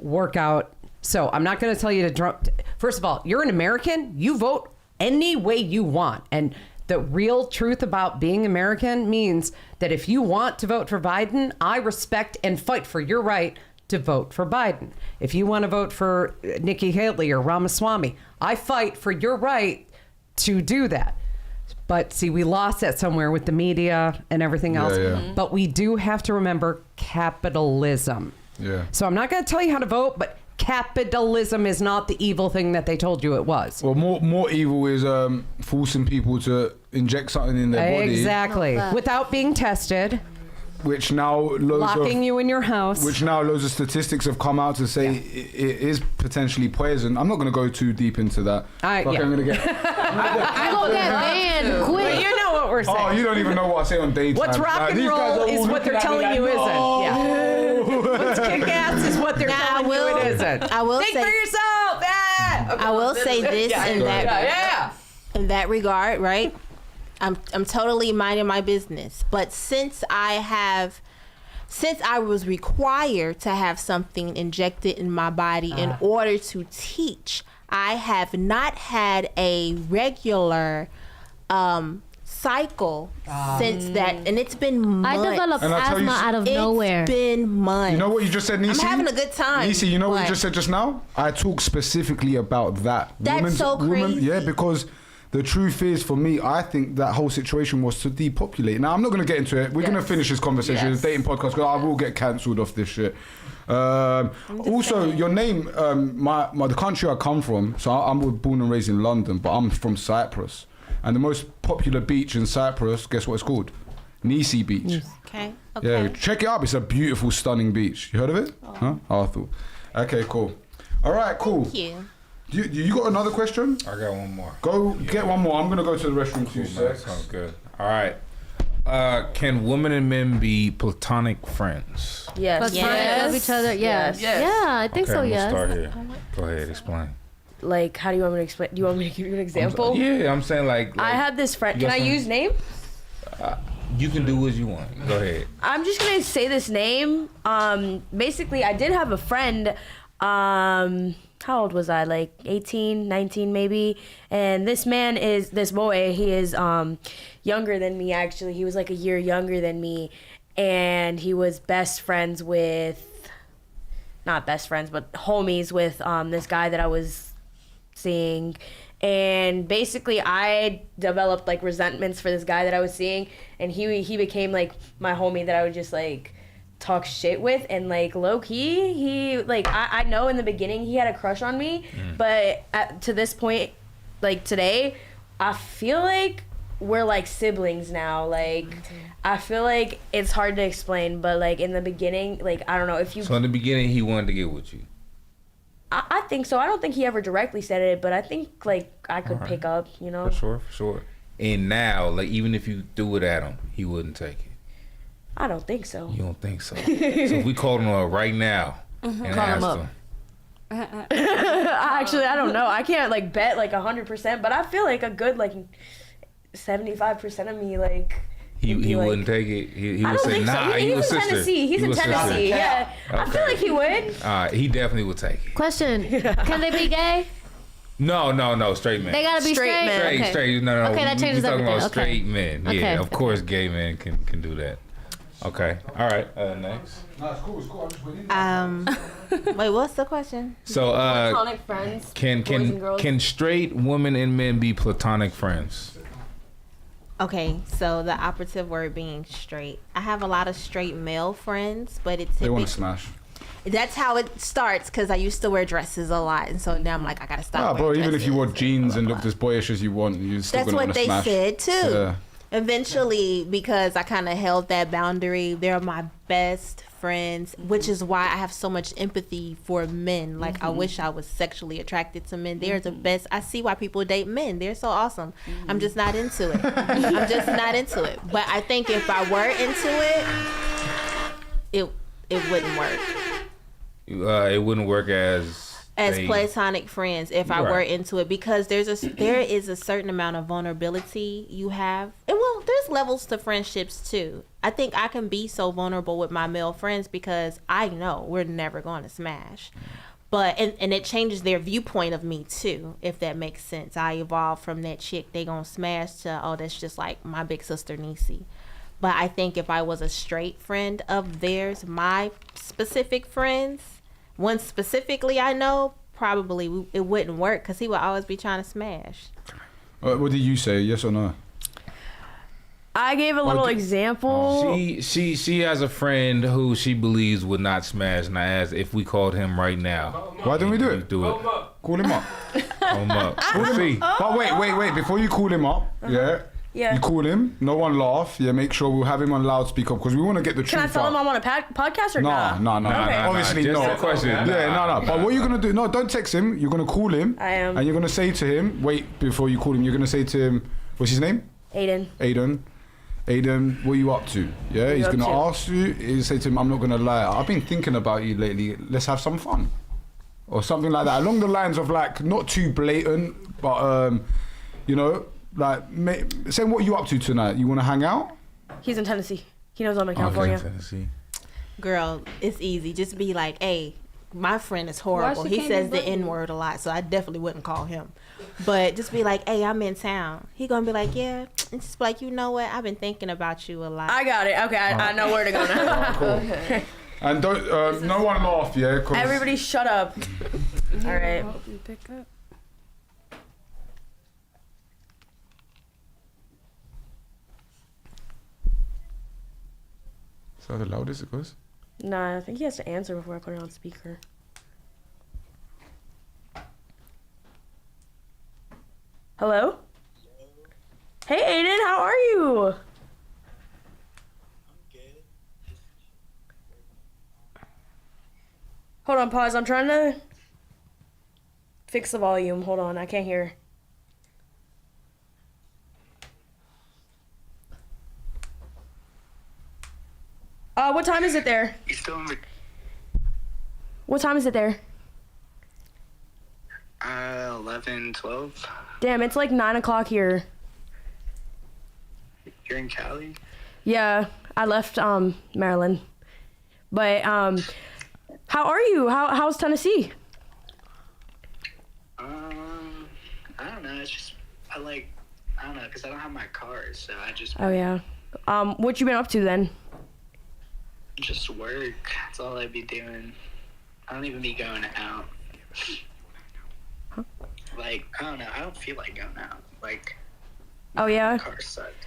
work out. So I'm not going to tell you to. First of all, you're an American. You vote any way you want, and the real truth about being American means that if you want to vote for Biden, I respect and fight for your right to vote for Biden. If you want to vote for Nikki Haley or Ramaswamy, I fight for your right to do that. But see, we lost that somewhere with the media and everything else. But we do have to remember capitalism. Yeah. So I'm not going to tell you how to vote, but capitalism is not the evil thing that they told you it was. Well, more evil is forcing people to inject something in their body. Exactly. Without being tested. Which now locking you in your house. Which now loads of statistics have come out to say it is potentially poison. I'm not going to go too deep into that. I'm going to get... I'm going to get banned quick. You know what we're saying. Oh, you don't even know what I say on daytime. What's rock and roll is what they're telling you isn't. Yeah. What's kick-ass is what they're telling you it isn't. I will Think say, for yourself. Okay, I will say this in that regard, right? I'm totally minding my business, but since I was required to have something injected in my body in order to teach, I have not had a regular cycle since that, and it's been months. I developed asthma out of nowhere. It's been months. You know what you just said, Nisi? I'm having a good time. Nisi, you know what you just said just now? I talk specifically about that. That's so crazy. Yeah, because the truth is, for me, I think that whole situation was to depopulate. Now, I'm not going to get into it. We're going to finish this conversation. It's a dating podcast, because I will get cancelled off this shit. Also, your name, the country I come from, so I'm born and raised in London, but I'm from Cyprus. And the most popular beach in Cyprus, guess what it's called? Nisi Beach. Okay. Yeah, check it out. It's a beautiful, stunning beach. You heard of it? Huh? Oh, I thought. Okay, cool. All right, cool. Thank you. You got another question? I got one more. Go get one more. I'm going to go to the restroom too, sir. Sounds good. All right. Can women and men be platonic friends? Yes. Love each other. Yes. Yeah, I think so. Yes. Start here. Go ahead, explain. Like, how do you want me to explain? Do you want me to give you an example? I'm saying like I had this friend. Can I use name? You can do as you want. Go ahead. I'm just gonna say this name. Basically, I did have a friend. How old was I? Like 18, 19 maybe. And this boy, he is younger than me actually. He was like a year younger than me. And he was not best friends, but homies with this guy that I was seeing. And basically I developed like resentments for this guy that I was seeing. And he became like my homie that I would just like talk shit with, and like low key he like I know in the beginning he had a crush on me, but to this point, like today, I feel like we're like siblings now. Like I feel like it's hard to explain, but like in the beginning, like I don't know if you. So in the beginning he wanted to get with you. I think so. I don't think he ever directly said it, but I think like I could pick up, you know. For sure. And now, like even if you threw it at him, he wouldn't take it. I don't think so. You don't think so? So if we called him up right now and asked him. Actually, I don't know. I can't like bet like 100%, but I feel like a good like 75% of me like. He wouldn't take it. He would say nah. He was in Tennessee. He's in Tennessee. Yeah, okay. I feel like he would. He definitely would take it. Question: Can they be gay? No, straight men. They gotta be straight men. Straight. No. Okay, that changes We're talking everything. about straight men. Okay. Yeah, of course, gay men can do that. Okay. All right. Next. No, it's cool. I'm just waiting. Wait, what's the question? So, platonic friends. Can straight women and men be platonic friends? Okay, so the operative word being straight. I have a lot of straight male friends, but it's They want to smash. That's how it starts because I used to wear dresses a lot, and so now I'm like, I gotta stop. Bro, even if you wore jeans and looked as boyish as you want, you're still that's gonna what want to smash. they said too. Yeah. Eventually, because I kind of held that boundary, they're my best friends, which is why I have so much empathy for men. Like, I wish I was sexually attracted to men. They're the best. I see why people date men. They're so awesome. I'm just not into it. I'm just not into it. But I think if I were into it, it wouldn't work. It wouldn't work as platonic friends if I were into it, because there is a certain amount of vulnerability you have, and well, there's levels to friendships too. I think I can be so vulnerable with my male friends because I know we're never going to smash, but and it changes their viewpoint of me too, if that makes sense. I evolved from that chick they gonna smash to, oh, that's just like my big sister Niecy. But I think if I was a straight friend of theirs, my specific friends, one specifically I know, probably it wouldn't work because he would always be trying to smash. What did you say? Yes or no? I gave a little example. She has a friend who she believes would not smash, and I asked if we called him right now. Why don't we do it? Do it. Call him up. Call him up. Call him. But wait. Before you call him up, Yeah. you call him. No one laugh. Yeah, make sure we'll have him on loudspeaker because we want to get the truth Can I tell out. him I'm on a podcast or No. Okay. Obviously Just no. a question. No. But what you're gonna do? No, don't text him. You're gonna call him. I am. And you're gonna say to him. Wait, before you call him, you're gonna say to him. What's his name? Aiden, what are you up to? Yeah, he's gonna ask you. He'll say to him, I'm not gonna lie. I've been thinking about you lately. Let's have some fun, or something like that, along the lines of like not too blatant, but you know. Like, saying what you up to tonight? You want to hang out? He's in Tennessee. He knows I'm in California. Okay, Tennessee. Girl, it's easy. Just be like, hey, my friend is horrible. He says the N-word a lot, so I definitely wouldn't call him. But just be like, hey, I'm in town. He gonna be like, yeah. And just be like, you know what? I've been thinking about you a lot. I got it. Okay, I know where to go now. Cool. Okay. And don't, no one laugh, yeah? Everybody shut up. All right. Pick up. Is that the loudest it goes? Nah, I think he has to answer before I put it on speaker. Hello? Hey, Aiden, how are you? I'm good. Hold on, pause. I'm trying to fix the volume. Hold on, I can't hear. What time is it there? What time is it there? 11, 12. Damn, it's like 9 o'clock here. You're in Cali? Yeah, I left Maryland. But how are you? How's Tennessee? I don't know. It's just I don't know, because I don't have my car, so I just. Oh yeah. What you been up to then? Just work. That's all I be doing. I don't even be going out. Like, I don't know. I don't feel like going out. Like. Oh yeah. My car sucked.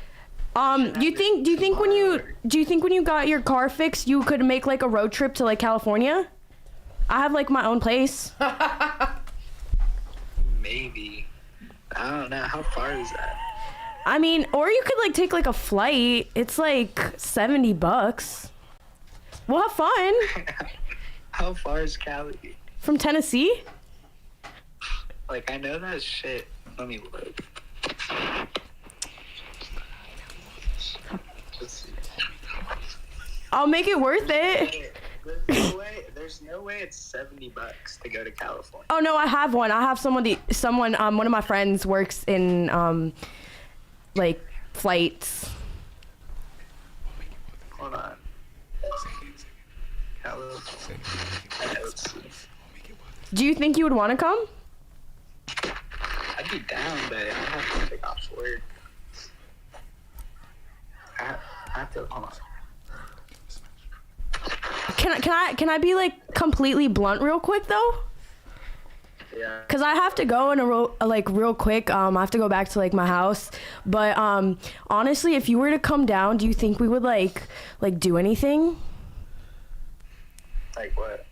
Do you think when you got your car fixed, you could make like a road trip to like California? I have like my own place. Maybe. I don't know. How far is that? I mean, or you could like take like a flight. It's like $70. We'll have fun. How far is Cali? From Tennessee? Like, I know that shit. Let me look. I'll make it worth it. There's no way it's $70 to go to California. Oh no, I have one. I have someone. One of my friends works in like flights. Hold on. Do you think you would want to come? I'd be down, but I have to take off work. I have to. Hold on. Can I be like completely blunt real quick though? Yeah. Cause I have to go in real quick. I have to go back to like my house. But honestly, if you were to come down, do you think we would like do anything? Like what?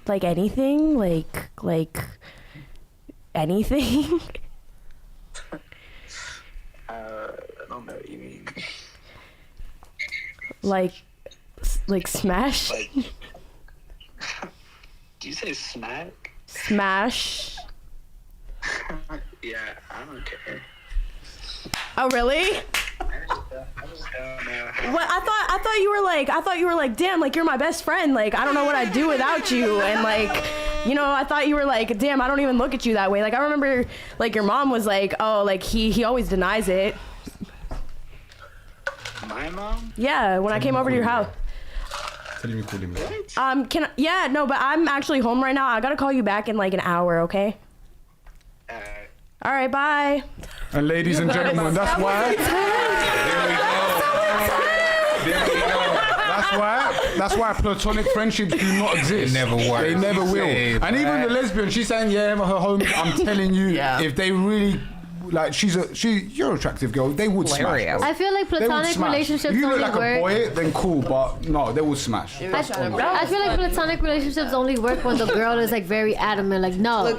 Like anything? Like anything? I don't know what you mean. like smash? Like, do you say smack? Smash. Yeah, I don't care. Oh really? I just don't know. What I thought you were like damn, like you're my best friend, like I don't know what I'd do without you, and like I thought you were like damn, I don't even look at you that way. Like I remember like your mom was like, oh, like he always denies it. My mom? Yeah, when I came over to your house. Tell me call him. But I'm actually home right now. I gotta call you back in like an hour, okay? All right, bye. And ladies and gentlemen, that's why. That's why platonic friendships do not exist. They never work. They never will. And even the lesbian, she's saying, yeah, her homies. I'm telling you, if they really. Like you're an attractive girl. They would smash. Bro. I feel like platonic relationships if you look only like work. a boy, then cool, but no, they would smash. I feel like platonic relationships only work when the girl is like very adamant, like no.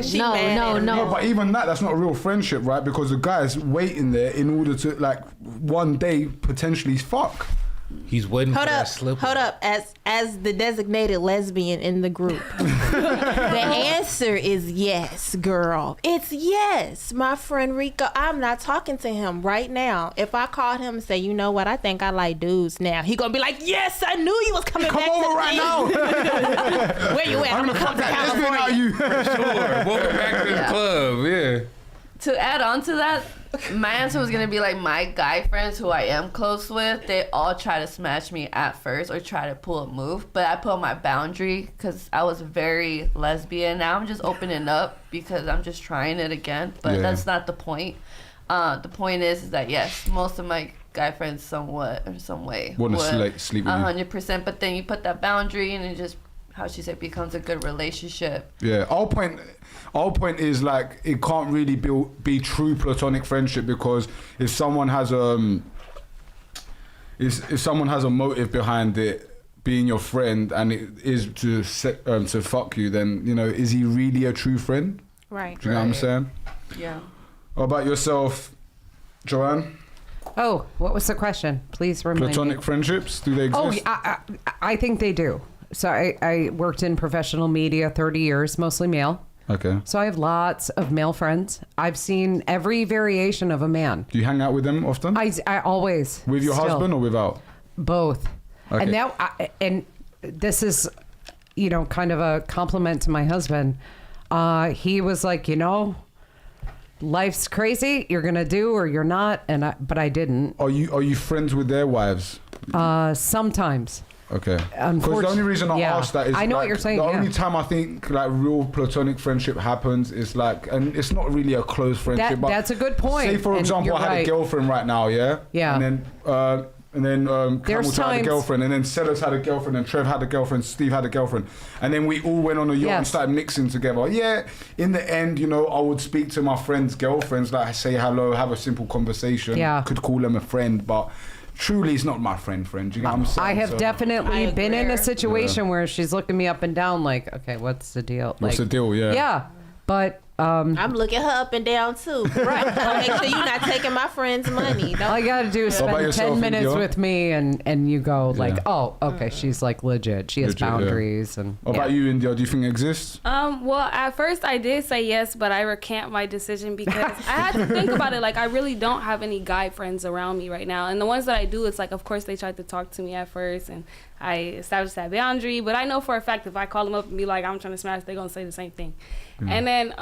No, but even that's not a real friendship, right? Because the guy's waiting there in order to like one day potentially fuck. He's waiting for that slip. Hold up. As the designated lesbian in the group, the answer is yes, girl. It's yes. My friend Rico, I'm not talking to him right now. If I called him and say, you know what, I think I like dudes now, he gonna be like, yes, I knew you was coming back to over right me. now. Where you at? I'm gonna come to California. You. Sure. Welcome back to the club. Yeah. To add on to that, my answer was gonna be like my guy friends who I am close with, they all try to smash me at first or try to pull a move, but I put my boundary because I was very lesbian. Now I'm just opening up because I'm just trying it again, but that's not the point. The point is that yes, most of my guy friends somewhat or some way want to sleep with you. 100%, but then you put that boundary and it just, how she said, becomes a good relationship. Yeah, our point is like it can't really be true platonic friendship, because if someone has if someone has a motive behind it being your friend and it is to fuck you, then is he really a true friend? Right. Do you know what I'm saying? Yeah. What about yourself, Joanne? Oh, what was the question? Please remind me. Platonic friendships, do they exist? Oh, I think they do. So I worked in professional media 30 years, mostly male. Okay. So I have lots of male friends. I've seen every variation of a man. Do you hang out with them often? I always. With your husband or without? Both. Okay. And now, and this is, kind of a compliment to my husband. He was like, life's crazy. You're gonna do or you're not, but I didn't. Are you friends with their wives? Sometimes. Okay. Because the only reason I asked that is I know what you're saying. The only time I think like real platonic friendship happens is like, and it's not really a close friendship. But that's a good point. Say for example, I had a girlfriend right now, yeah. Yeah. And then Cameltoe had a girlfriend, and then Sellers had a girlfriend, and Trev had a girlfriend, Steve had a girlfriend, and then we all went on a yacht and started mixing together. Yeah. In the end, I would speak to my friends' girlfriends, like say hello, have a simple conversation. Yeah. Could call them a friend, but. Truly, he's not my friend. You know what I'm saying? I have definitely been in a situation where she's looking me up and down like, okay, what's the deal? What's the deal? Yeah. Yeah. But I'm looking her up and down too. Right. Make sure you're not taking my friend's money. All you gotta do is spend 10 minutes with me and you go like, oh, okay, she's like legit. She has boundaries. And what about you, India? Do you think it exists? Well, at first I did say yes, but I recant my decision because I had to think about it. Like, I really don't have any guy friends around me right now. And the ones that I do, it's like, of course they tried to talk to me at first and I established that boundary, but I know for a fact if I call them up and be like, I'm trying to smash, they're gonna say the same thing. And then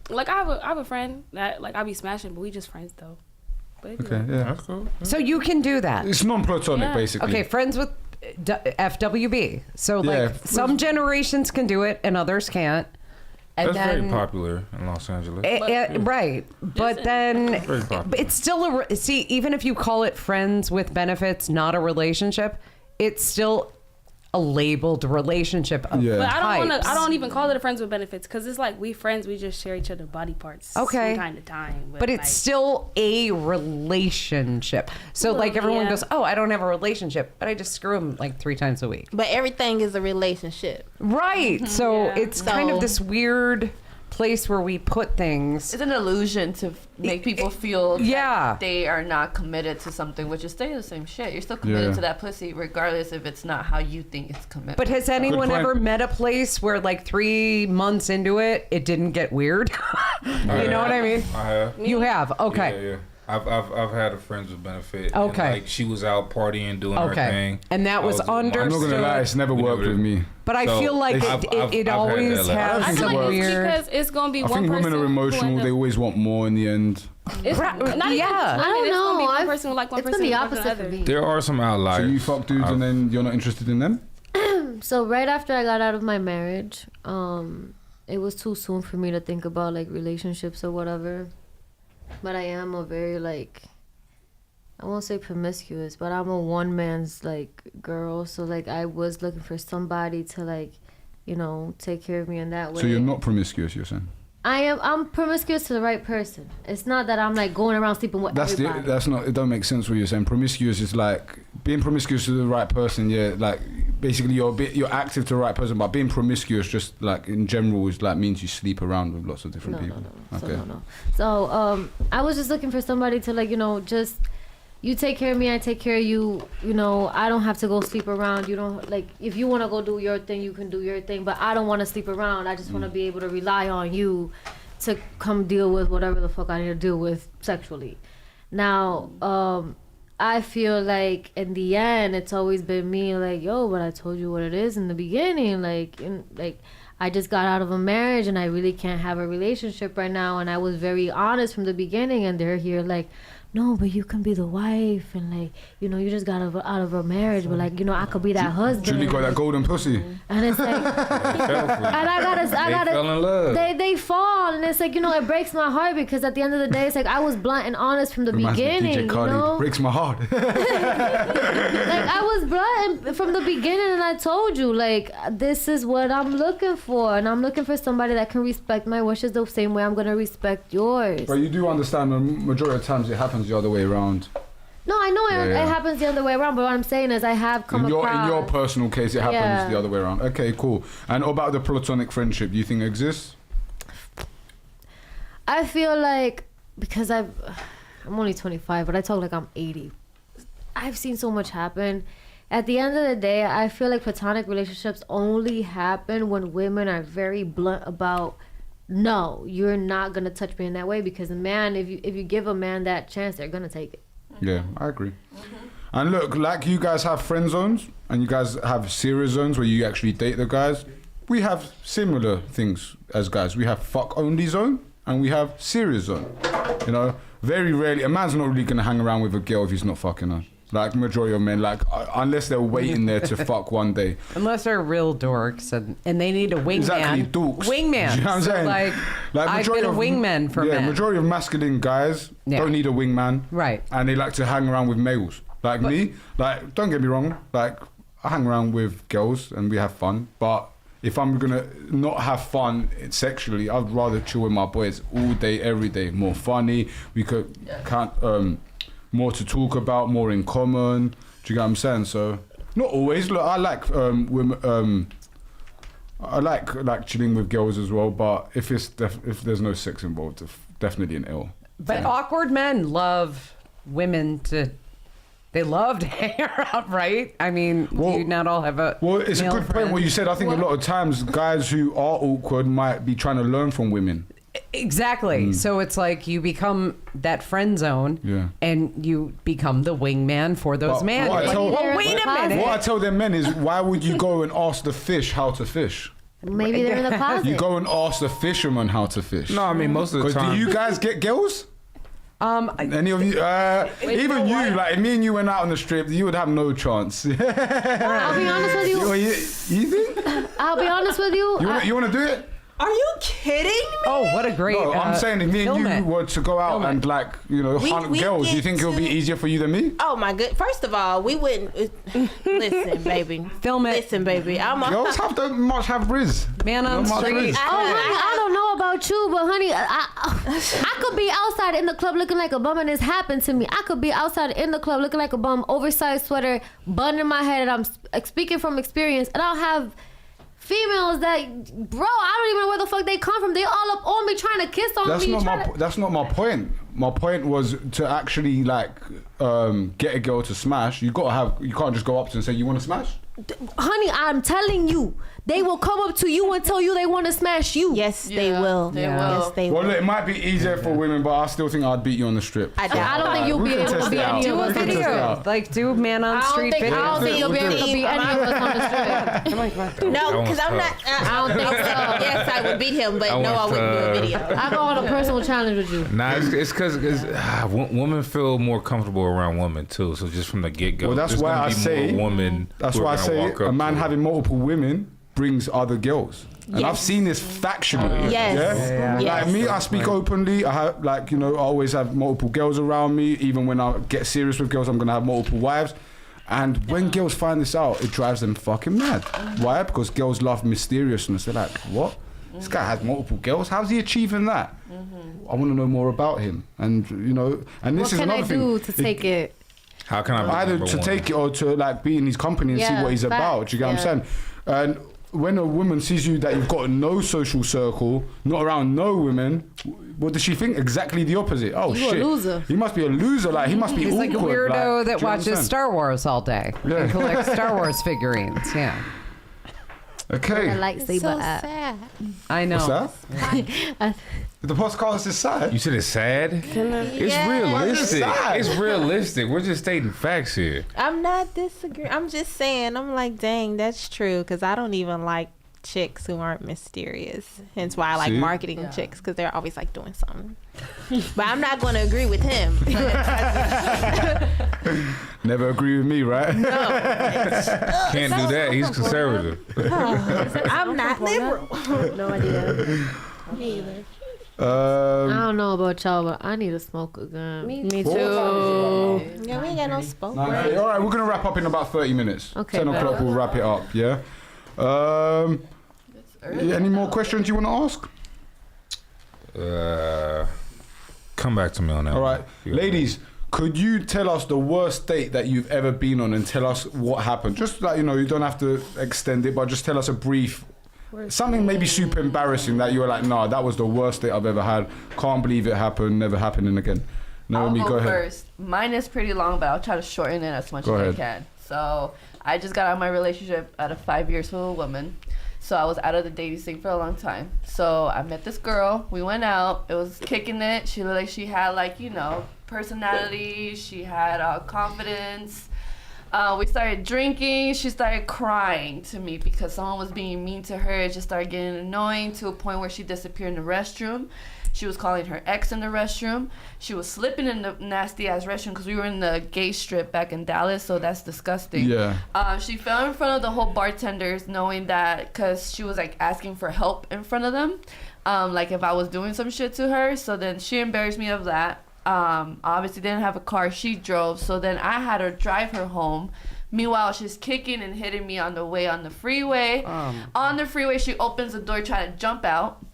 like I have a friend that like I be smashing, but we just friends though. But okay, yeah, that's cool. So you can do that. It's non-platonic, basically. Okay, friends with FWB. So like some generations can do it and others can't. And that's very popular in Los Angeles. Right. But then it's still even if you call it friends with benefits, not a relationship, it's still a labeled relationship of Yeah. But I types. don't even call it a friends with benefits because it's like we friends. We just share each other's body parts. Okay. From time to time. But it's like, still a relationship. So like everyone yeah. goes, oh, I don't have a relationship, but I just screw him like 3 times a week. But everything is a relationship. Right. So Yeah. it's kind of So- this weird place where we put things. It's an illusion to make people feel Yeah. that they are not committed to something, which is stay the same shit. You're still committed Yeah. to that pussy, regardless if it's not how you think it's committed. But has anyone point. ever met a place where like 3 months into it, it didn't get weird? You know what I mean? I have. You have. Okay. Yeah. I've had a friends with benefit. Okay. And, like she was out partying, doing her Okay. thing. And that was I'm not understood. gonna lie, it's never We worked never- with me. But I So, feel like I've it had always that, like, I has think I feel it some like works. it's weird. because it's gonna be I one think person. women are who emotional. end up- They always want more in the end. It's Right, not even yeah. women, I don't it's gonna be know. one I've- person who like one it's person. been the who like opposite for another. me. There are some outliers. So you fuck dudes and then you're not interested in them? So right after I got out of my marriage, it was too soon for me to think about like relationships or whatever. But I am a very like, I won't say promiscuous, but I'm a one man's like girl. So like I was looking for somebody to like, you know, take care of me in that way. So you're not promiscuous, you're saying? I'm promiscuous to the right person. It's not that I'm like going around sleeping with everybody. It don't make sense what you're saying. Promiscuous is like being promiscuous to the right person. Yeah, like basically you're active to the right person, but being promiscuous just like in general is like means you sleep around with lots of different people. No. So I was just looking for somebody to like, you know, just you take care of me, I take care of you. You know, I don't have to go sleep around. You don't like if you want to go do your thing, you can do your thing. But I don't want to sleep around. I just want to be able to rely on you to come deal with whatever the fuck I need to deal with sexually. Now, I feel like in the end, it's always been me like, yo, but I told you what it is in the beginning. Like I just got out of a marriage and I really can't have a relationship right now. And I was very honest from the beginning, and they're here like, no, but you can be the wife, and like, you know, you just got out of a marriage, but like, you know, I could be that husband. Julie got that golden pussy. And it's like, and I gotta, fell in love. they fall, and it's like, you know, it breaks my heart because at the end of the day, it's like I was blunt and honest from the Reminds me of beginning, DJ you Khaled. know. Breaks my heart. Like I was blunt from the beginning, and I told you like this is what I'm looking for, and I'm looking for somebody that can respect my wishes the same way I'm gonna respect yours. But you do understand the majority of times it happens the other way around. No, I know Yeah, it yeah. happens the other way around, but what I'm saying is I have come In across. your personal case, it happens Yeah. the other way around. Okay, cool. And about the platonic friendship, do you think it exists? I feel like because I'm only 25, but I talk like I'm 80. I've seen so much happen. At the end of the day, I feel like platonic relationships only happen when women are very blunt about, no, you're not gonna touch me in that way, because a man, if you give a man that chance, they're gonna take it. Yeah, I agree. And look, like you guys have friend zones and you guys have serious zones where you actually date the guys. We have similar things as guys. We have fuck only zone and we have serious zone. You know, very rarely, a man's not really gonna hang around with a girl if he's not fucking her. Like majority of men, like unless they're waiting there to fuck one day. Unless they're real dorks and they need a wingman. Exactly, dorks. Wingman. You know what I'm So, saying? like I've been a wingman for men. Majority of masculine guys don't need a wingman. Right. And they like to hang around with males. Like me, like don't get me wrong, like I hang around with girls and we have fun, but if I'm gonna not have fun sexually, I'd rather chill with my boys all day, every day. More funny, we could more to talk about, more in common. Do you get what I'm saying? So not always. Look, I like women. I like chilling with girls as well. But if if there's no sex involved, definitely an L. But awkward men love women to. They love to hang around, right? I mean, do you not all have a. Well, it's a male good point friend? what you said. I think a lot of times guys who are awkward might be trying to learn from women. Exactly. So it's like you become that friend zone, and you become the wingman for those men. What I Like, tell- well, wait a minute. What I tell them men is, why would you go and ask the fish how to fish? Maybe they're in the closet. You go and ask the fisherman how to fish. No, I mean most of the 'Cause time. do you guys get girls? Any of you? Even you, like if me and you went out on the strip, you would have no chance. I'll be honest with you. You think? I'll be honest with you. You want to do it? Are you kidding me? Oh, what a great. No, I'm saying if me and you were to go out and like, you know, hunt girls, do you think it would be easier for you than me? Oh my good. First of all, we wouldn't. Listen, baby. Film it. Listen, baby. Girls don't much have Riz. Man on the street. Oh, honey, I don't know about you, but honey, I could be outside in the club looking like a bum, and it's happened to me. I could be outside in the club looking like a bum, oversized sweater, bun in my head, and I'm speaking from experience, and I'll have females that, bro, I don't even know where the fuck they come from. They all up on me trying to kiss on me. That's not my point. My point was to actually like get a girl to smash. You can't just go up to her and say you want to smash. Honey, I'm telling you, they will come up to you and tell you they want to smash you. Yes, they will. They will. Yes, they will. Well, look, it might be easier for women, but I still think I'd beat you on the strip. I don't think you'll be able to beat any of us on the strip. Like, do man on street video. I don't think you'll be able to beat any of us on the strip. No, because I'm not. I don't think so. Yes, I would beat him, but no, I wouldn't do a video. I go on a personal challenge with you. Nah, it's because women feel more comfortable around women too. So just from the get go, Well, that's why I say. That's why I say a man having multiple women brings other girls. And I've seen this factually. Yes. Like me, I speak openly. I have, like, you know, I always have multiple girls around me. Even when I get serious with girls, I'm gonna have multiple wives. And when girls find this out, it drives them fucking mad. Why? Because girls love mysteriousness. They're like, what? This guy has multiple girls. How's he achieving that? I want to know more about him. And you know, and this is another thing. What can I do to take it? How can I either to take it or to like be in his company and see what he's about? Do you get what I'm saying? And when a woman sees you that you've got no social circle, not around no women, what does she think? Exactly the opposite. Oh, you shit. A loser. He must be a loser. Like, he must be He's awkward. like a weirdo that watches Star Wars all day. Yeah. And collects Star Wars figurines. Yeah. Okay. A lightsaber So app. sad. I know. What's that? The podcast is sad. You said it's sad? It's realistic. It's realistic. We're just stating facts here. I'm not disagreeing. I'm just saying. I'm like, dang, that's true. Because I don't even like chicks who aren't mysterious. Hence why I like marketing chicks, because they're always like doing something. But I'm not going to agree with him. Never agree with me, right? No. Can't do that. He's conservative. I'm not liberal. No idea. Me either. I don't know about y'all, but I need to smoke again. Me too. Yeah, we ain't got no smoke. All right, we're going to wrap up in about 30 minutes. Okay, 10 o'clock, we'll wrap it up, yeah? Any more questions you want to ask? Come back to me on that. All right. Ladies, could you tell us the worst date that you've ever been on and tell us what happened? Just like, you know, you don't have to extend it, but just tell us a brief, something maybe super embarrassing that you were like, nah, that was the worst date I've ever had. Can't believe it happened, never happening again. Naomi, I'll go ahead. First. Mine is pretty long, but I'll try to shorten it as much as I can. So I just got out of my relationship out of 5 years with a woman. So I was out of the dating scene for a long time. So I met this girl. We went out. It was kicking it. She looked like she had, like, you know, personality. She had confidence. We started drinking. She started crying to me because someone was being mean to her. It just started getting annoying to a point where she disappeared in the restroom. She was calling her ex in the restroom. She was slipping in the nasty ass restroom because we were in the gay strip back in Dallas, so that's disgusting. Yeah. She fell in front of the whole bartenders, knowing that because she was like asking for help in front of them, like if I was doing some shit to her. So then she embarrassed me of that. Obviously didn't have a car. She drove, so then I had her drive her home. Meanwhile, she's kicking and hitting me on the way on the freeway. On the freeway, she opens the door trying to jump out.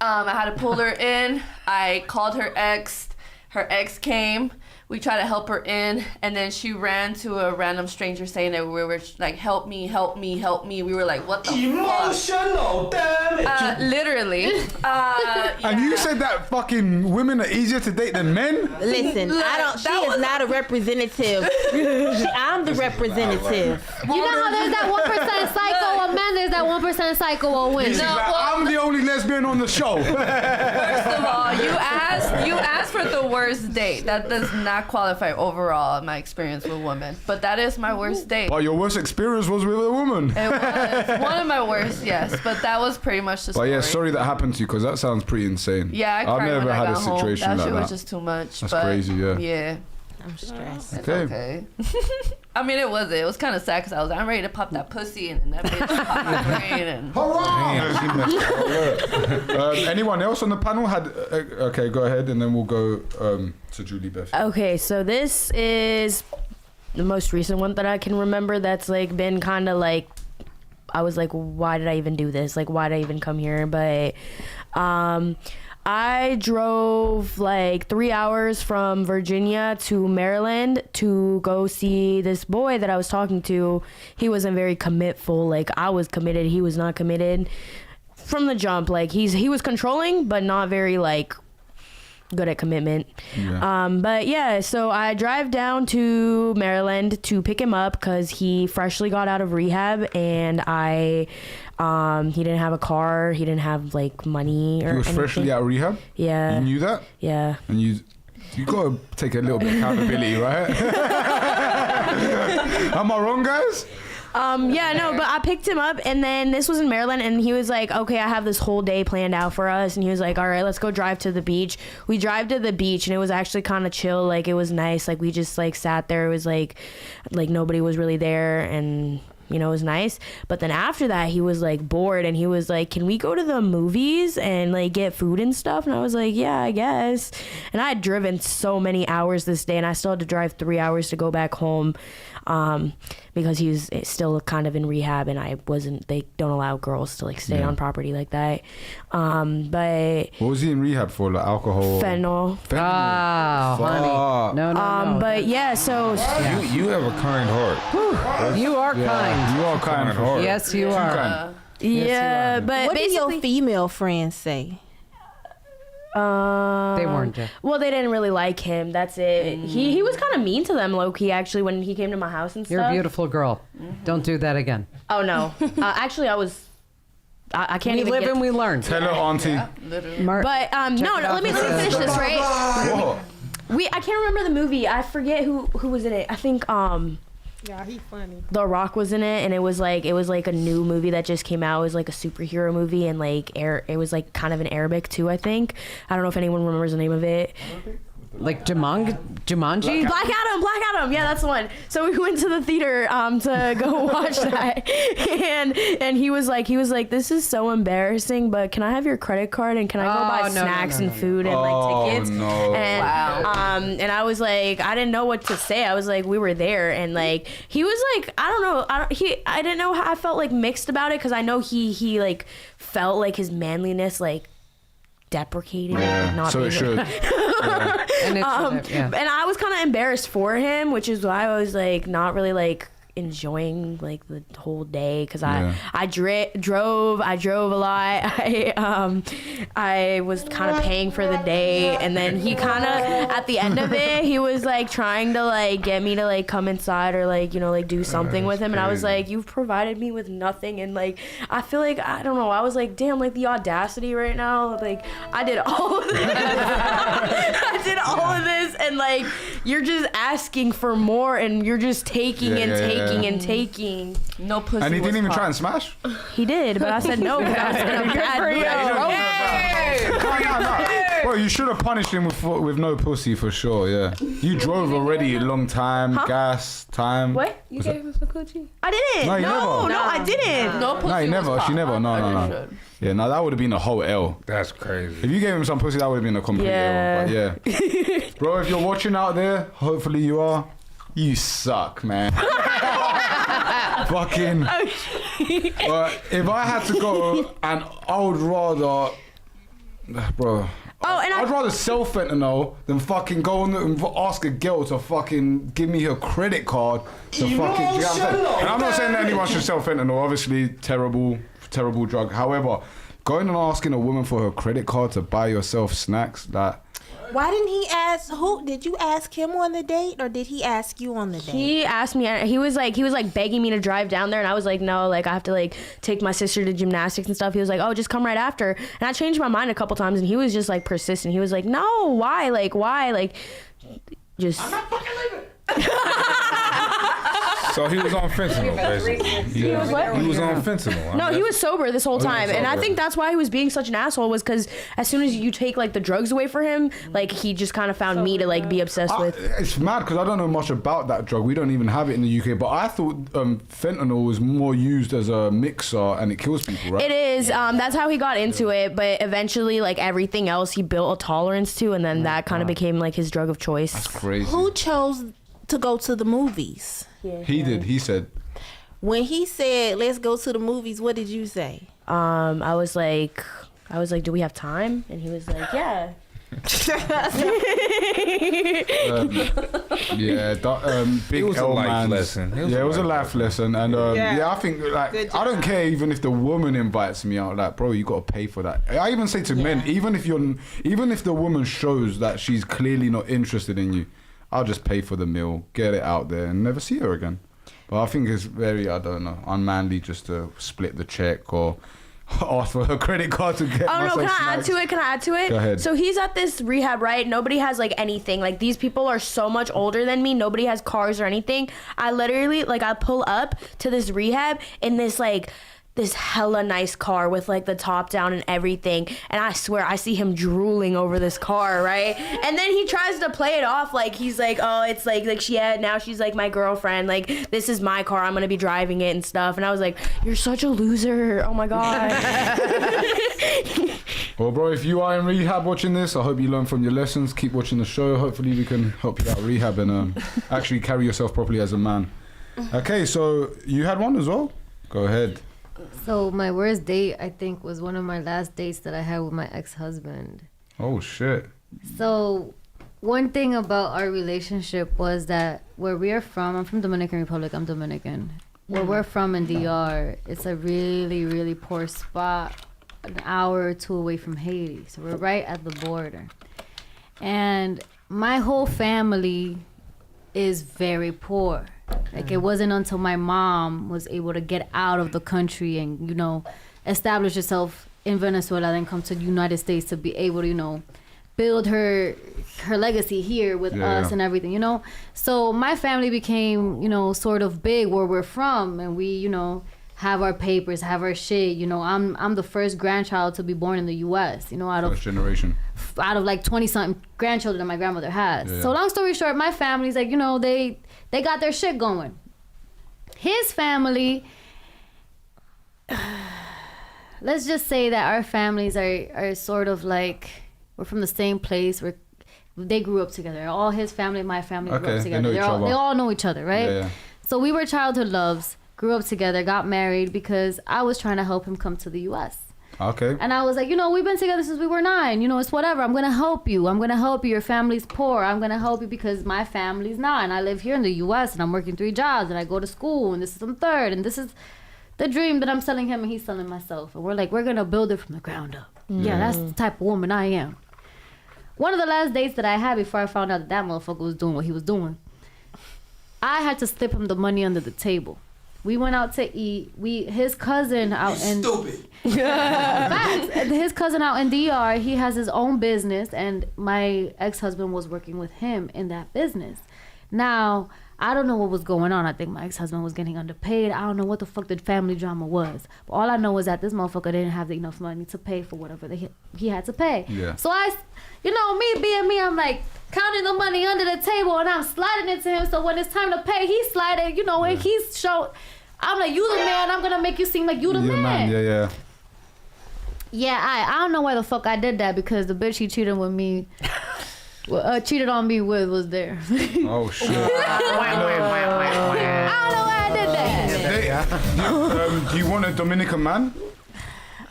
I had to pull her in. I called her ex. Her ex came. We tried to help her in, and then she ran to a random stranger saying that we were like, help me, help me, help me. We were like, what the Emotional fuck? Literally. And you said that fucking women are easier to date than men? Listen, she is not a representative. I'm the representative. You know how there's that 1% psycho of men, there's that 1% psycho of women. She's like, I'm the only lesbian on the show. First of all, you asked for the worst date. That does not qualify overall in my experience with women, but that is my worst date. But your worst experience was with a woman. It was one of my worst, yes, but that was pretty much the story. But yeah, sorry that happened to you, because that sounds pretty insane. Yeah, I I've cried never when had I a got home. situation That like shit that. was just too much. That's but crazy, yeah. Yeah. I'm stressed. It's okay. I mean, it was kind of sad because I'm ready to pop that pussy and then that bitch popped my brain and. Anyone else on the panel had? Okay, go ahead, and then we'll go to Juliebeth. Okay, so this is the most recent one that I can remember. That's like been kind of like, I was like, why did I even do this? Like, why did I even come here? But I drove like 3 hours from Virginia to Maryland to go see this boy that I was talking to. He wasn't very commitful. Like, I was committed. He was not committed from the jump. Like, he was controlling, but not very like good at commitment. Yeah. But yeah, so I drive down to Maryland to pick him up because he freshly got out of rehab, and he didn't have a car, he didn't have like money or anything. He was freshly out of rehab? Yeah. You knew that? Yeah. And you gotta take a little bit of accountability, right? Am I wrong, guys? Yeah, no, but I picked him up, and then this was in Maryland, and he was like, okay, I have this whole day planned out for us, and he was like, all right, let's go drive to the beach. We drive to the beach, and it was actually kind of chill. Like, it was nice. Like, we just like sat there. It was like nobody was really there, and you know, it was nice. But then after that, he was like bored, and he was like, can we go to the movies and like get food and stuff? And I was like, yeah, I guess. And I had driven so many hours this day, and I still had to drive 3 hours to go back home, because he was still kind of in rehab, and they don't allow girls to like stay on property like that. But what was he in rehab for? Like alcohol? Fentanyl. Oh, honey. No. But yeah, so you have a kind heart. You are kind. You are kind heart. Yes, you are. Yeah, but what did your female friends say? They warned you. Well, they didn't really like him. That's it. He was kind of mean to them, low key. Actually, when he came to my house and stuff. You're a beautiful girl. Don't do that again. Oh no. Actually, I can't even. We live and we learn. Tell her, auntie. Yeah, but no. Let me finish this, right? I can't remember the movie. I forget who was in it. I think Yeah, he's funny. The Rock was in it, and it was like a new movie that just came out. It was like a superhero movie, and like it was like kind of in Arabic too, I think. I don't know if anyone remembers the name of it. Like Jumanji? Black Adam. Yeah, that's the one. So we went to the theater to go watch that, and he was like, this is so embarrassing, but can I have your credit card and can I go buy snacks and food and like tickets? No. And and I was like, I didn't know what to say. I was like, we were there, and like he was like, I don't know, I didn't know how I felt like mixed about it, because I know he like felt like his manliness like deprecating. Not so it should. And I was kind of embarrassed for him, which is why I was like not really like enjoying like the whole day, because I drove a lot. I was kind of paying for the day, and then he kind of at the end of it, he was like trying to like get me to like come inside or like, you know, like do something with him, and I was like, you've provided me with nothing, and like I feel like, I don't know, I was like, damn, like the audacity right now, like I did all of this, and like you're just asking for more, and you're just taking and taking. No pussy. And he didn't even try and smash? He did, but I said no because I was in a bad mood. Well, you should have punished him with no pussy for sure, yeah. You drove already a long time, gas, time. What? You gave him some coochie? I didn't. No, you never. No, I didn't. No pussy. No, he never. She never. No. Yeah, no, that would have been a whole L. That's crazy. If you gave him some pussy, that would have been a complete L. But yeah. Bro, if you're watching out there, hopefully you are, you suck, man. Fucking. But if I had to go, and I would rather, bro. I'd rather sell fentanyl than fucking go and ask a girl to fucking give me her credit card to fucking. You know what I'm saying? And I'm not saying that anyone should sell fentanyl. Obviously, terrible drug. However, going and asking a woman for her credit card to buy yourself snacks, that. Why didn't he ask? Who did you ask him on the date, or did he ask you on the date? He asked me. He was like begging me to drive down there, and I was like, no, like I have to like take my sister to gymnastics and stuff. He was like, oh, just come right after. And I changed my mind a couple times, and he was just like persistent. He was like, no, why, like just. I'm not fucking leaving. So he was on fentanyl, basically. He was what? He was on fentanyl. No, he was sober this whole time, and I think that's why he was being such an asshole. Was because as soon as you take like the drugs away from him, like he just kind of found me to like be obsessed with. It's mad because I don't know much about that drug. We don't even have it in the UK. But I thought fentanyl was more used as a mixer and it kills people, right? It is. That's how he got into it. But eventually, like everything else, he built a tolerance to, and then that kind of became like his drug of choice. That's crazy. Who chose to go to the movies? He did. He said. When he said, "Let's go to the movies," what did you say? I was like, do we have time? And he was like, yeah. Big It was a L life man's- lesson. It was a life lesson, and I think like I don't care even if the woman invites me out. Like, bro, you gotta pay for that. I even say to men, even if the woman shows that she's clearly not interested in you, I'll just pay for the meal, get it out there, and never see her again. But I think it's very, I don't know, unmanly just to split the check or ask for her credit card to get myself Can I snacks. add to it? Go ahead. So he's at this rehab, right? Nobody has like anything. Like these people are so much older than me. Nobody has cars or anything. I literally I pull up to this rehab in this hella nice car with like the top down and everything, and I swear I see him drooling over this car, right? And then he tries to play it off like he's like, oh, it's like now she's like my girlfriend, like this is my car, I'm gonna be driving it and stuff. And I was like, you're such a loser, oh my god. Well, bro, if you are in rehab watching this, I hope you learn from your lessons. Keep watching the show. Hopefully we can help you out of rehab and actually carry yourself properly as a man. Okay, so you had one as well? Go ahead. So my worst date, I think, was one of my last dates that I had with my ex-husband. Oh, shit. So one thing about our relationship was that where we are from, I'm from Dominican Republic, I'm Dominican. Where we're from in DR, it's a really, really poor spot, an hour or two away from Haiti. So we're right at the border. And my whole family is very poor. Like, it wasn't until my mom was able to get out of the country and, establish herself in Venezuela, then come to the United States to be able to, build her legacy here with us and everything, So my family became, sort of big where we're from, and we, have our papers, have our shit. I'm the first grandchild to be born in the U.S., First generation. Out of like 20-something grandchildren that my grandmother has. Yeah. So long story short, my family's like, they got their shit going. His family, let's just say that our families are sort of like, we're from the same place. They grew up together. All his family, my family grew up together. They all know each other, right? Yeah. So we were childhood loves, grew up together, got married because I was trying to help him come to the U.S. Okay. And I was like, we've been together since we were 9. It's whatever. I'm going to help you. Your family's poor. I'm going to help you because my family's not. And I live here in the U.S. and I'm working 3 jobs and I go to school and this is some third. And this is the dream that I'm selling him and he's selling myself. And we're going to build it from the ground up. Yeah, that's the type of woman I am. One of the last dates that I had before I found out that motherfucker was doing what he was doing, I had to slip him the money under the table. We went out to eat. His cousin out in stupid. Facts. His cousin out in DR, he has his own business, and my ex-husband was working with him in that business. Now, I don't know what was going on. I think my ex-husband was getting underpaid. I don't know what the fuck the family drama was. But all I know is that this motherfucker didn't have enough money to pay for whatever he had to pay. Yeah. So me being me, I'm like counting the money under the table and I'm sliding it to him. So when it's time to pay, he's sliding, and he's showing. I'm like, you the man. I'm gonna make you seem like you the man. Yeah. Yeah, I don't know why the fuck I did that because the bitch he cheated with me, cheated on me with was there. Oh shit. I don't know why I did that. Do you want a Dominican man?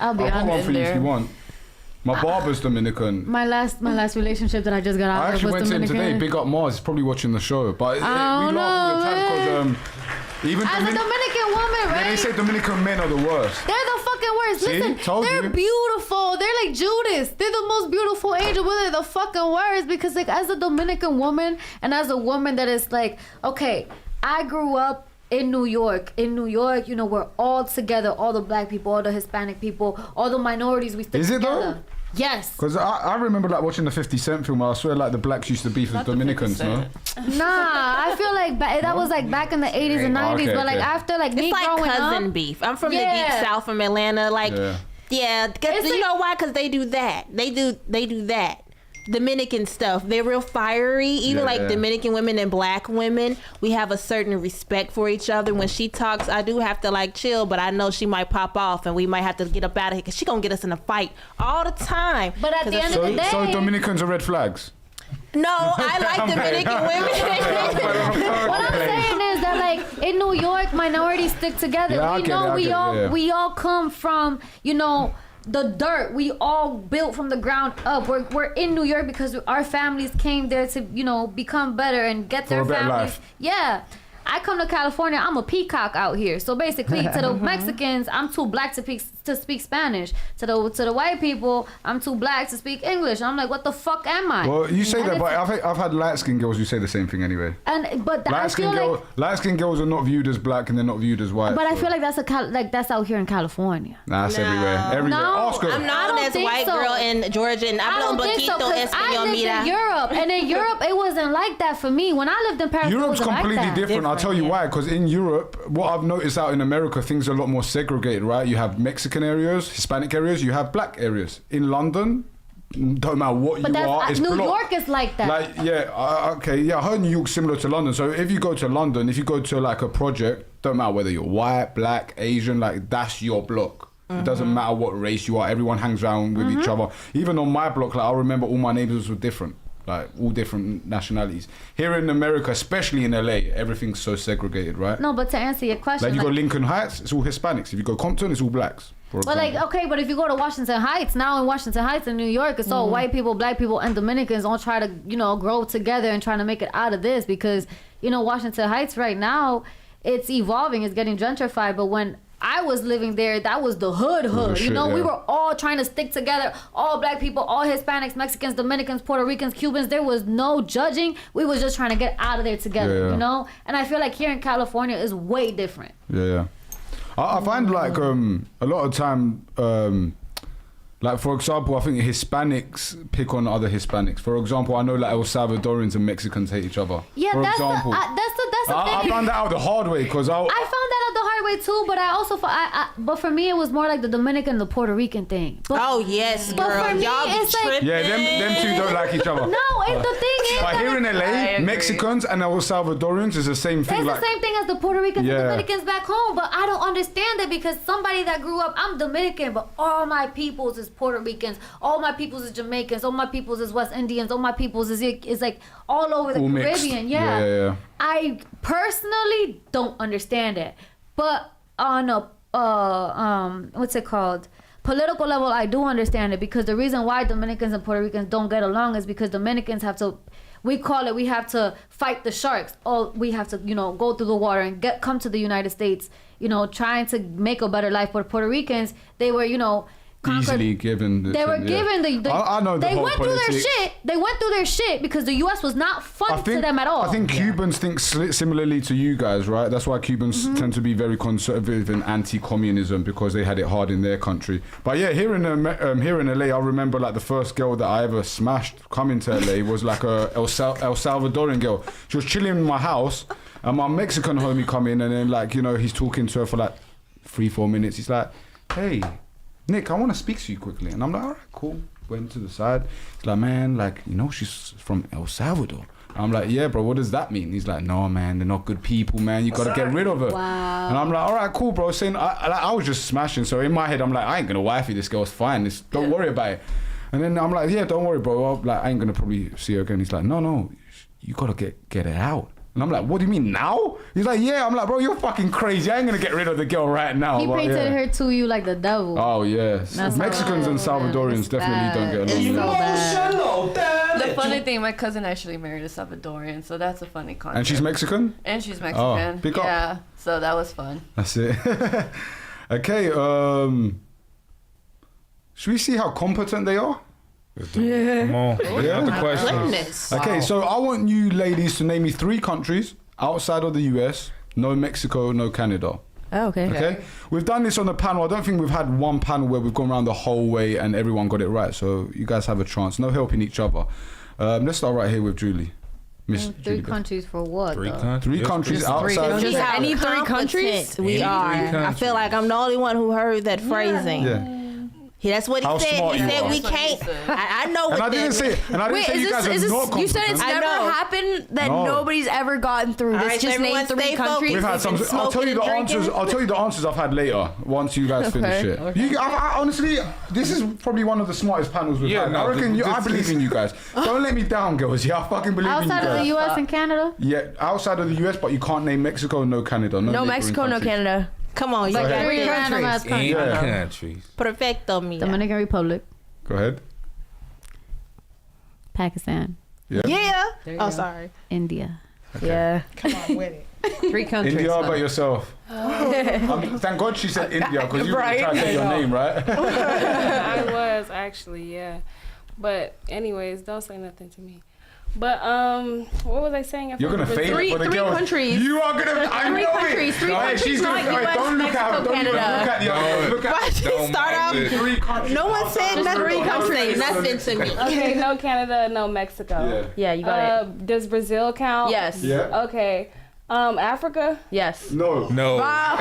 I'll be I've got one honest. for you if you want. My barber's Dominican. My last relationship that I just got out I of actually was went to him Dominican. today. Big up Mars. He's probably watching the show. But I don't know, man. Even As a Dominican woman, right? Yeah, they say Dominican men are the worst. They're the fucking worst. See? Listen, Told they're you. beautiful. They're like Judas. They're the most beautiful angel, but they're the fucking worst because like as a Dominican woman and as a woman that is like, okay, I grew up in New York. In New York, we're all together, all the black people, all the Hispanic people, all the minorities, we stick Is it together. though? Yes. Because I remember like watching the 50 Cent film. I swear like the blacks used to beef with Dominicans, no? Nah, I feel like that was like back in the 80s and 90s. Okay, but like after like me It's like growing cousin up, beef. I'm from the deep south from Atlanta. Like, yeah, you know why? Because they do that. They do that. Dominican stuff. They're real fiery. Even like Dominican women and black women, we have a certain respect for each other. When she talks, I do have to like chill, but I know she might pop off and we might have to get up out of here because she gonna get us in a fight all the time. But at the end of the day, so Dominicans are red flags. No, I like Dominican women. What I'm saying is that like in New York, minorities stick together. Yeah, we all come from, you know, the dirt. We all built from the ground up. We're in New York because our families came there to, you know, become better and get their families. Life. Yeah. I come to California, I'm a peacock out here. So basically, to the Mexicans, I'm too black to speak Spanish. To the white people, I'm too black to speak English. I'm like, what the fuck am I? Well, you say that, but I've had light-skinned girls who say the same thing anyway. Light-skinned girls are not viewed as black and they're not viewed as white. But I feel like that's out here in California. Nah, that's everywhere. No, Ask her. I'm known as white girl in Georgia, and I don't think so, because I lived in Europe, and in Europe it wasn't like that for me. When I lived in Paris, Europe's it wasn't completely like that. different. I'll tell you why. Because in Europe, what I've noticed out in America, things are a lot more segregated, right? You have Mexican areas, Hispanic areas, you have black areas. In London, don't matter what you are, it's New blocked. York is like that. Like, I heard New York's similar to London. So if you go to London, if you go to like a project, don't matter whether you're white, black, Asian, like that's your block. It doesn't matter what race you are. Everyone hangs around with each other. Even on my block, like I remember all my neighbors were different. Like all different nationalities. Here in America, especially in LA, everything's so segregated, right? No, but to answer your question, like you go Lincoln Heights, it's all Hispanics. If you go Compton, it's all blacks. But like, okay, but if you go to Washington Heights, now in Washington Heights in New York, it's all white people, black people, and Dominicans all try to, you know, grow together and trying to make it out of this because, you know, Washington Heights right now, it's evolving, it's getting gentrified. But when I was living there, that was the hood. You know, we were all trying to stick together. All black people, all Hispanics, Mexicans, Dominicans, Puerto Ricans, Cubans. There was no judging. We was just trying to get out of there together, you know? And I feel like here in California is way different. I find like a lot of time, like for example, I think Hispanics pick on other Hispanics. For example, I know like El Salvadorians and Mexicans hate each other. Yeah, for that's example, the thing. I found that out the hard way because I found that out the hard way too, but I also but for me it was more like the Dominican and the Puerto Rican thing. But, girl, for me, y'all it's be like, them two don't like each other. No, the thing is, but here in LA, Mexicans and El Salvadorians is the same thing. It's the same thing as the Puerto Ricans and Dominicans back home, but I don't understand it because somebody that grew up, I'm Dominican, but all my peoples is Puerto Ricans, all my peoples is Jamaicans, all my peoples is West Indians, all my peoples is like all over the Caribbean. Yeah. I personally don't understand it, but on a what's it called? Political level, I do understand it because the reason why Dominicans and Puerto Ricans don't get along is because Dominicans have to, we have to fight the sharks. Or we have to, you know, go through the water and come to the United States, you know, trying to make a better life. But Puerto Ricans, they were, you know, easily given. They were given the I know the they whole went politics. through their shit. They went through their shit because the U.S. was not fun to them at all. I think Cubans think similarly to you guys, right? That's why Cubans tend to be very conservative and anti-communism because they had it hard in their country. But yeah, here in LA, I remember like the first girl that I ever smashed coming to LA was like a El Salvadorian girl. She was chilling in my house, and my Mexican homie come in, and then like, you know, he's talking to her for like 3-4 minutes. He's like, "Hey, Nick, I want to speak to you quickly." And I'm like, all right, cool. Went to the side. He's like, "Man, like, you know, she's from El Salvador." And I'm like, "Yeah, bro, what does that mean?" He's like, "No, man, they're not good people, man. You got to get rid of her." Wow. And I'm like, all right, cool, bro. Saying, I was just smashing. So in my head, I'm like, I ain't going to wifey this girl. It's fine. Don't worry about it. And then I'm like, yeah, don't worry, bro. I ain't going to probably see her again. He's like, no, you got to get it out. And I'm like, what do you mean now? He's like, yeah. I'm like, bro, you're fucking crazy. I ain't gonna get rid of the girl right now. He painted her to you like the devil. Oh, yes. Mexicans and Salvadorians definitely don't get along. The funny thing, my cousin actually married a Salvadorian, so that's a funny concept. And she's Mexican? And she's Mexican. Oh, pick up. Yeah, so that was fun. That's it. Okay, should we see how competent they are? Come on. The questions. Okay, so I want you ladies to name me 3 countries outside of the US, no Mexico, no Canada. Oh, okay. Okay. We've done this on the panel. I don't think we've had one panel where we've gone around the whole way and everyone got it right. So you guys have a chance. No helping each other. Let's start right here with Julie. Miss Three Juliebeth. countries for what? Three countries outside. Just any three countries? We are. I feel like I'm the only one who heard that phrasing. Yeah. That's what he How said. smart He you said are. we can't. I know what And I didn't say. And I didn't say you guys are not you said it's competent. never happened that No. nobody's ever gotten through this. right, so Just name everyone 3 stay countries. We've had some. I'll tell you the answers. I'll tell you the answers I've had later once you guys finish it. I honestly, this is probably one of the smartest panels we've had. I reckon. I believe in you guys. Don't let me down, girls. Yeah, I fucking believe in you Outside guys. of the U.S. and Canada? Yeah, outside of the US, but you can't name Mexico, no Canada, no. No neighboring Mexico, no countries. Canada. Come on, you Go ahead. Three random ass countries. Countries. perfecto me. Dominican Republic, Go ahead. Pakistan, Yeah. Yeah. you Oh, go. sorry. India. Yeah. Come on with it. 3 countries. India, though. how about yourself? Thank God she said India because you were trying to say your name, right? I was actually, yeah. But anyways, don't say nothing to me. But what was I saying? You're gonna fail it for the girls. countries. You are gonna. I know countries, it. three Right, countries, she's gonna. not Wait, US, don't look at her. Mexico, Don't even Canada. look at the other. Look Why at. did you start off? Three countries. No one said nothing. three countries. Nothing to me. Okay, no Canada, no Mexico. Yeah. Yeah, you got it. Does Brazil count? Yes. Yeah. Okay. Africa? Yes. No. No. Are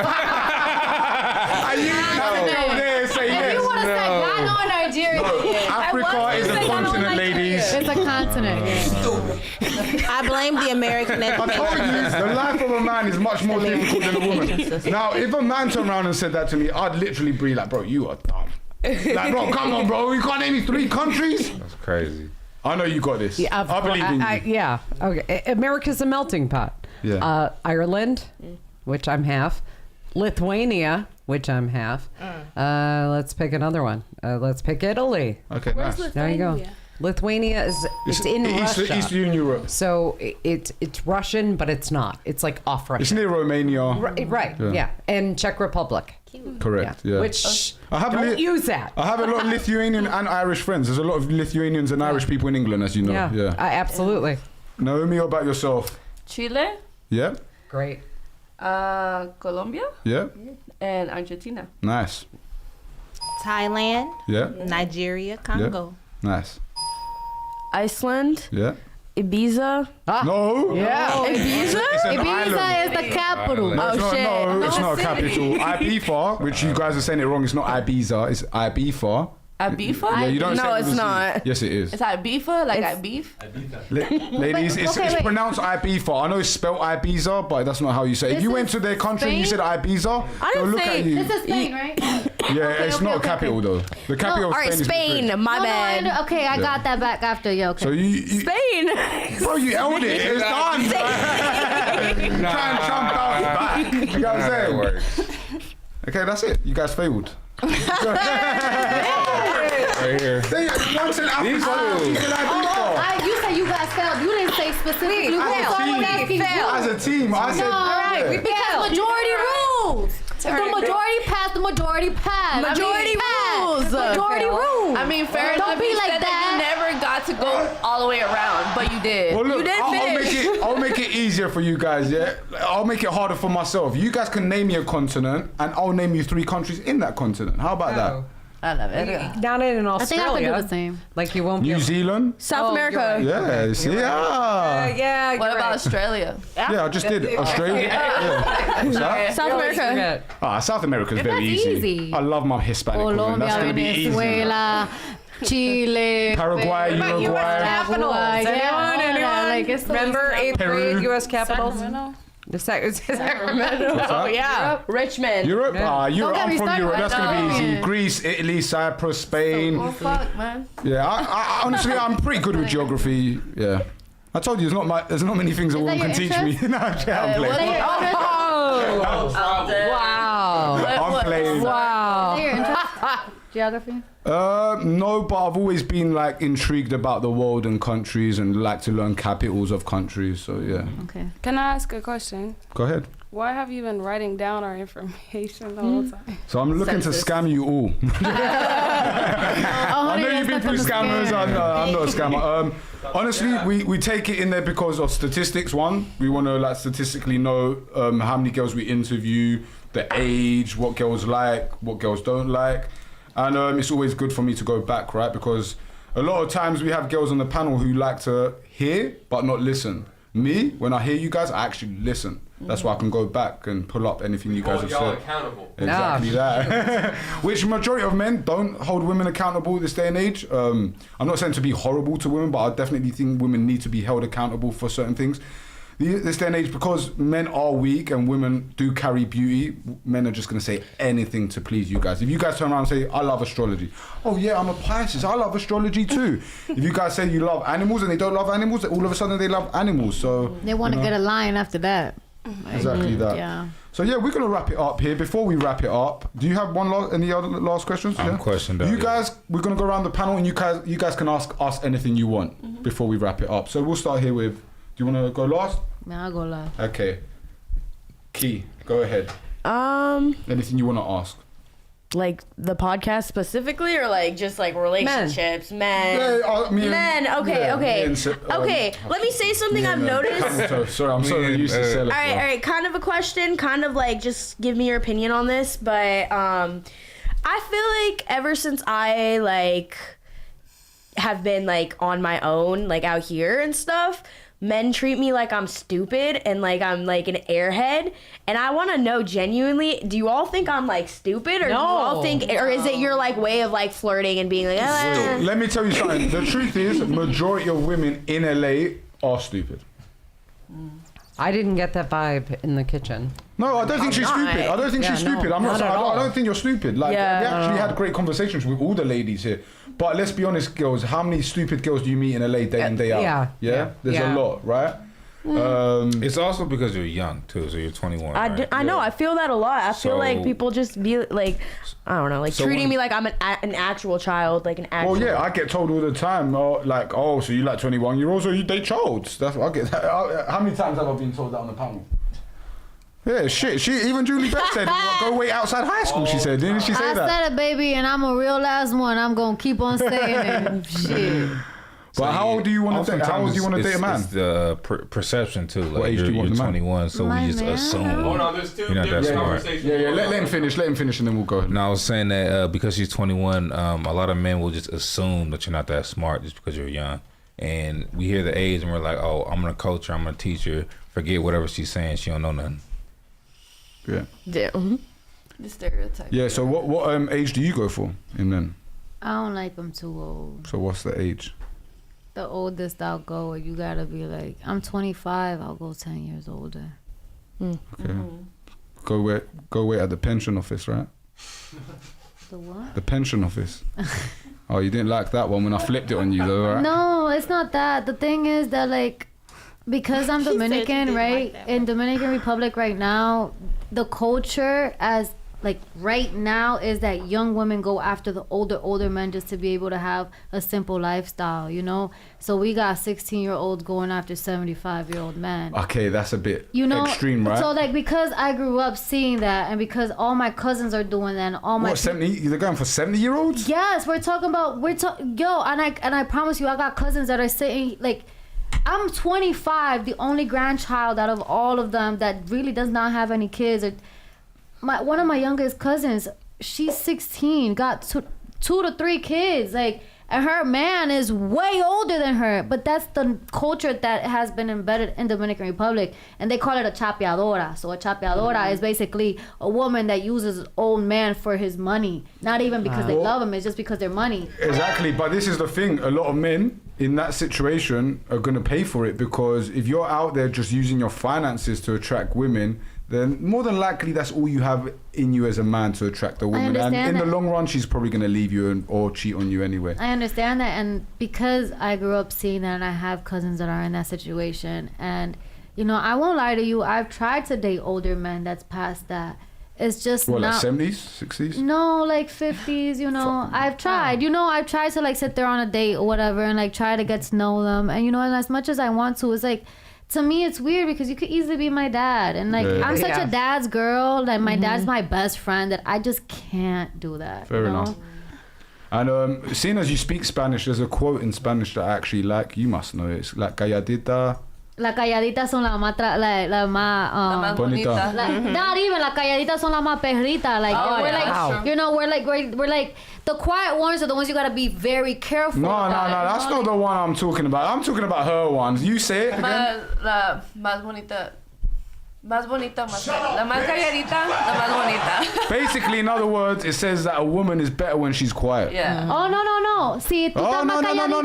you go there? Say yes. You want to say Ghana or Nigeria? Africa is a continent, ladies. It's a continent. I blame the American I told education. you, the life of a man is much more difficult than a woman. Now, if a man turned around and said that to me, I'd literally be like, bro, you are dumb. Like, bro, come on, bro. You can't name me 3 countries? That's crazy. I know you got this. Yeah, I believe in you. yeah. Okay. America's a melting pot. Yeah. Ireland, which I'm half. Lithuania, which I'm half. Let's pick another one. Let's pick Italy. Okay, nice. There you go. Lithuania is it's in Russia. Eastern Europe. So it's Russian, but it's not. It's like off Russia. It's near Romania. Right. Yeah. And Czech Republic. Correct. Yeah. Which I have don't use that. I have a lot of Lithuanian and Irish friends. There's a lot of Lithuanians and Irish people in England, as you know. Yeah. Absolutely. Naomi, what about yourself? Chile, Yeah. Great. Colombia, Yeah. and Argentina. Nice. Thailand, Yeah. Nigeria, Congo. Nice. Iceland, Yeah. Ibiza. No. Yeah. Ibiza? It's an island. Ibiza is the capital. No, it's Oh, not, shit. no, it's not a capital. Ibiza, which you guys are saying it wrong. It's not Ibiza. It's Ibiza. Ibiza? Yeah, you don't say No, it it's with a Z. not. Yes, it is. Is that Ibiza? Like I beef? Ladies, it's wait. pronounced Ibiza. I know it's spelled Ibiza, but that's not how you say it. If This you is went to their country and you said Spain? Ibiza, I they'll didn't look say- at you. This is Spain, right? Yeah, it's not a capital though. The capital All right, of Spain is Spain. Madrid. My No, bad. no, okay, I got that back after. Yeah, okay. So you Spain. bro, you held it. It's done. Try and jump out the back. You know what I'm That saying? works. Okay, that's it. You guys failed. Right here. One said Africa. These two. You said Ibiza. You said you guys failed. You didn't say specifically. You As a failed. team. Asking you. As a team, I said. No, yeah. because majority rules. If the majority passed, the majority passed. Majority rules. Majority rules. I mean, fair Don't enough. be You like said that. you never got to go all the way around, but you did. Well, look, You did finish. I'll make it easier for you guys, yeah? I'll make it harder for myself. You guys can name me a continent, and I'll name you 3 countries in that continent. How about that? I love it. Down in I think I Australia. could do the same. Like you won't be New able- Zealand? South Oh, America. Yeah, see? Yeah. Yeah. What about Australia? Yeah, I just did. Australia? Yeah. What's that? South America. South America's very That's easy. easy. I love my Hispanic women. That's Colombia, going to be easy. Venezuela, Chile, Paraguay, Uruguay. Capitals. Paraguay, Anyone? like, it's so Remember easy. 8th Peru. grade U.S. capitals? Sacramento. The Sacramento. What's that? Yeah. Richmond. Europe? Yeah. Europe. get I'm me from started Europe. with That's going to be easy. that. Greece, Italy, Cyprus, Spain. Oh, fuck, man. Yeah, I honestly, I'm pretty good with geography. Yeah. I told you, there's not many things a woman that can your teach me. interest? No, I'm playing. Wow. I'm playing. Wow. Is that your interest? Geography? No, but I've always been like intrigued about the world and countries and like to learn capitals of countries. So yeah. Okay. Can I ask a question? Go ahead. Why have you been writing down our information the whole time? So I'm looking to scam you all. I know you've been through scammers. I'm not a scammer. Honestly, we take it in there because of statistics. One, we want to like statistically know how many girls we interview, the age, what girls like, what girls don't like. And it's always good for me to go back, right? Because a lot of times we have girls on the panel who like to hear but not listen. Me, when I hear you guys, I actually listen. That's why I can go back and pull up anything you guys have y'all said. accountable. Exactly that. Which majority of men don't hold women accountable this day and age. I'm not saying to be horrible to women, but I definitely think women need to be held accountable for certain things. This day and age, because men are weak and women do carry beauty, men are just going to say anything to please you guys. If you guys turn around and say, I love astrology. Oh yeah, I'm a Pisces, I love astrology too. If you guys say you love animals and they don't love animals, all of a sudden they love animals. So they want to get a lion after that. Exactly that. Yeah. So yeah, we're gonna wrap it up here. Before we wrap it up, do you have any other last questions? I'm questioned out. You guys, we're gonna go around the panel and you guys can ask us anything you want before we wrap it up. So we'll start here with. Do you want to go last? Yeah, I'll go last. Okay. Key, go ahead. Anything you want to ask? Like the podcast specifically, or like just like relationships, men. Yeah, Okay. Let me say something I've noticed. Sorry, I'm so used to selling. All right. Kind of a question. Kind of like just give me your opinion on this. But I feel like ever since I like have been like on my own, like out here and stuff, men treat me like I'm stupid and like I'm like an airhead. And I want to know genuinely, do you all think I'm like stupid, or do you all think, or is it your like way of like flirting and being like, Let me tell you something. The truth is, majority of women in LA are stupid. I didn't get that vibe in the kitchen. No, I don't think she's stupid. I don't think she's stupid. I'm not. I don't think you're stupid. Like we actually had great conversations with all the ladies here. But let's be honest, girls. How many stupid girls do you meet in LA day in day out? Yeah. There's a lot, right? It's also because you're young too, so you're 21. I know. I feel that a lot. I feel like people just be like, I don't know, like treating me like I'm an actual child, like an actual. Well, yeah, I get told all the time, so you like 21-year-olds, or you date childs. That's what I get. How many times have I been told that on the panel? Yeah, shit. Even JuliebEeth said, go wait outside high school, she said. Didn't she say that? I said it, baby, and I'm a real last one. I'm going to keep on saying it. Shit. But how old do you want to date? How old do you want to date a man? It's the perception too. Like what age do you want you're the man? 21, so we just assume. Hold on, there's two different conversations. Yeah. Let him finish, and then we'll go ahead. No, I was saying that because she's 21, a lot of men will just assume that you're not that smart just because you're young. And we hear the age and we're like, oh, I'm gonna coach her, I'm gonna teach her. Forget whatever she's saying, she don't know nothing. Yeah. The stereotype. Yeah. So what age do you go for in men? I don't like them too old. So what's the age? The oldest I'll go, you gotta be like, I'm 25, I'll go 10 years older. Okay. Go wait at the pension office, right? The what? The pension office. Oh, you didn't like that one when I flipped it on you though, right? No, it's not that. The thing is that like, because I'm Dominican, right? In Dominican Republic right now, the culture as like right now is that young women go after the older men just to be able to have a simple lifestyle, you know? So we got 16-year-olds going after 75-year-old men. Okay, that's a bit extreme, right? So like, because I grew up seeing that, and because all my cousins are doing that, and all my 70? They're going for 70-year-olds? Yes, and I promise you, I got cousins that are saying like, I'm 25, the only grandchild out of all of them that really does not have any kids. One of my youngest cousins, she's 16, got two to three kids, like, and her man is way older than her. But that's the culture that has been embedded in Dominican Republic, and they call it a chapeadora. So a chapeadora is basically a woman that uses an old man for his money, not even because they love him, it's just because they're money. Exactly, but this is the thing, a lot of men in that situation are going to pay for it, because if you're out there just using your finances to attract women, then more than likely that's all you have in you as a man to attract a woman. And in the long run, she's probably going to leave you or cheat on you anyway. I understand that, and because I grew up seeing that, and I have cousins that are in that situation, and you know, I won't lie to you, I've tried to date older men that's past that. It's just what, not, like 70s, 60s? No, like 50s, you know. I've tried to like sit there on a date or whatever and like try to get to know them. And you know, and as much as I want to, it's like, to me it's weird because you could easily be my dad. And like, I'm such a dad's girl, that my dad's my best friend, that I just can't do that. Fair enough. And seeing as you speak Spanish, there's a quote in Spanish that I actually like. You must know it. It's like, calladita las calladitas son las más la más bonita. Not even las calladitas son las más perritas. Like we're like you know we're like the quiet ones are the ones you gotta be very careful. No, that's not the one I'm talking about. I'm talking about her ones. You say it again. La más bonita. Más bonita, la más calladita, la más bonita. Basically, in other words, it says that a woman is better when she's quiet. Yeah. Oh, no. Si tú estás más calladita.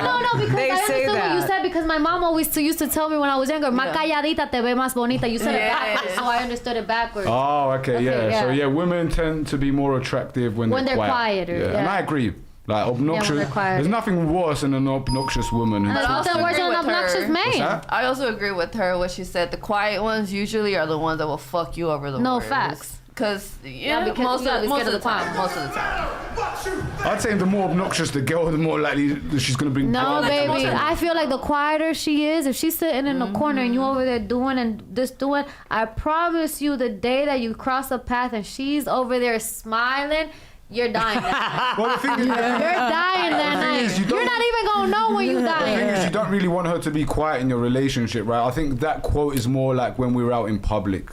No, because They I say understood what you that. said because my mom always used to tell me when I was younger, más calladita te ve más bonita. You said it backwards, so I understood it backwards. Oh, okay, yeah. So, women tend to be more attractive when they're quieter. Yeah. And I agree. Like, obnoxious. There's nothing worse than an obnoxious woman. And also worse than an obnoxious man. I also agree with her what she said. The quiet ones usually are the ones that will fuck you over the worst. No facts. Because most of the time. I'd say the more obnoxious the girl, the more likely she's going to bring No, baby. I feel like the quieter she is, if she's sitting in the corner and you over there doing, I promise you the day that you cross a path and she's over there smiling, you're dying that night. Well, the thing is, you're dying that night. You're not even going to know when you die. The thing is, you don't really want her to be quiet in your relationship, right? I think that quote is more like when we're out in public.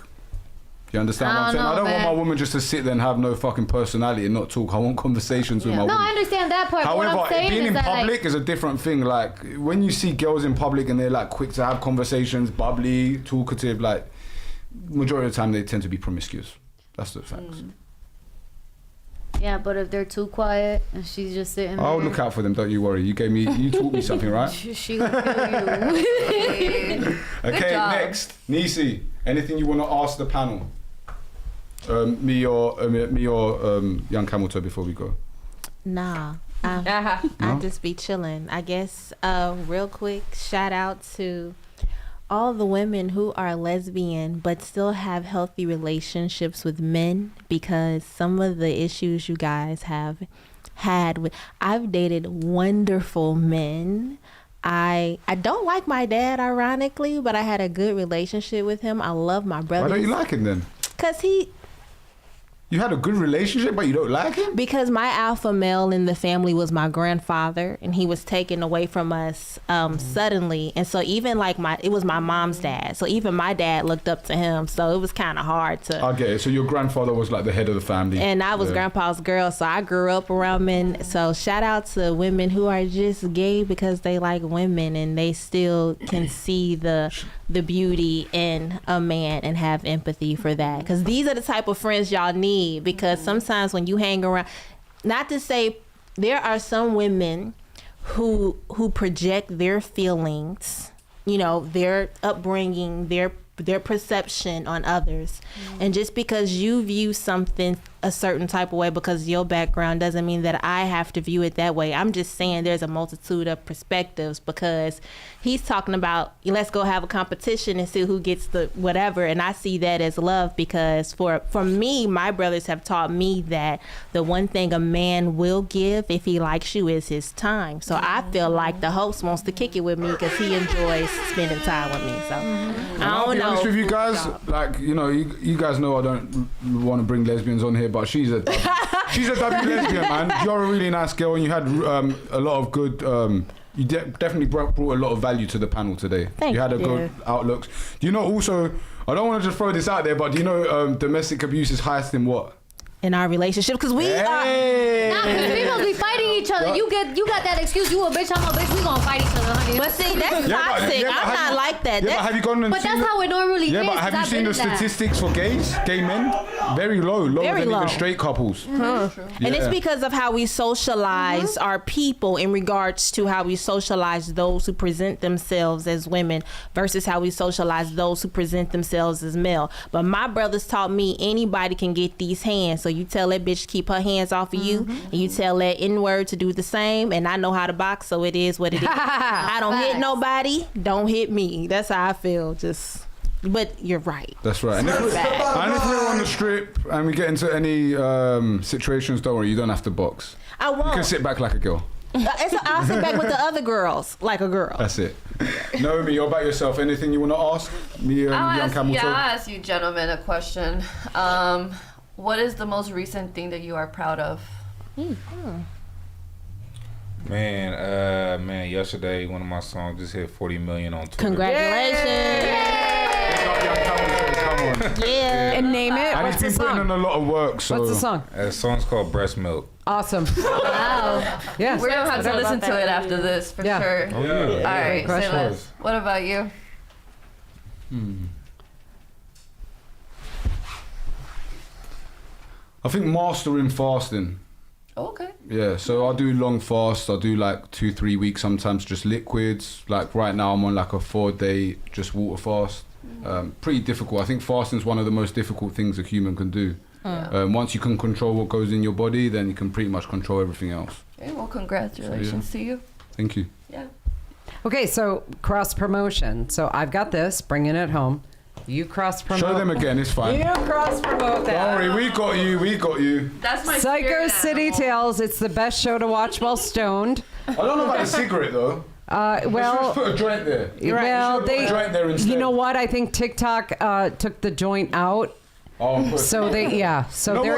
You understand what I'm saying? I don't want my woman just to sit there and have no fucking personality and not talk. I want conversations with my woman. No, I understand that part. However, what I'm saying being is in that public is a different thing. Like, when you see girls in public and they're like quick to have conversations, bubbly, talkative, like, majority of the time they tend to be promiscuous. That's the facts. Yeah, but if they're too quiet and she's just sitting there. I'll look out for them, don't you worry. You taught me something, right? She will kill you. Okay, next. Nisi, anything you want to ask the panel? Me or YungCamelToe before we go? Nah. I'll just be chilling. I guess real quick, shout out to all the women who are lesbian but still have healthy relationships with men, because some of the issues you guys have had with, I've dated wonderful men. I don't like my dad, ironically, but I had a good relationship with him. I love my brother. Why don't you like him then? Because you had a good relationship, but you don't like him? Because my alpha male in the family was my grandfather, and he was taken away from us suddenly. And so even like it was my mom's dad. So even my dad looked up to him. So it was kind of hard to. I get it. So your grandfather was like the head of the family. And I was grandpa's girl. So I grew up around men. So shout out to women who are just gay because they like women and they still can see the beauty in a man and have empathy for that. Because these are the type of friends y'all need. Because sometimes when you hang around, not to say, there are some women who project their feelings, their upbringing, their perception on others. And just because you view something a certain type of way because of your background doesn't mean that I have to view it that way. I'm just saying there's a multitude of perspectives, because he's talking about, let's go have a competition and see who gets the whatever. And I see that as love, because for me, my brothers have taught me that the one thing a man will give if he likes you is his time. So I feel like the host wants to kick it with me because he enjoys spending time with me. So I don't know. Honest with you guys, like, you guys know I don't want to bring lesbians on here, but she's a W lesbian, man. You're a really nice girl, and you had a lot of good. You definitely brought a lot of value to the panel today. Thank you had a good outlooks. Do you know also? I don't want to just throw this out there, but do you know domestic abuse is highest in what? In our relationship, because we Nah, because females be fighting each other. You got that excuse. You a bitch, I'm a bitch. We gonna fight each other, honey. But see, that's toxic. I'm not like that. Yeah, but have you gone and But that's how it normally is. Yeah, but have you seen the statistics for gay men? Very low, lower than even straight couples. And it's because of how we socialize our people in regards to how we socialize those who present themselves as women versus how we socialize those who present themselves as male. But my brothers taught me anybody can get these hands. So you tell that bitch to keep her hands off of you, and you tell that N-word to do the same, and I know how to box, so it is what it is. I don't hit nobody, don't hit me. That's how I feel. But you're right. That's right. And if we're on the strip and we get into any situations, don't worry, you don't have to box. I won't. You can sit back like a girl. I'll sit back with the other girls like a girl. That's it. Naomi, you're about yourself. Anything you want to ask me and YungCamelToe? I'll ask you gentlemen a question. What is the most recent thing that you are proud of? Man, yesterday one of my songs just hit 40 million on Twitter. Congratulations. Come on. Yeah. And name it. And What's he's the been putting in song? a lot of work. So. What's the song? The song's called Breast Milk. Awesome. Wow. Yes. We're gonna have to listen to it after this for Yeah. sure. Oh, yeah. All right, Crush say less. What about you? I think mastering fasting. Okay. Yeah, so I do long fasts. I do like 2-3 weeks, sometimes just liquids. Like right now I'm on like a 4-day just water fast. Pretty difficult. I think fasting is one of the most difficult things a human can do. Once you can control what goes in your body, then you can pretty much control everything else. Okay, well, congratulations to you. Thank you. Yeah. Okay, so cross promotion. So I've got this, bringing it home. You cross promote. Show them again, it's fine. You cross promote that. Don't worry, we got you. That's my Psycho spirit City animal. Tales. It's the best show to watch while stoned. I don't know about the cigarette though. Well, Just put a joint there. well, Put a joint there instead. you know what? I think TikTok took the joint out. So there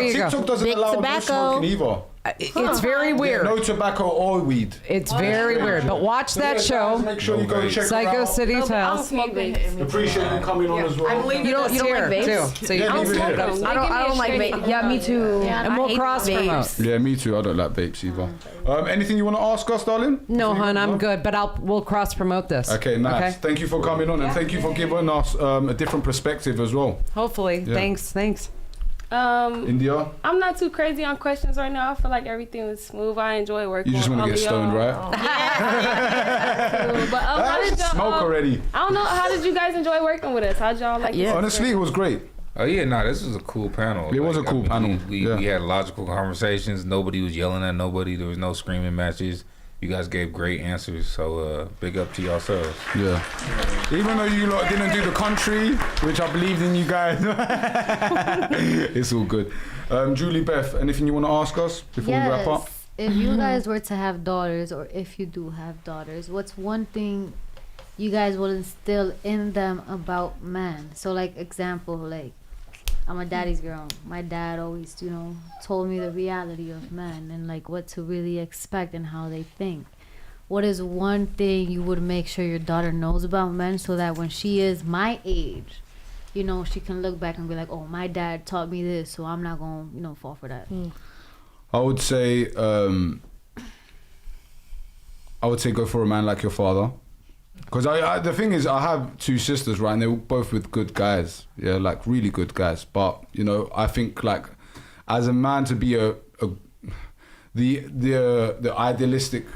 you TikTok go. doesn't Big allow tobacco. no smoking either. It's very weird. No tobacco or weed. It's very weird. But watch that Guys, show. make sure you go check her Psycho out. City I don't Tales. smoke vapes. Appreciate you coming on as well. You don't like vapes too. So you Yeah, don't leave it smoke here. those. I don't like vape. Yeah, me too. And we'll cross promote. Yeah, me too. I don't like vapes either. Anything you want to ask us, darling? No, hon, I'm good. But we'll cross promote this. Okay, nice. Thank you for coming on, and thank you for giving us a different perspective as well. Hopefully. Yeah. Thanks. India, I'm not too crazy on questions right now. I feel like everything was smooth. I enjoy working. you just want to with get all of stoned, y'all. right? But how did y'all, Smoke already. I don't know. How did you guys enjoy working with us? How'd y'all like? Yeah. Honestly, it was great. Oh yeah, this was a cool panel. It was a cool panel, We yeah. we had logical conversations. Nobody was yelling at nobody. There was no screaming matches. You guys gave great answers, so big up to yourselves. Yeah. Even though you lot didn't do the country, which I believed in you guys, it's all good. JuliebEth, anything you want to ask us before we wrap up? If you guys were to have daughters, or if you do have daughters, what's one thing you guys will instill in them about men? So, like, example, like, I'm a daddy's girl. My dad always, told me the reality of men and, like, what to really expect and how they think. What is one thing you would make sure your daughter knows about men so that when she is my age, she can look back and be like, oh, my dad taught me this, so I'm not going to, fall for that. I would say go for a man like your father. Because the thing is, I have 2 sisters, right, and they're both with good guys, yeah, like really good guys. But I think like as a man to be the idealistic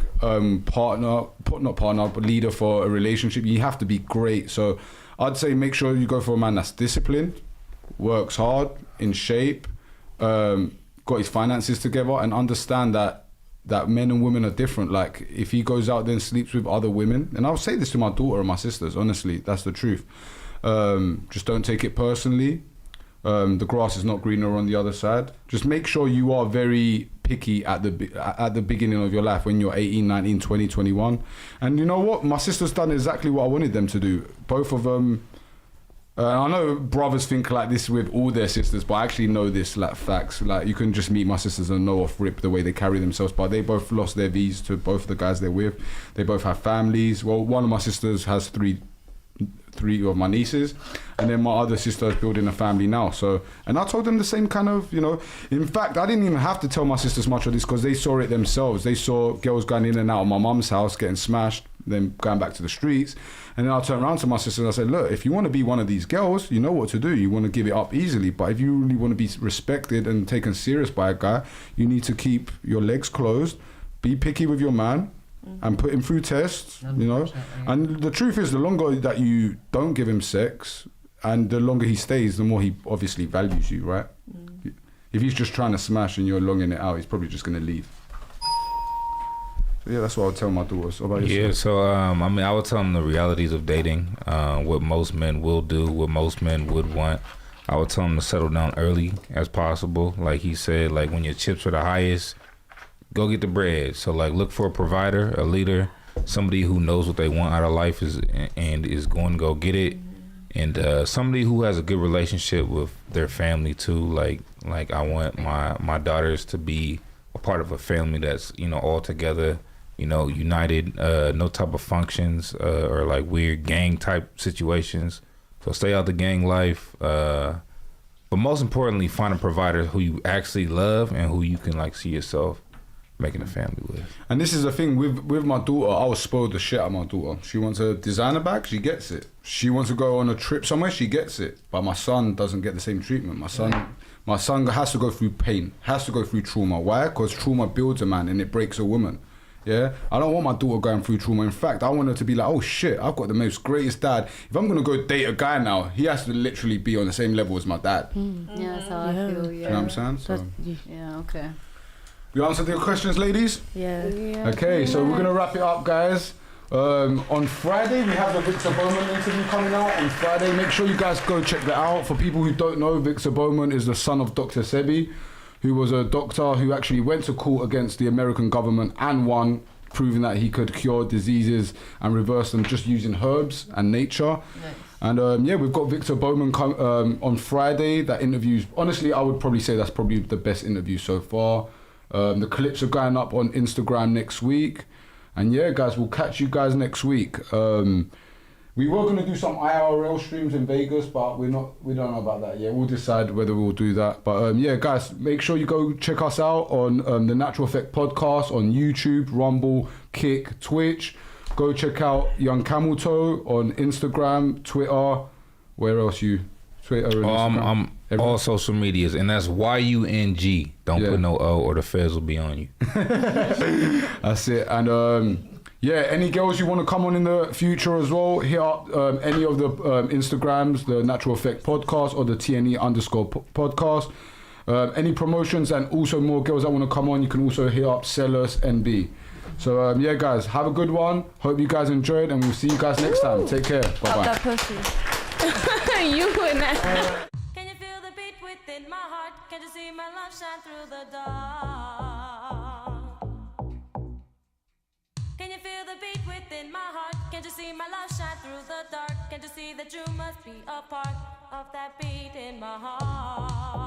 leader for a relationship, you have to be great. So I'd say make sure you go for a man that's disciplined, works hard, in shape, got his finances together, and understand that men and women are different. Like if he goes out there and sleeps with other women, and I'll say this to my daughter and my sisters, honestly, that's the truth. Just don't take it personally. The grass is not greener on the other side. Just make sure you are very picky at the beginning of your life when you're 18, 19, 20, 21. And you know what? My sister's done exactly what I wanted them to do. Both of them. I know brothers think like this with all their sisters, but I actually know this like facts. Like you can just meet my sisters and know off rip the way they carry themselves. But they both lost their V's to both of the guys they're with. They both have families. Well, one of my sisters has three of my nieces, and then my other sister is building a family now. So, and I told them the same kind of, in fact, I didn't even have to tell my sisters much of this because they saw it themselves. They saw girls going in and out of my mum's house, getting smashed, then going back to the streets. And then I'll turn around to my sister and I say, look, if you want to be one of these girls, you know what to do. You want to give it up easily. But if you really want to be respected and taken serious by a guy, you need to keep your legs closed, be picky with your man, and put him through tests, And the truth is, the longer that you don't give him sex and the longer he stays, the more he obviously values you, right? If he's just trying to smash and you're longing it out, he's probably just going to leave. So yeah, that's what I would tell my daughters. What about yourself? Yeah, so I would tell them the realities of dating, what most men will do, what most men would want. I would tell them to settle down early as possible. Like he said, like when your chips are the highest, go get the bread. So like look for a provider, a leader, somebody who knows what they want out of life and is going to go get it. And somebody who has a good relationship with their family too. Like I want my daughters to be a part of a family that's, all together united, no type of functions or like weird gang type situations. So stay out the gang life. But most importantly, find a provider who you actually love and who you can like see yourself making a family with. And this is the thing with my daughter. I was spoiled the shit out of my daughter. She wants a designer bag, she gets it. She wants to go on a trip somewhere, she gets it. But my son doesn't get the same treatment. My son has to go through pain, has to go through trauma. Why? Because trauma builds a man and it breaks a woman. Yeah, I don't want my daughter going through trauma. In fact, I want her to be like, oh shit, I've got the most greatest dad. If I'm gonna go date a guy now, he has to literally be on the same level as my dad. Yeah, that's how I feel. Yeah. You know what I'm saying? So, yeah, okay. You answered your questions, ladies? Yeah. Okay, so we're gonna wrap it up, guys. On Friday, we have the Victor Bowman interview coming out on Friday. Make sure you guys go check that out. For people who don't know, Victor Bowman is the son of Dr. Sebi, who was a doctor who actually went to court against the American government and won, proving that he could cure diseases and reverse them just using herbs and nature. Nice. And we've got Victor Bowman on Friday. That interview's, honestly, I would probably say that's probably the best interview so far. The clips are going up on Instagram next week. And yeah, guys, we'll catch you guys next week. We were going to do some IRL streams in Vegas, but we don't know about that yet. We'll decide whether we'll do that. But yeah, guys, make sure you go check us out on the Natural Effect Podcast on YouTube, Rumble, Kick, Twitch. Go check out YungCamelToe on Instagram, Twitter. Where else you? Twitter and Instagram. I'm all social medias, and that's YUNG. Don't put no O or the feds will be on you. That's it. And any girls you want to come on in the future as well, hit up any of the Instagrams, the Natural Effect Podcast or the TNE_podcast. Any promotions and also more girls that want to come on, you can also hit up Sellers NB. So yeah, guys, have a good one. Hope you guys enjoyed, and we'll see you guys next time. Take care. Bye bye. That pussy. You and that. Can you feel the beat within my heart? Can you see my love shine through the dark? Can you feel the beat within my heart? Can you see my love shine through the dark? Can you see that you must be a part of that beat in my heart?